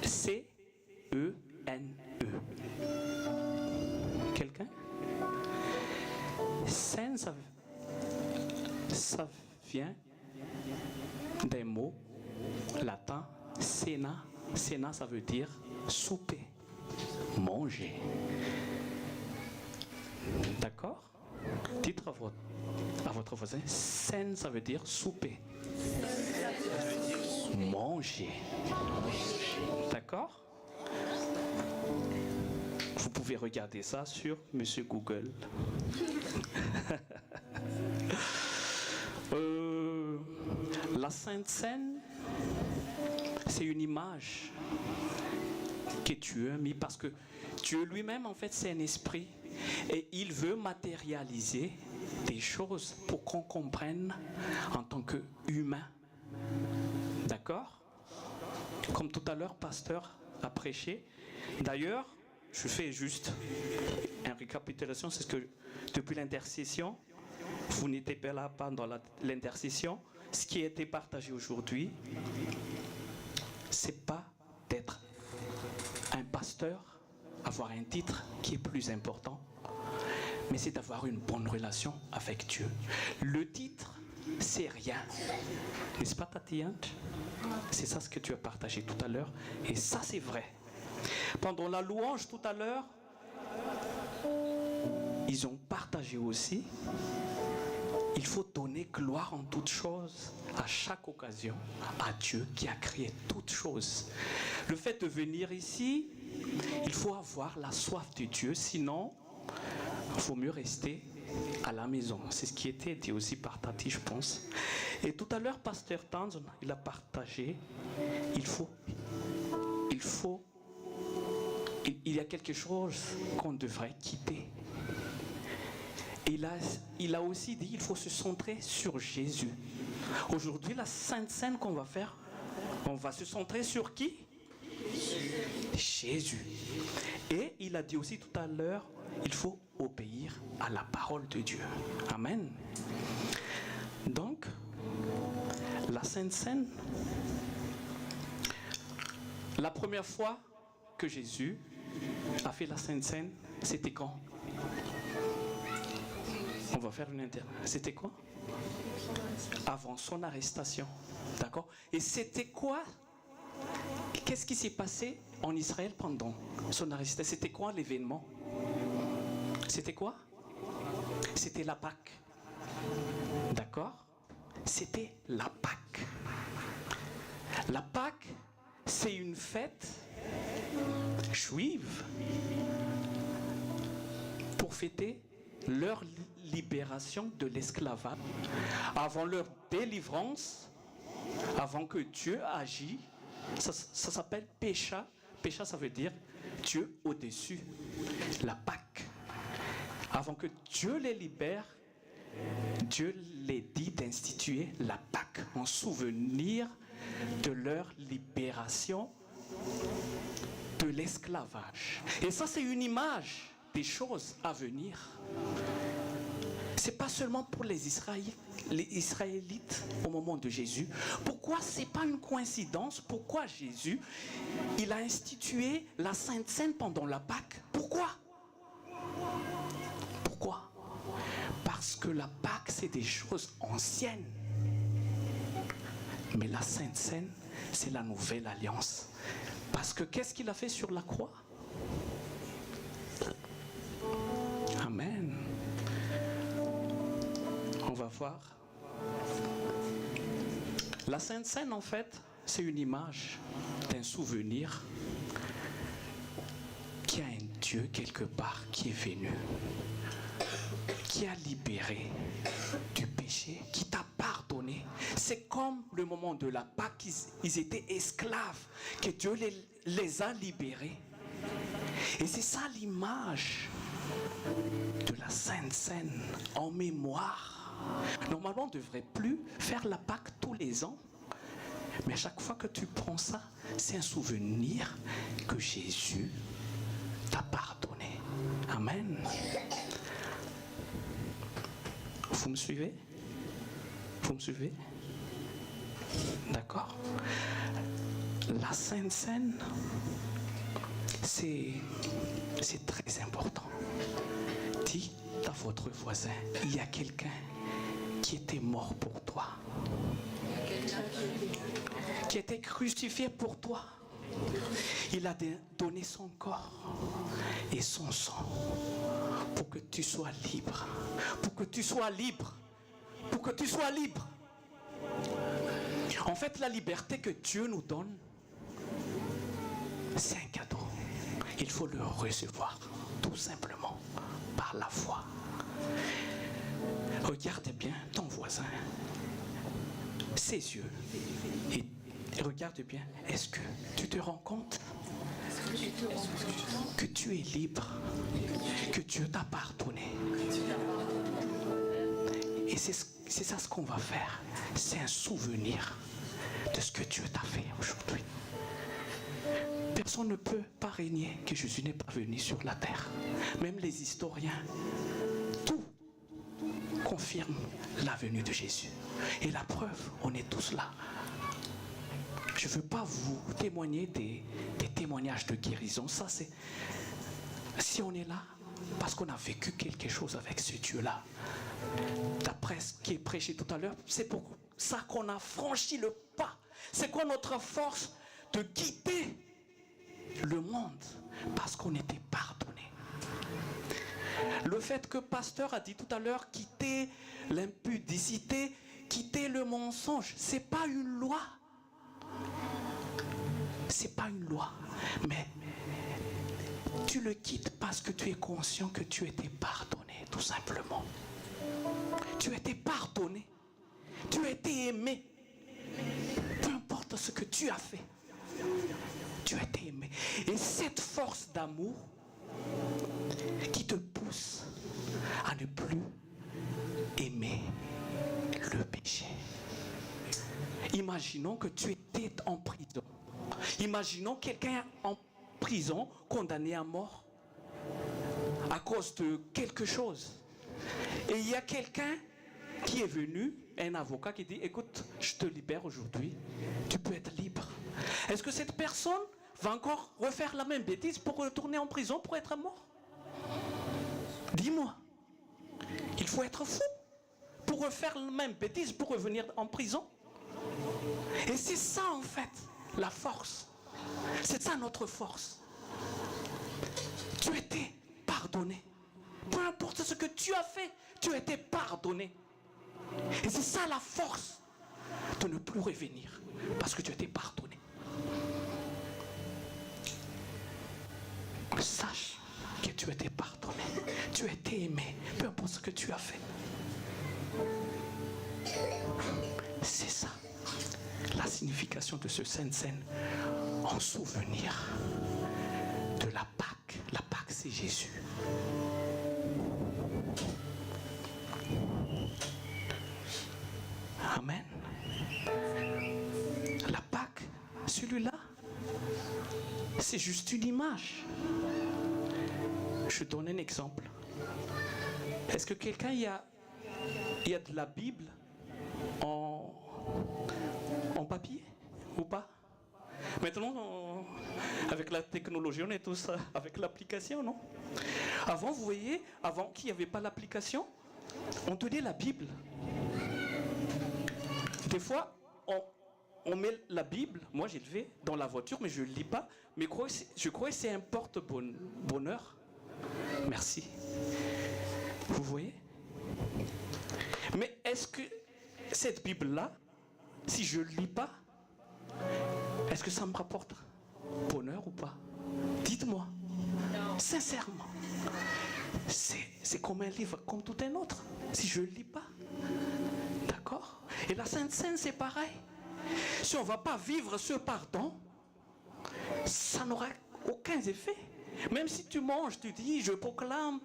C-E-N-E. Quelqu'un? Seine, ça vient d'un mot latin, cena. Cena, ça veut dire souper, manger. D'accord? Dites à votre voisin, Seine, ça veut dire souper, manger. D'accord? Vous pouvez regarder ça sur Monsieur Google. La Sainte Seine, c'est une image que Dieu a mis parce que Dieu lui-même, en fait, c'est un esprit et il veut matérialiser des choses pour qu'on comprenne en tant qu'humain. D'accord? Comme tout à l'heure, pasteur a prêché. D'ailleurs, je fais juste une récapitulation, c'est ce que depuis l'intercession, vous n'étiez pas là pendant l'intercession, ce qui a été partagé aujourd'hui, c'est pas d'être un pasteur, avoir un titre qui est plus important, mais c'est d'avoir une bonne relation avec Dieu. Le titre, c'est rien. N'est-ce pas, Tatiane? C'est ça ce que tu as partagé tout à l'heure, et ça c'est vrai. Pendant la louange tout à l'heure, ils ont partagé aussi, il faut donner gloire en toutes choses, à chaque occasion, à Dieu qui a créé toutes choses. Le fait de venir ici, il faut avoir la soif de Dieu, sinon, il faut mieux rester à la maison. C'est ce qui était dit aussi par Tati, je pense. Et tout à l'heure, pasteur Tanz, il a partagé, il y a quelque chose qu'on devrait quitter. Il a aussi dit qu'il faut se centrer sur Jésus. Aujourd'hui, la Sainte Seine qu'on va faire, on va se centrer sur qui? Jésus. Et il a dit aussi tout à l'heure, il faut obéir à la parole de Dieu. Amen. Donc, la Sainte Seine, la première fois que Jésus a fait la Sainte Seine, c'était quand? On va faire une interview. C'était quoi? Avant son arrestation. D'accord? Et c'était quoi? Qu'est-ce qui s'est passé en Israël pendant son arrestation? C'était quoi l'événement? C'était quoi? C'était la Pâque. D'accord? C'était la Pâque. La Pâque, c'est une fête juive pour fêter leur libération de l'esclavage, avant leur délivrance, avant que Dieu agisse. Ça s'appelle Pécha. Pécha, ça veut dire Dieu au-dessus. La Pâque. Avant que Dieu les libère, Dieu les dit d'instituer la Pâque en souvenir de leur libération de l'esclavage. Et ça, c'est une image des choses à venir. C'est pas seulement pour les Israélites au moment de Jésus. Pourquoi c'est pas une coïncidence? Pourquoi Jésus, il a institué la Sainte Seine pendant la Pâque? Pourquoi? Pourquoi? Parce que la Pâque, c'est des choses anciennes. Mais la Sainte Seine, c'est la nouvelle alliance. Parce que qu'est-ce qu'il a fait sur la croix? Amen. On va voir. La Sainte Seine, en fait, c'est une image d'un souvenir qu'il y a un Dieu quelque part qui est venu, qui a libéré du péché, qui t'a pardonné. C'est comme le moment de la Pâque, ils étaient esclaves, que Dieu les a libérés. Et c'est ça l'image de la Sainte Seine, en mémoire. Normalement, on ne devrait plus faire la Pâque tous les ans. Mais à chaque fois que tu prends ça, c'est un souvenir que Jésus t'a pardonné. Amen. Vous me suivez? Vous me suivez? D'accord? La Sainte Seine, c'est très important. Dis à votre voisin, il y a quelqu'un qui était mort pour toi, qui était crucifié pour toi. Il a donné son corps et son sang pour que tu sois libre, pour que tu sois libre, pour que tu sois libre. En fait, la liberté que Dieu nous donne, c'est un cadeau. Il faut le recevoir, tout simplement, par la foi. Regarde bien ton voisin, ses yeux, et regarde bien, est-ce que tu te rends compte que tu es libre, que Dieu t'a pardonné? Et c'est ça ce qu'on va faire. C'est un souvenir de ce que Dieu t'a fait aujourd'hui. Personne ne peut pas régner que Jésus n'est pas venu sur la terre. Même les historiens, tout confirme la venue de Jésus. Et la preuve, on est tous là. Je ne veux pas vous témoigner des témoignages de guérison. Ça, c'est... Si on est là, parce qu'on a vécu quelque chose avec ce Dieu-là. D'après ce qui est prêché tout à l'heure, c'est pour ça qu'on a franchi le pas. C'est quoi notre force de quitter le monde? Parce qu'on était pardonné. Le fait que pasteur a dit tout à l'heure, quitter l'impudicité, quitter le mensonge, c'est pas une loi. C'est pas une loi, mais tu le quittes parce que tu es conscient que tu étais pardonné, tout simplement. Tu étais pardonné, tu étais aimé. Peu importe ce que tu as fait, tu as été aimé. Et cette force d'amour qui te pousse à ne plus aimer le péché. Imaginons que tu étais en prison. Imaginons quelqu'un en prison, condamné à mort à cause de quelque chose. Et il y a quelqu'un qui est venu, un avocat qui dit, écoute, je te libère aujourd'hui, tu peux être libre. Est-ce que cette personne va encore refaire la même bêtise pour retourner en prison pour être mort? Dis-moi. Il faut être fou pour refaire la même bêtise pour revenir en prison. Et c'est ça en fait, la force. C'est ça notre force. Tu étais pardonné. Peu importe ce que tu as fait, tu as été pardonné. Et c'est ça la force de ne plus revenir parce que tu as été pardonné. Sache que tu as été pardonné, tu as été aimé, peu importe ce que tu as fait. C'est ça la signification de ce Sainte-Seine en souvenir de la Pâque. La Pâque, c'est Jésus. Amen. La Pâque, celui-là, c'est juste une image. Je donne un exemple. Est-ce que quelqu'un y a de la Bible en papier ou pas? Maintenant, avec la technologie, on est tous avec l'application, non? Avant, vous voyez, avant qu'il n'y avait pas l'application, on tenait la Bible. Des fois, on met la Bible, moi j'ai levé dans la voiture, mais je ne lis pas. Mais je crois que c'est un porte-bonheur. Merci. Vous voyez? Mais est-ce que cette Bible-là, si je ne lis pas, est-ce que ça me rapporte bonheur ou pas? Dites-moi. Sincèrement. C'est comme un livre, comme tout un autre. Si je ne lis pas. D'accord? Et la Sainte-Seine, c'est pareil. Si on ne va pas vivre ce pardon, ça n'aura aucun effet. Même si tu manges, tu dis, je proclame.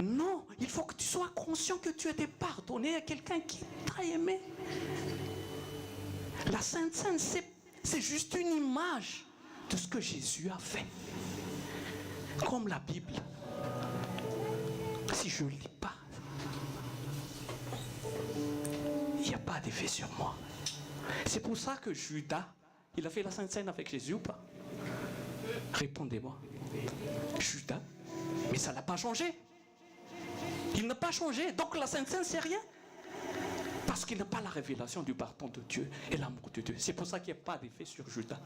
Non, il faut que tu sois conscient que tu as été pardonné à quelqu'un qui t'a aimé. La Sainte-Seine, c'est juste une image de ce que Jésus a fait. Comme la Bible. Si je ne lis pas, il n'y a pas d'effet sur moi. C'est pour ça que Judas, il a fait la Sainte-Seine avec Jésus ou pas? Répondez-moi. Judas, mais ça n'a pas changé. Il n'a pas changé. Donc la Sainte-Seine, c'est rien. Parce qu'il n'a pas la révélation du pardon de Dieu et l'amour de Dieu. C'est pour ça qu'il n'y a pas d'effet sur Judas.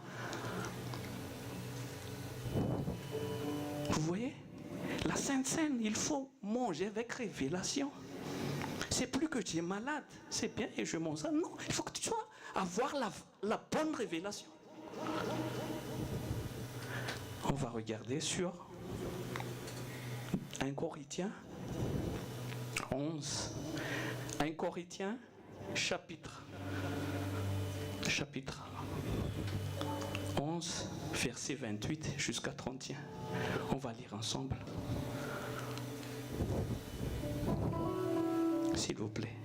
Vous voyez? La Sainte-Seine, il faut manger avec révélation. C'est plus que tu es malade, c'est bien et je mange ça. Non, il faut que tu sois avoir la bonne révélation. On va regarder sur 1 Corinthiens 11. 1 Corinthiens chapitre 11, verset 28 jusqu'à 31. On va lire ensemble. S'il vous plaît.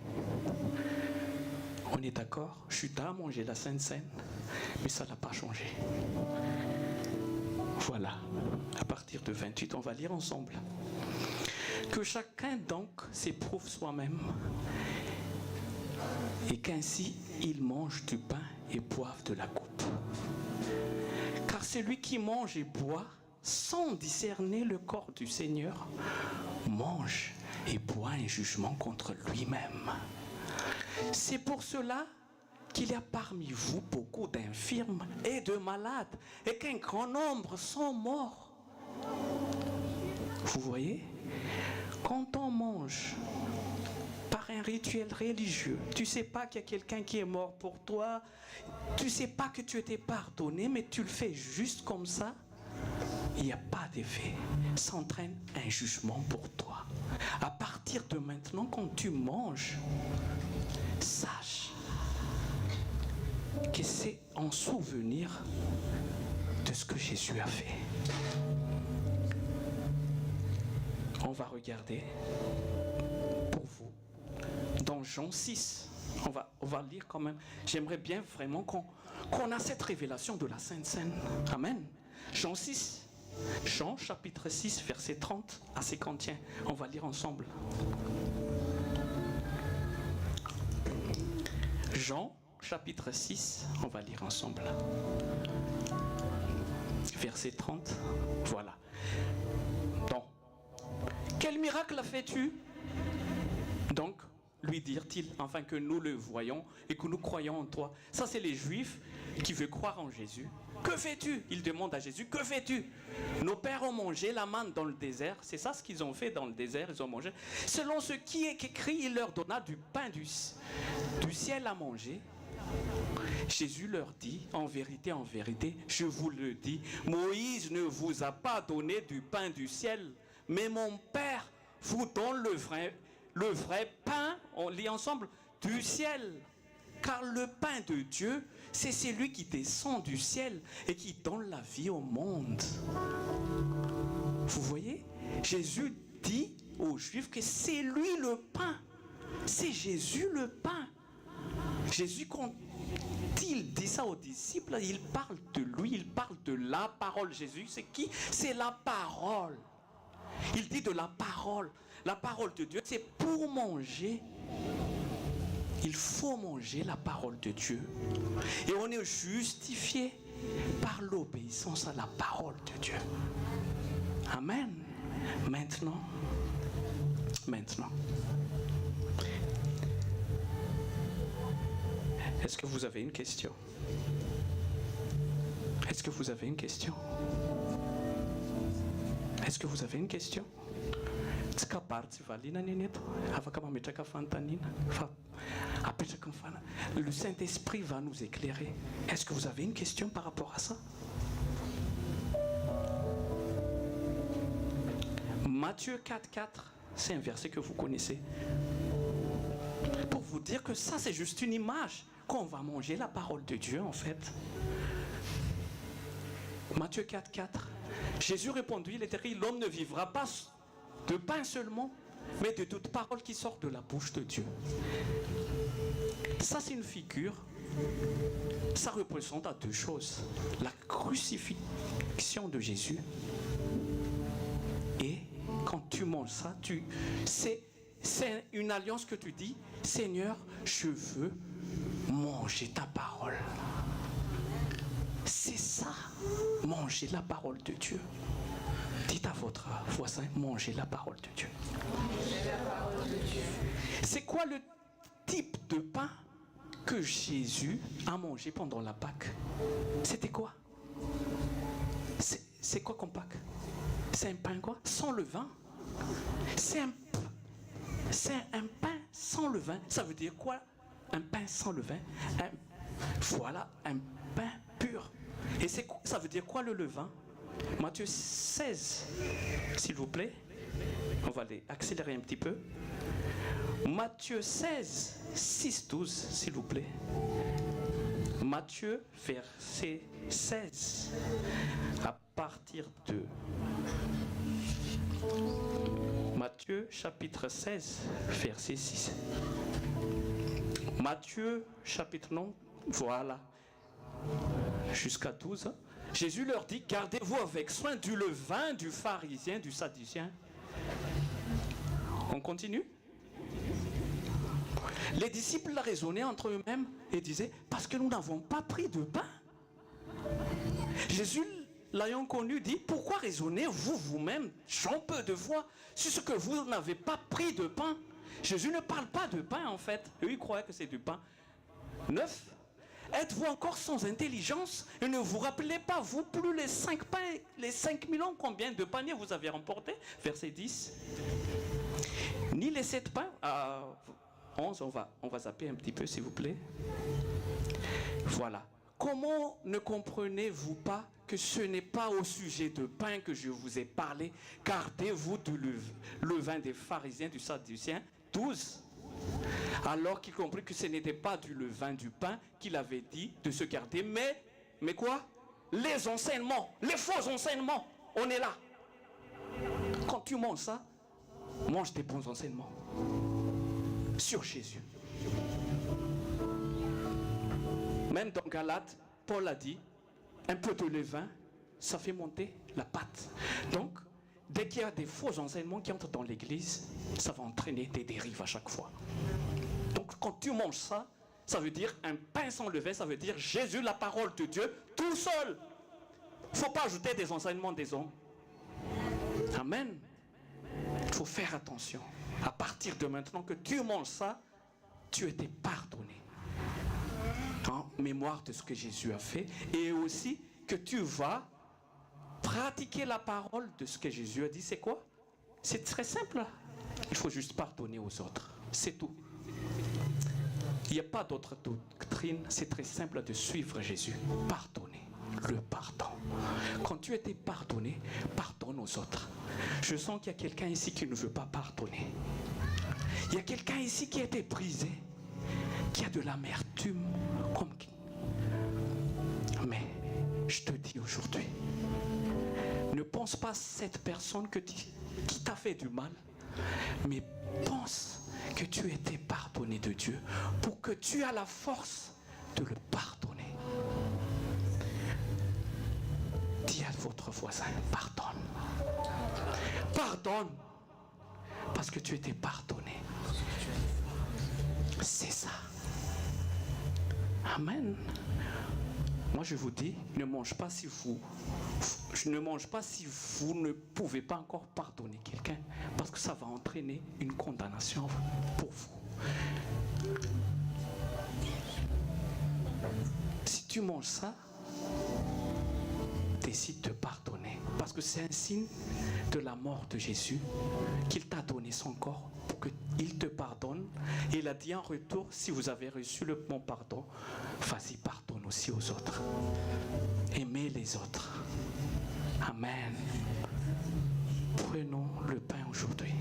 On est d'accord, Judas a mangé la Sainte Seine, mais ça n'a pas changé. Voilà, à partir de 28, on va lire ensemble. Que chacun donc s'éprouve soi-même, et qu'ainsi il mange du pain et boive de la coupe. Car celui qui mange et boit sans discerner le corps du Seigneur mange et boit un jugement contre lui-même. C'est pour cela qu'il y a parmi vous beaucoup d'infirmes et de malades, et qu'un grand nombre sont morts. Vous voyez, quand on mange par un rituel religieux, tu ne sais pas qu'il y a quelqu'un qui est mort pour toi, tu ne sais pas que tu étais pardonné, mais tu le fais juste comme ça, il n'y a pas d'effet. Ça entraîne un jugement pour toi. À partir de maintenant, quand tu manges, sache que c'est en souvenir de ce que Jésus a fait. On va regarder pour vous dans Jean 6. On va lire quand même. J'aimerais bien vraiment qu'on a cette révélation de la Sainte Seine. Amen. Jean 6. Jean chapitre 6, verset 30 à 51. On va lire ensemble. Jean chapitre 6, on va lire ensemble. Verset 30, voilà. Donc, quel miracle as fait-tu? Donc, lui dirent-ils, afin que nous le voyons et que nous croyons en toi. Ça, c'est les Juifs qui veulent croire en Jésus. Que fais-tu? Ils demandent à Jésus, que fais-tu? Nos pères ont mangé la manne dans le désert. C'est ça ce qu'ils ont fait dans le désert, ils ont mangé. Selon ce qui est écrit, il leur donna du pain du ciel à manger. Jésus leur dit, en vérité, je vous le dis, Moïse ne vous a pas donné du pain du ciel, mais mon Père vous donne le vrai pain, on lit ensemble, du ciel. Car le pain de Dieu, c'est celui qui descend du ciel et qui donne la vie au monde. Vous voyez, Jésus dit aux Juifs que c'est lui le pain. C'est Jésus le pain. Jésus, quand il dit ça aux disciples, il parle de lui, il parle de la parole. Jésus, c'est qui? C'est la parole. Il dit de la parole. La parole de Dieu, c'est pour manger. Il faut manger la parole de Dieu. Et on est justifié par l'obéissance à la parole de Dieu. Amen. Maintenant. Est-ce que vous avez une question? Est-ce que vous avez une question? Est-ce que vous avez une question? Le Saint-Esprit va nous éclairer. Est-ce que vous avez une question par rapport à ça? Matthieu 4,4, c'est un verset que vous connaissez. Pour vous dire que ça, c'est juste une image, qu'on va manger la parole de Dieu, en fait. Matthieu 4,4. Jésus répondit, il est écrit, l'homme ne vivra pas de pain seulement, mais de toute parole qui sort de la bouche de Dieu. Ça, c'est une figure. Ça représente à deux choses. La crucifixion de Jésus. Et quand tu manges ça, c'est une alliance que tu dis, Seigneur, je veux manger ta parole. C'est ça, manger la parole de Dieu. Dites à votre voisin, mangez la parole de Dieu. C'est quoi le type de pain que Jésus a mangé pendant la Pâque? C'était quoi? C'est quoi comme Pâque? C'est un pain quoi? Sans levain. C'est un pain sans levain. Ça veut dire quoi? Un pain sans levain. Voilà, un pain pur. Et ça veut dire quoi le levain? Matthieu 16, s'il vous plaît. On va aller accélérer un petit peu. Matthieu 16, 6, 12, s'il vous plaît. Matthieu, verset 16. À partir de Matthieu, chapitre 16, verset 6. Matthieu, chapitre 9, voilà, jusqu'à 12. Jésus leur dit, gardez-vous avec soin du levain, du pharisien, du sadducéen. On continue. Les disciples raisonnaient entre eux-mêmes et disaient, parce que nous n'avons pas pris de pain. Jésus, l'ayant connu, dit, pourquoi raisonnez-vous vous-même, gens peu de foi, sur ce que vous n'avez pas pris de pain? Jésus ne parle pas de pain en fait. Eux, ils croyaient que c'est du pain. 9. Êtes-vous encore sans intelligence et ne vous rappelez pas, vous, plus les 5 pains, les 5000 hommes, combien de paniers vous avez remportés? Verset 10. Ni les 7 pains. 11, on va zapper un petit peu, s'il vous plaît. Voilà. Comment ne comprenez-vous pas que ce n'est pas au sujet de pain que je vous ai parlé? Gardez-vous du levain des pharisiens, du sadducéen. 12. Alors qu'il comprit que ce n'était pas du levain du pain qu'il avait dit de se garder, mais quoi? Les enseignements, les faux enseignements. On est là. Quand tu manges ça, mange des bons enseignements sur Jésus. Même dans Galates, Paul a dit, un peu de levain, ça fait monter la pâte. Donc, dès qu'il y a des faux enseignements qui entrent dans l'église, ça va entraîner des dérives à chaque fois. Donc, quand tu manges ça, ça veut dire un pain sans levain, ça veut dire Jésus, la parole de Dieu, tout seul. Il ne faut pas ajouter des enseignements des hommes. Amen. Il faut faire attention. À partir de maintenant que tu manges ça, tu étais pardonné. En mémoire de ce que Jésus a fait. Et aussi que tu vas pratiquer la parole de ce que Jésus a dit. C'est quoi? C'est très simple. Il faut juste pardonner aux autres. C'est tout. Il n'y a pas d'autre doctrine. C'est très simple de suivre Jésus. Pardonner. Le pardon. Quand tu étais pardonné, pardonne aux autres. Je sens qu'il y a quelqu'un ici qui ne veut pas pardonner. Il y a quelqu'un ici qui a été brisé, qui a de l'amertume. Mais je te dis aujourd'hui, ne pense pas à cette personne qui t'a fait du mal, mais pense que tu as été pardonné de Dieu pour que tu aies la force de le pardonner. Dis à votre voisin, pardonne. Pardonne. Parce que tu étais pardonné. C'est ça. Amen. Moi je vous dis, ne mange pas si vous ne pouvez pas encore pardonner quelqu'un, parce que ça va entraîner une condamnation pour vous. Si tu manges ça, décide de pardonner, parce que c'est un signe de la mort de Jésus, qu'il t'a donné son corps pour qu'il te pardonne. Et il a dit en retour, si vous avez reçu mon pardon, vas-y, pardonne aussi aux autres. Aimez les autres. Amen. Prenons le pain aujourd'hui.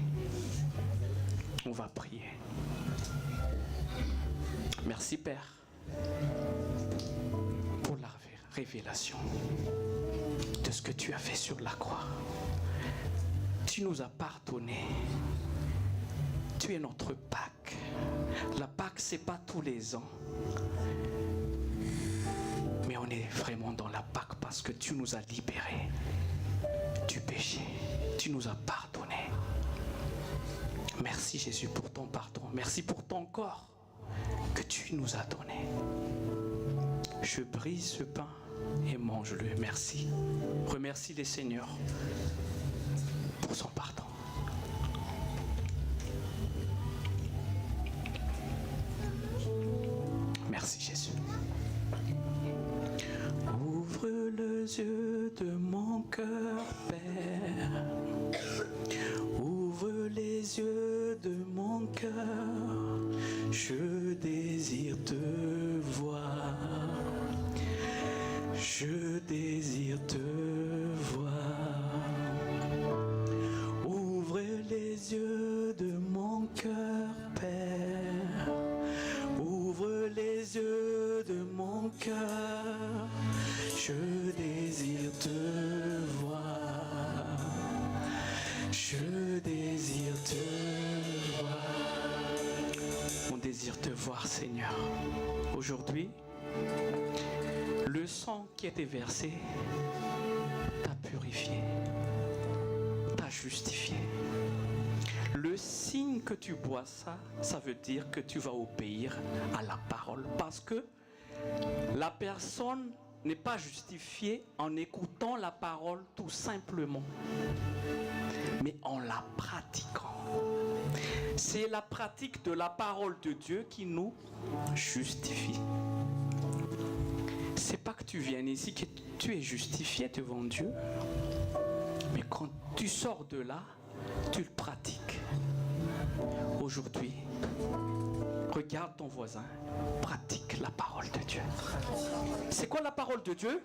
On va prier. Merci Père pour la révélation de ce que tu as fait sur la croix. Tu nous as pardonné. Tu es notre Pâques. La Pâques, c'est pas tous les ans. Mais on est vraiment dans la Pâques parce que tu nous as libérés du péché. Tu nous as pardonné. Merci Jésus pour ton pardon. Merci pour ton corps que tu nous as donné. Je brise ce pain et mange-le. Merci. Remercie les Seigneurs pour son pardon. Merci Jésus. Ouvre les yeux de mon cœur, Père. Ouvre les yeux de mon cœur. Je désire te voir. Je désire te voir. Ouvre les yeux de mon cœur, Père. Ouvre les yeux de mon cœur. Je désire te voir. Je désire te voir. On désire désire te voir, Seigneur. Aujourd'hui, le sang qui a été versé t'a purifié, t'a justifié. Le signe que tu bois ça, ça veut dire que tu vas obéir à la parole. Parce que la personne n'est pas justifiée en écoutant la parole tout simplement, mais en la pratiquant. C'est la pratique de la parole de Dieu qui nous justifie. C'est pas que tu viennes ici que tu es justifié devant Dieu, mais quand tu sors de là, tu le pratiques. Aujourd'hui, regarde ton voisin, pratique la parole de Dieu. C'est quoi la parole de Dieu?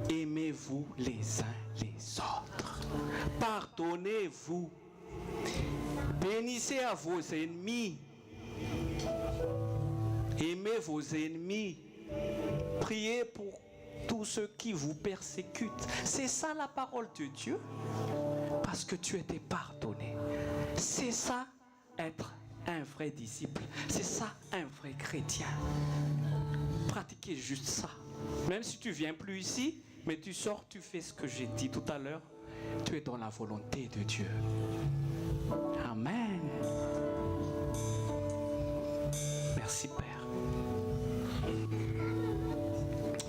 Aimez-vous les uns les autres. Pardonnez-vous. Bénissez à vos ennemis. Aimez vos ennemis. Priez pour tous ceux qui vous persécutent. C'est ça la parole de Dieu. Parce que tu étais pardonné. C'est ça être un vrai disciple. C'est ça un vrai chrétien. Pratiquez juste ça. Même si tu viens plus ici, mais tu sors, tu fais ce que j'ai dit tout à l'heure. Tu es dans la volonté de Dieu. Amen. Merci Père.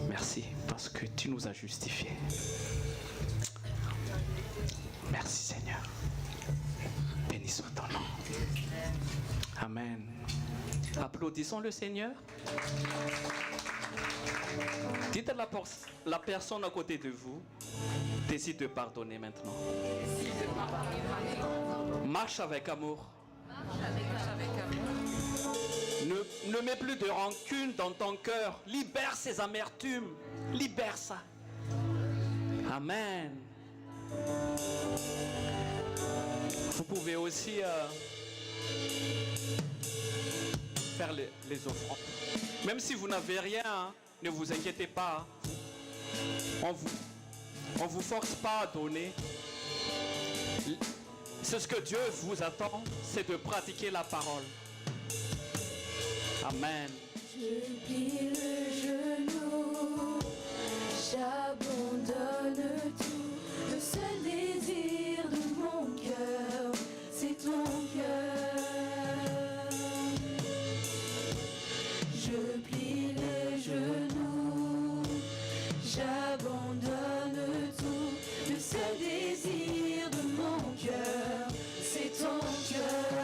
Merci parce que tu nous as justifiés. Merci Seigneur. Béni soit ton nom. Amen. Applaudissons le Seigneur. Dites à la personne à côté de vous, décide de pardonner maintenant. Marche avec amour. Ne mets plus de rancune dans ton cœur. Libère ces amertumes. Libère ça. Amen. Vous pouvez aussi faire les offrandes. Même si vous n'avez rien, hein, ne vous inquiétez pas. Hein. On vous force pas à donner. C'est ce que Dieu vous attend, c'est de pratiquer la parole. Amen. Je plie le genou, j'abandonne tout. Le seul désir de mon cœur, c'est ton cœur. Je plie les genoux, j'abandonne tout. Le seul désir de mon cœur, c'est ton cœur.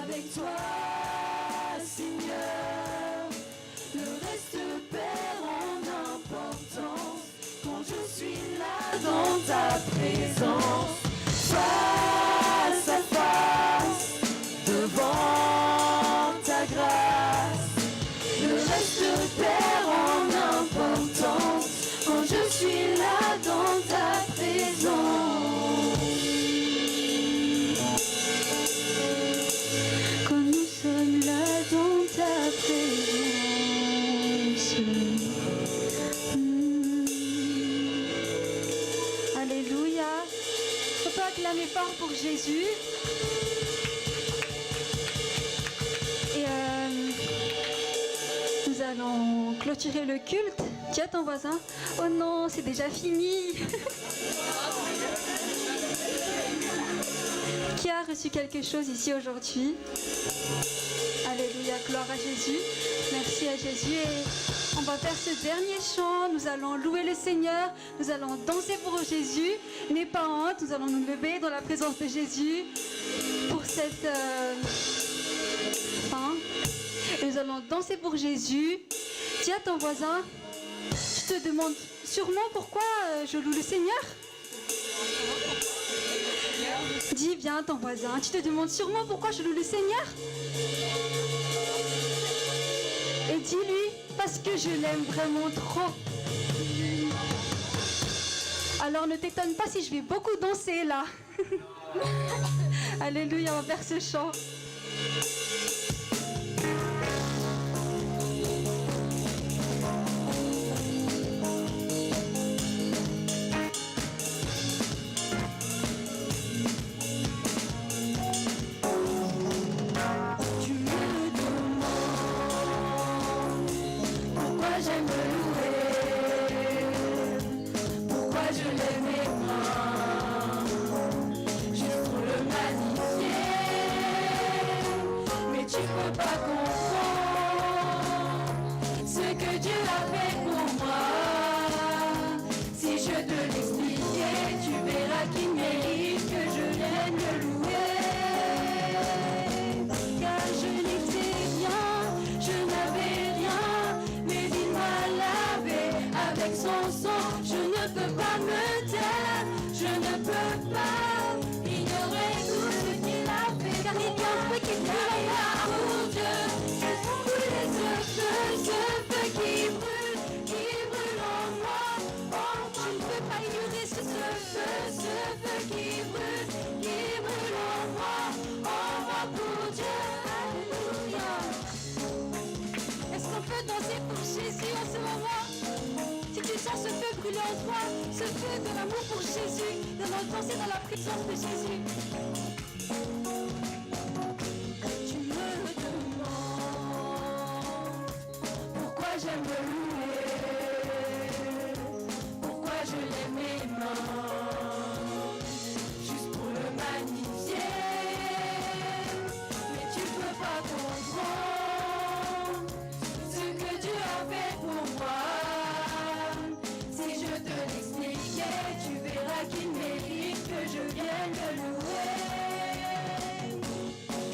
Avec toi, Seigneur, le reste perd en importance quand je suis là dans ta présence, face à face, devant ta grâce. Le reste perd en importance quand je suis là dans ta présence. Alléluia. On peut acclamer fort pour Jésus. Et nous allons clôturer le culte. Dis à ton voisin, oh non, c'est déjà fini. Qui a reçu quelque chose ici aujourd'hui? Alléluia, gloire à Jésus. Merci à Jésus. Et on va faire ce dernier chant. Nous allons louer le Seigneur. Nous allons danser pour Jésus. N'aie pas honte. Nous allons nous lever dans la présence de Jésus pour cette fin. Et nous allons danser pour Jésus. Dis à ton voisin, tu te demandes sûrement pourquoi je loue le Seigneur. Dis bien à ton voisin, tu te demandes sûrement pourquoi je loue le Seigneur. Et dis-lui, parce que je l'aime vraiment trop. Alors ne t'étonne pas si je vais beaucoup danser là. Alléluia, on va faire ce chant. Tu me demandes pourquoi j'aime le louer, pourquoi je lève mes mains, juste pour le magnifier. Mais tu peux pas comprendre ce que Dieu a fait pour moi. Si je te l'expliquais, tu verras qu'il mérite que je vienne le louer. Car je n'étais rien, je n'avais rien, mais il m'a lavé avec son sang. Je ne peux pas me taire, je ne peux pas ignorer tout ce qu'il a fait. Car il y a un feu qui brûle pour Dieu. Je brûle ce feu qui brûle en moi. Oh, je ne peux pas ignorer ce feu qui brûle en moi. En moi pour Dieu. Alléluia. Est-ce qu'on peut danser pour Jésus en ce moment? Si tu sens ce feu brûler en toi, ce feu de l'amour pour Jésus, de danser dans la présence de Jésus. Tu me demandes pourquoi j'aime le louer, pourquoi je lève mes mains, juste pour le magnifier. Mais tu peux pas comprendre ce que Dieu a fait pour moi. Si je te l'expliquais, tu verras qu'il mérite que je vienne le louer.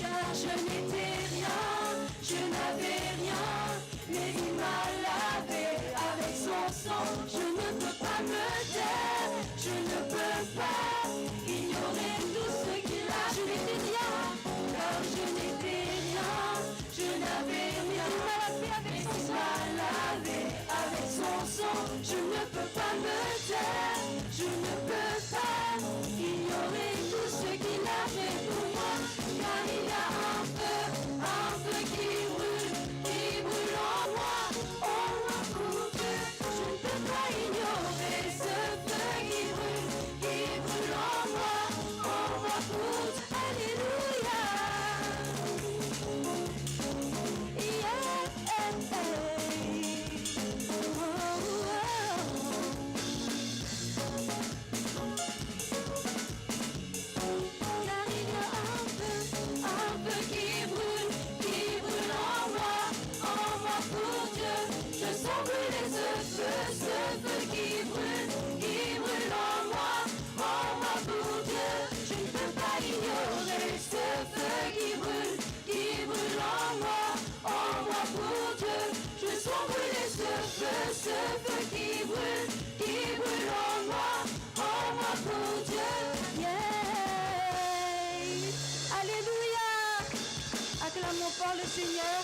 Car je n'étais rien, je n'avais rien, mais il m'a lavé avec son sang. Je ne peux pas me taire, je ne peux pas ignorer tout ce qu'il a. Je n'étais rien, car je n'étais rien, je n'avais rien. Il m'a lavé avec son sang. Il m'a lavé avec son sang. Je ne peux pas me taire, je ne peux pas ignorer tout ce qu'il a fait pour moi. Car il y a un feu qui brûle en moi. Oh, moi pour Dieu, je ne peux pas ignorer ce feu qui brûle en moi. Oh, moi pour Dieu, alléluia. Car il y a un feu qui brûle en moi pour Dieu. Je sens brûler ce feu qui brûle en moi pour Dieu. Je ne peux pas ignorer ce feu qui brûle en moi pour Dieu. Je sens brûler ce feu qui brûle en moi pour Dieu. Yeah. Alléluia. Acclamons fort le Seigneur.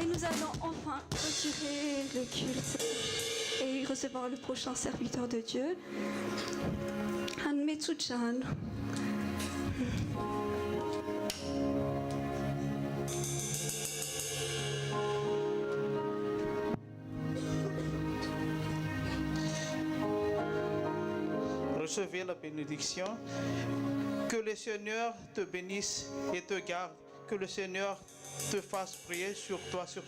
Et nous allons enfin retirer le culte et recevoir le prochain serviteur de Dieu, Hanmetsu Chan. Recevez la bénédiction. Que le Seigneur te bénisse et te garde. Que le Seigneur te fasse prier sur toi, sur